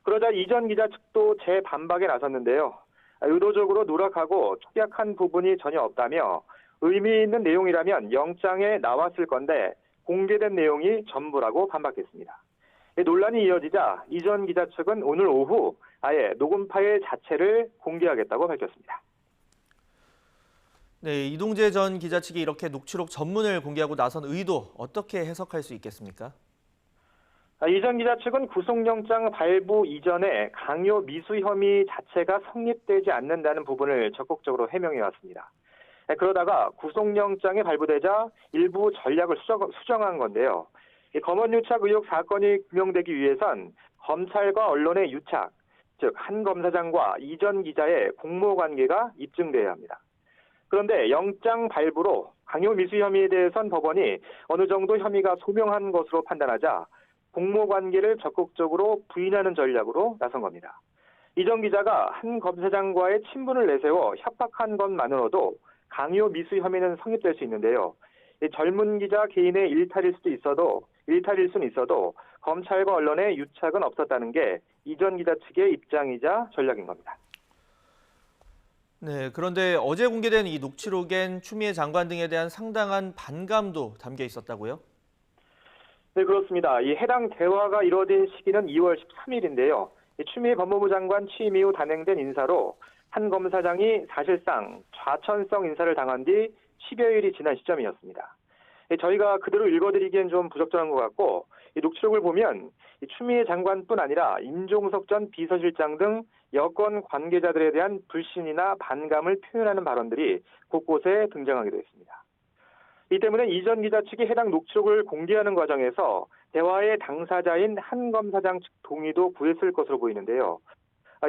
그러자 이전 기자 측도 재반박에 나섰는데요. 의도적으로 누락하고 축약한 부분이 전혀 없다며 의미 있는 내용이라면 영장에 나왔을 건데 공개된 내용이 전부라고 반박했습니다. 논란이 이어지자 이전 기자 측은 오늘 오후 아예 녹음 파일 자체를 공개하겠다고 밝혔습니다. 네, 이동재 전 기자 측이 이렇게 녹취록 전문을 공개하고 나선 의도 어떻게 해석할 수 있겠습니까? 이전 기자 측은 구속영장 발부 이전에 강요 미수 혐의 자체가 성립되지 않는다는 부분을 적극적으로 해명해 왔습니다. 그러다가 구속영장이 발부되자 일부 전략을 수정한 건데요. 검언유착 의혹 사건이 규명되기 위해선 검찰과 언론의 유착, 즉 한 검사장과 이전 기자의 공모관계가 입증돼야 합니다. 그런데 영장 발부로 강요 미수 혐의에 대해선 법원이 어느 정도 혐의가 소명한 것으로 판단하자 공모관계를 적극적으로 부인하는 전략으로 나선 겁니다. 이전 기자가 한 검사장과의 친분을 내세워 협박한 것만으로도 강요 미수 혐의는 성립될 수 있는데요. 젊은 기자 개인의 일탈일 수는 있어도 검찰과 언론의 유착은 없었다는 게 이전 기자 측의 입장이자 전략인 겁니다. 네, 그런데 어제 공개된 이 녹취록엔 추미애 장관 등에 대한 상당한 반감도 담겨 있었다고요? 네, 그렇습니다. 이 해당 대화가 이뤄진 시기는 2월 13일인데요. 추미애 법무부 장관 취임 이후 단행된 인사로 한 검사장이 사실상 좌천성 인사를 당한 뒤 10여일이 지난 시점이었습니다. 저희가 그대로 읽어드리기엔 좀 부적절한 것 같고 이 녹취록을 보면 추미애 장관뿐 아니라 임종석 전 비서실장 등 여권 관계자들에 대한 불신이나 반감을 표현하는 발언들이 곳곳에 등장하게 됐습니다. 이 때문에 이전 기자 측이 해당 녹취록을 공개하는 과정에서 대화의 당사자인 한 검사장 측 동의도 구했을 것으로 보이는데요.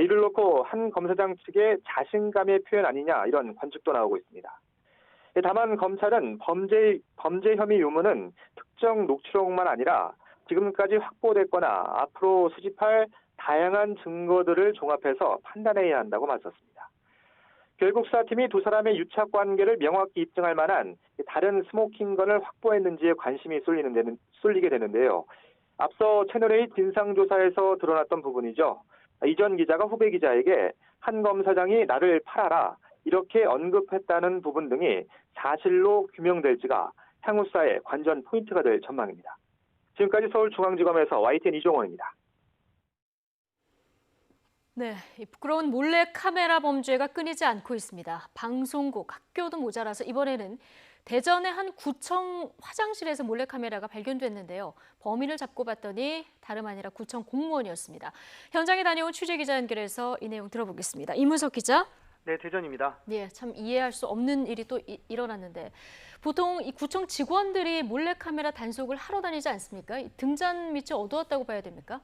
이를 놓고 한 검사장 측의 자신감의 표현 아니냐 이런 관측도 나오고 있습니다. 다만 검찰은 범죄 혐의 유무는 특정 녹취록만 아니라 지금까지 확보됐거나 앞으로 수집할 다양한 증거들을 종합해서 판단해야 한다고 맞섰습니다. 결국 수사팀이 두 사람의 유착 관계를 명확히 입증할 만한 다른 스모킹건을 확보했는지에 관심이 쏠리게 되는데요. 앞서 채널A 진상조사에서 드러났던 부분이죠. 이전 기자가 후배 기자에게 한 검사장이 나를 팔아라 이렇게 언급했다는 부분 등이 사실로 규명될지가 향후 수사의 관전 포인트가 될 전망입니다. 지금까지 서울중앙지검에서 YTN 이종원입니다. 네, 이 부끄러운 몰래 카메라 범죄가 끊이지 않고 있습니다. 방송국, 학교도 모자라서 이번에는 대전의 한 구청 화장실에서 몰래 카메라가 발견됐는데요. 범인을 잡고 봤더니 다름 아니라 구청 공무원이었습니다. 현장에 다녀온 취재기자 연결해서 이 내용 들어보겠습니다. 이문석 기자. 네, 대전입니다. 네, 참 이해할 수 없는 일이 또 일어났는데 보통 이 구청 직원들이 몰래 카메라 단속을 하러 다니지 않습니까? 등잔 밑이 어두웠다고 봐야 됩니까?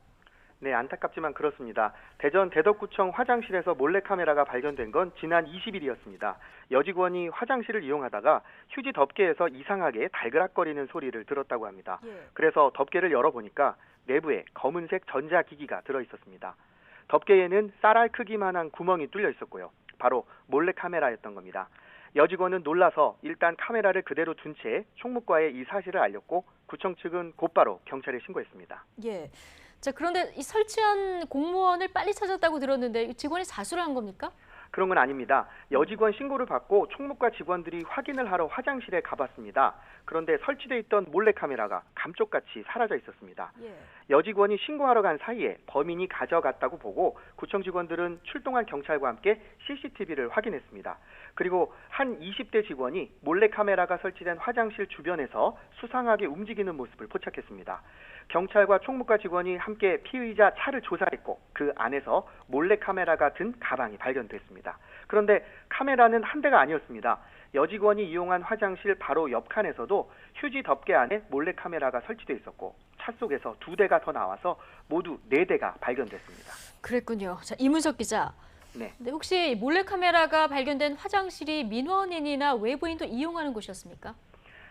네, 안타깝지만 그렇습니다. 대전 대덕구청 화장실에서 몰래카메라가 발견된 건 지난 20일이었습니다. 여직원이 화장실을 이용하다가 휴지 덮개에서 이상하게 달그락거리는 소리를 들었다고 합니다. 그래서 덮개를 열어보니까 내부에 검은색 전자기기가 들어있었습니다. 덮개에는 쌀알 크기만한 구멍이 뚫려 있었고요. 바로 몰래카메라였던 겁니다. 여직원은 놀라서 일단 카메라를 그대로 둔 채 총무과에 이 사실을 알렸고 구청 측은 곧바로 경찰에 신고했습니다. 예. 자, 그런데 이 설치한 공무원을 빨리 찾았다고 들었는데 직원이 자수를 한 겁니까? 그런 건 아닙니다. 여직원 신고를 받고 총무과 직원들이 확인을 하러 화장실에 가봤습니다. 그런데 설치돼 있던 몰래카메라가 감쪽같이 사라져 있었습니다. 여직원이 신고하러 간 사이에 범인이 가져갔다고 보고 구청 직원들은 출동한 경찰과 함께 CCTV를 확인했습니다. 그리고 한 20대 직원이 몰래카메라가 설치된 화장실 주변에서 수상하게 움직이는 모습을 포착했습니다. 경찰과 총무과 직원이 함께 피의자 차를 조사했고 그 안에서 몰래카메라가 든 가방이 발견됐습니다. 그런데 카메라는 한 대가 아니었습니다. 여직원이 이용한 화장실 바로 옆 칸에서도 휴지 덮개 안에 몰래카메라가 설치돼 있었고 차 속에서 2대가 더 나와서 모두 4대가 발견됐습니다. 그랬군요. 자, 이문석 기자. 네. 근데 혹시 몰래카메라가 발견된 화장실이 민원인이나 외부인도 이용하는 곳이었습니까?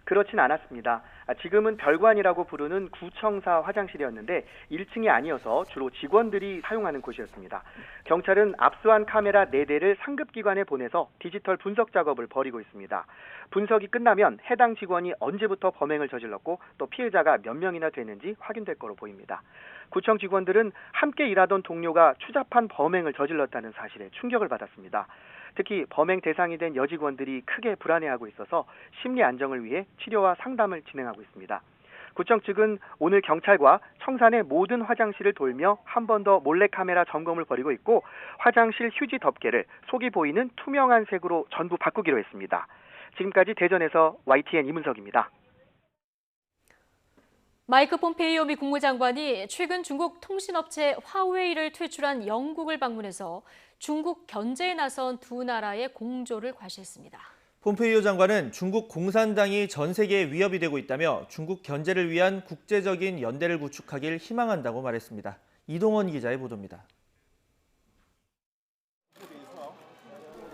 그렇진 않았습니다. 지금은 별관이라고 부르는 구청사 화장실이었는데 1층이 아니어서 주로 직원들이 사용하는 곳이었습니다. 경찰은 압수한 카메라 4대를 상급기관에 보내서 디지털 분석 작업을 벌이고 있습니다. 분석이 끝나면 해당 직원이 언제부터 범행을 저질렀고 또 피해자가 몇 명이나 되는지 확인될 거로 보입니다. 구청 직원들은 함께 일하던 동료가 추잡한 범행을 저질렀다는 사실에 충격을 받았습니다. 특히 범행 대상이 된 여직원들이 크게 불안해하고 있어서 심리 안정을 위해 치료와 상담을 진행하고 있습니다. 구청 측은 오늘 경찰과 청산의 모든 화장실을 돌며 한 번 더 몰래카메라 점검을 벌이고 있고 화장실 휴지 덮개를 속이 보이는 투명한 색으로 전부 바꾸기로 했습니다. 지금까지 대전에서 YTN 이문석입니다. 마이크 폼페이오 미 국무장관이 최근 중국 통신업체 화웨이를 퇴출한 영국을 방문해서 중국 견제에 나선 두 나라의 공조를 과시했습니다. 폼페이오 장관은 중국 공산당이 전 세계에 위협이 되고 있다며 중국 견제를 위한 국제적인 연대를 구축하길 희망한다고 말했습니다. 이동원 기자의 보도입니다.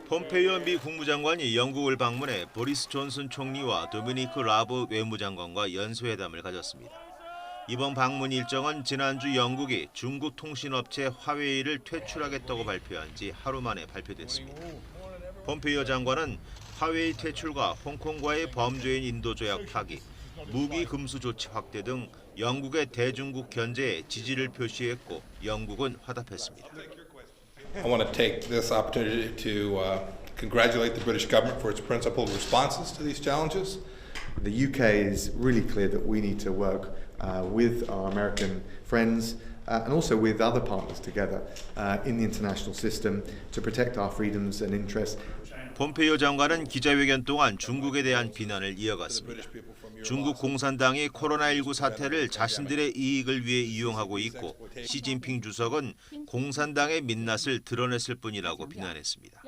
폼페이오 미 국무장관이 영국을 방문해 보리스 존슨 총리와 도미니크 라브 외무장관과 연쇄회담을 가졌습니다. 이번 방문 일정은 지난주 영국이 중국 통신업체 화웨이를 퇴출하겠다고 발표한 지 하루 만에 발표됐습니다. 폼페이오 장관은 화웨이 퇴출과 홍콩과의 범죄인 인도조약 파기, 무기 금수 조치 확대 등 영국의 대중국 견제에 지지를 표시했고 영국은 화답했습니다. I want to take this opportunity to congratulate the British government for its principled responses to these challenges. The UK is really clear that we need to work with our American friends and also with other partners together in the international system to protect our freedoms and interests. 폼페이오 장관은 기자회견 동안 중국에 대한 비난을 이어갔습니다. 중국 공산당이 코로나19 사태를 자신들의 이익을 위해 이용하고 있고 시진핑 주석은 공산당의 민낯을 드러냈을 뿐이라고 비난했습니다.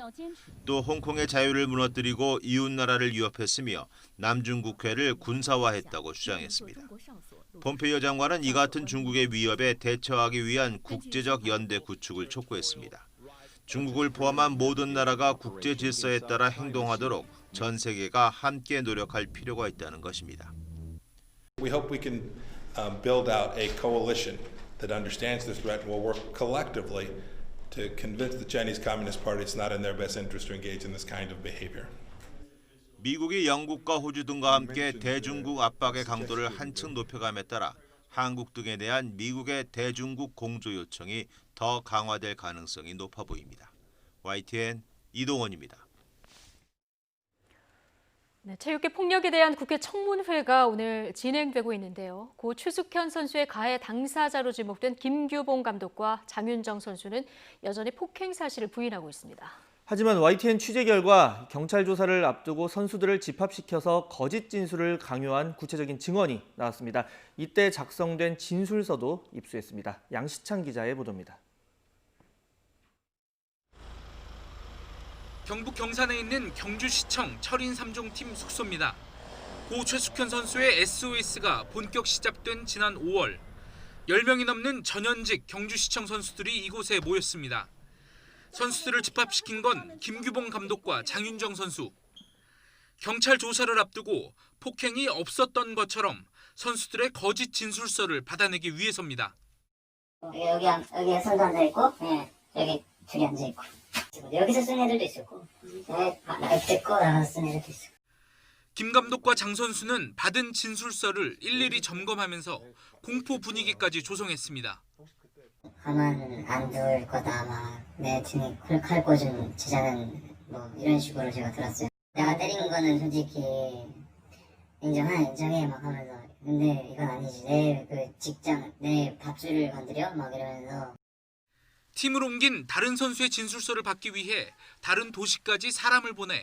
또 홍콩의 자유를 무너뜨리고 이웃나라를 위협했으며 남중국해를 군사화했다고 주장했습니다. 폼페이오 장관은 이 같은 중국의 위협에 대처하기 위한 국제적 연대 구축을 촉구했습니다. 중국을 포함한 모든 나라가 국제 질서에 따라 행동하도록 전 세계가 함께 노력할 필요가 있다는 것입니다. We hope we can build out a coalition that understands this threat and will work collectively to convince the Chinese Communist Party it's not in their best interest to engage in this kind of behavior. 미국이 영국과 호주 등과 함께 대중국 압박의 강도를 한층 높여감에 따라 한국 등에 대한 미국의 대중국 공조 요청이 더 강화될 가능성이 높아 보입니다. YTN 이동원입니다. 네, 체육계 폭력에 대한 국회 청문회가 오늘 진행되고 있는데요. 고 최숙현 선수의 가해 당사자로 지목된 김규봉 감독과 장윤정 선수는 여전히 폭행 사실을 부인하고 있습니다. 하지만 YTN 취재 결과 경찰 조사를 앞두고 선수들을 집합시켜서 거짓 진술을 강요한 구체적인 증언이 나왔습니다. 이때 작성된 진술서도 입수했습니다. 양시창 기자의 보도입니다. 경북 경산에 있는 경주시청 철인 3종팀 숙소입니다. 고 최숙현 선수의 SOS가 본격 시작된 지난 5월, 10명이 넘는 전현직 경주시청 선수들이 이곳에 모였습니다. 선수들을 집합시킨 건 김규봉 감독과 장윤정 선수. 경찰 조사를 앞두고 폭행이 없었던 것처럼 선수들의 거짓 진술서를 받아내기 위해서입니다. 여기 선수 앉아있고, 여기 둘이 앉아있고. 여기서 쓴 애들도 있었고, 됐고 나가서 쓴 애들도 있었고. 김 감독과 장 선수는 받은 진술서를 일일이 점검하면서 공포 분위기까지 조성했습니다. 가만 안 둘 거다, 막 내 등에 칼 꽂은 제자는 뭐 이런 식으로 제가 들었어요. 내가 때린 거는 솔직히 인정해 막 하면서, 근데 이건 아니지, 내 그 직장, 내 밥줄을 건드려 막 이러면서. 팀을 옮긴 다른 선수의 진술서를 받기 위해 다른 도시까지 사람을 보내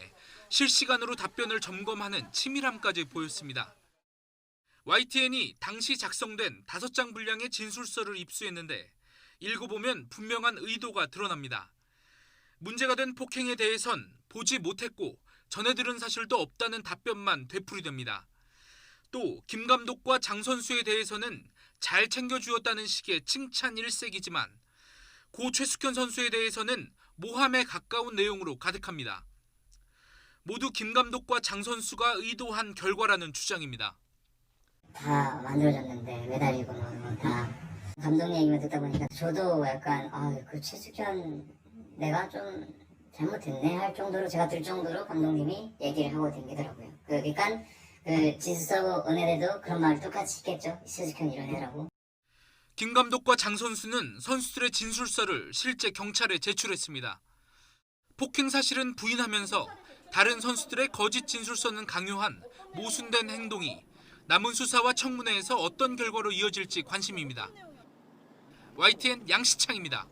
실시간으로 답변을 점검하는 치밀함까지 보였습니다. YTN이 당시 작성된 5장 분량의 진술서를 입수했는데 읽어보면 분명한 의도가 드러납니다. 문제가 된 폭행에 대해선 보지 못했고 전해 들은 사실도 없다는 답변만 되풀이됩니다. 또 김 감독과 장 선수에 대해서는 잘 챙겨주었다는 식의 칭찬 일색이지만 고 최숙현 선수에 대해서는 모함에 가까운 내용으로 가득합니다. 모두 김 감독과 장 선수가 의도한 결과라는 주장입니다. 다 만들어졌는데 매달리고 뭐 다 감독 얘기만 듣다 보니까 저도 약간 그 최숙현 내가 좀 잘못했네 할 정도로, 제가 들 정도로 감독님이 얘기를 하고 댕기더라고요. 그러니까 그 진술서 은혜대도 그런 말 똑같이 했겠죠. 최숙현 이런 애라고. 김 감독과 장 선수는 선수들의 진술서를 실제 경찰에 제출했습니다. 폭행 사실은 부인하면서 다른 선수들의 거짓 진술서는 강요한 모순된 행동이 남은 수사와 청문회에서 어떤 결과로 이어질지 관심입니다. YTN 양시창입니다.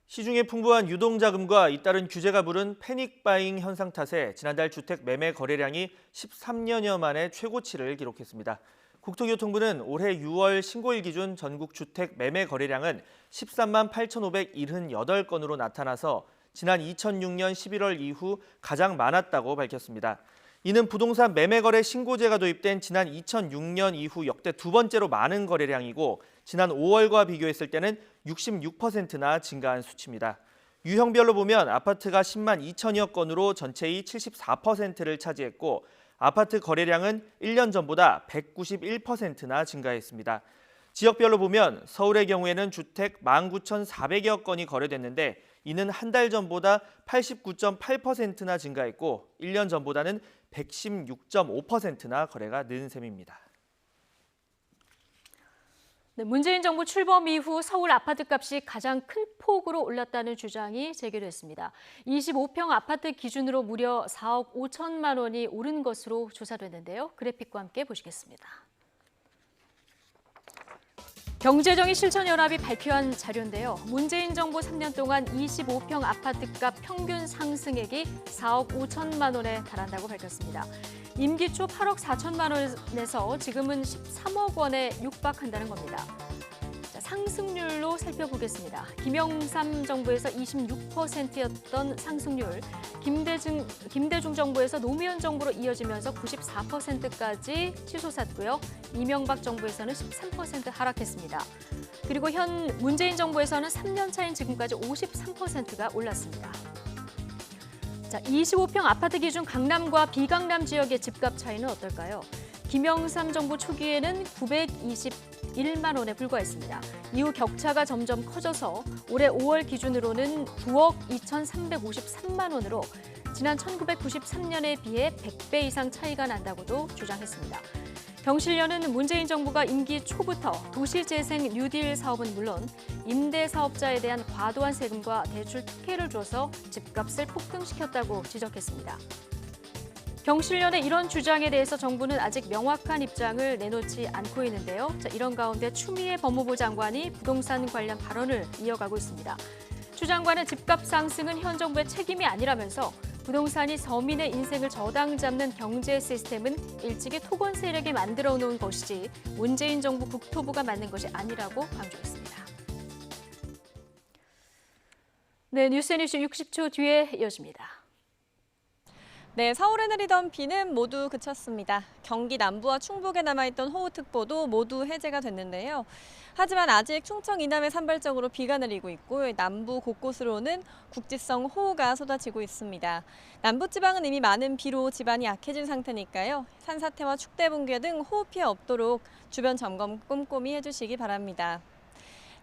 시중에 풍부한 유동자금과 잇따른 규제가 부른 패닉바잉 현상 탓에 지난달 주택 매매 거래량이 13년여 만에 최고치를 기록했습니다. 국토교통부는 올해 6월 신고일 기준 전국 주택 매매 거래량은 13만 8,578건으로 나타나서 지난 2006년 11월 이후 가장 많았다고 밝혔습니다. 이는 부동산 매매거래 신고제가 도입된 지난 2006년 이후 역대 두 번째로 많은 거래량이고 지난 5월과 비교했을 때는 66%나 증가한 수치입니다. 유형별로 보면 아파트가 10만 2천여 건으로 전체의 74%를 차지했고 아파트 거래량은 1년 전보다 191%나 증가했습니다. 지역별로 보면 서울의 경우에는 주택 19,400여 건이 거래됐는데 이는 한 달 전보다 89.8%나 증가했고 1년 전보다는 116.5%나 거래가 는 셈입니다. 네, 문재인 정부 출범 이후 서울 아파트값이 가장 큰 폭으로 올랐다는 주장이 제기됐습니다. 25평 아파트 기준으로 무려 4억 5천만 원이 오른 것으로 조사됐는데요. 그래픽과 함께 보시겠습니다. 경제정의 실천연합이 발표한 자료인데요. 문재인 정부 3년 동안 25평 아파트값 평균 상승액이 4억 5천만 원에 달한다고 밝혔습니다. 임기 초 8억 4천만 원에서 지금은 13억 원에 육박한다는 겁니다. 자, 상승률로 살펴보겠습니다. 김영삼 정부에서 26%였던 상승률, 김대중 정부에서 노무현 정부로 이어지면서 94%까지 치솟았고요. 이명박 정부에서는 13% 하락했습니다. 그리고 현 문재인 정부에서는 3년 차인 지금까지 53%가 올랐습니다. 자, 25평 아파트 기준 강남과 비강남 지역의 집값 차이는 어떨까요? 김영삼 정부 초기에는 921만 원에 불과했습니다. 이후 격차가 점점 커져서 올해 5월 기준으로는 9억 2,353만 원으로 지난 1993년에 비해 100배 이상 차이가 난다고도 주장했습니다. 경실련은 문재인 정부가 임기 초부터 도시재생 뉴딜 사업은 물론 임대사업자에 대한 과도한 세금과 대출 특혜를 줘서 집값을 폭등시켰다고 지적했습니다. 경실련의 이런 주장에 대해서 정부는 아직 명확한 입장을 내놓지 않고 있는데요. 이런 가운데 추미애 법무부 장관이 부동산 관련 발언을 이어가고 있습니다. 추 장관은 집값 상승은 현 정부의 책임이 아니라면서 부동산이 서민의 인생을 저당 잡는 경제 시스템은 일찍이 토건 세력이 만들어 놓은 것이지 문재인 정부 국토부가 만든 것이 아니라고 강조했습니다. 네, 뉴스앤이슈 60초 뒤에 이어집니다. 네, 서울에 내리던 비는 모두 그쳤습니다. 경기 남부와 충북에 남아있던 호우특보도 모두 해제가 됐는데요. 하지만 아직 충청 이남에 산발적으로 비가 내리고 있고 남부 곳곳으로는 국지성 호우가 쏟아지고 있습니다. 남부지방은 이미 많은 비로 지반이 약해진 상태니까요. 산사태와 축대 붕괴 등 호우 피해 없도록 주변 점검 꼼꼼히 해주시기 바랍니다.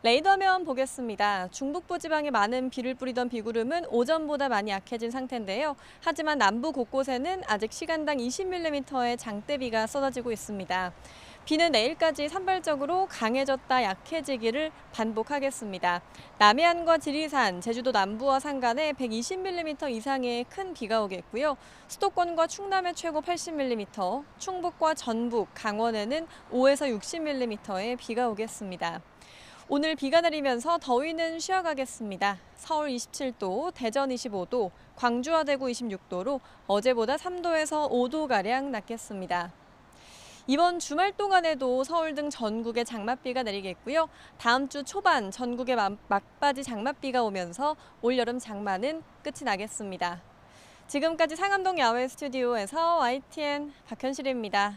레이더면 보겠습니다. 중북부 지방에 많은 비를 뿌리던 비구름은 오전보다 많이 약해진 상태인데요. 하지만 남부 곳곳에는 아직 시간당 20mm의 장대비가 쏟아지고 있습니다. 비는 내일까지 산발적으로 강해졌다 약해지기를 반복하겠습니다. 남해안과 지리산, 제주도 남부와 산간에 120mm 이상의 큰 비가 오겠고요. 수도권과 충남에 최고 80mm, 충북과 전북, 강원에는 5에서 60mm의 비가 오겠습니다. 오늘 비가 내리면서 더위는 쉬어가겠습니다. 서울 27도, 대전 25도, 광주와 대구 26도로 어제보다 3도에서 5도가량 낮겠습니다. 이번 주말 동안에도 서울 등 전국에 장맛비가 내리겠고요. 다음 주 초반 전국에 막바지 장맛비가 오면서 올여름 장마는 끝이 나겠습니다. 지금까지 상암동 야외 스튜디오에서 YTN 박현실입니다.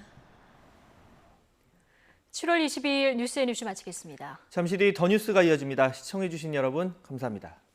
7월 22일 뉴스앤이슈 마치겠습니다. 잠시 뒤 더 뉴스가 이어집니다. 시청해주신 여러분 감사합니다.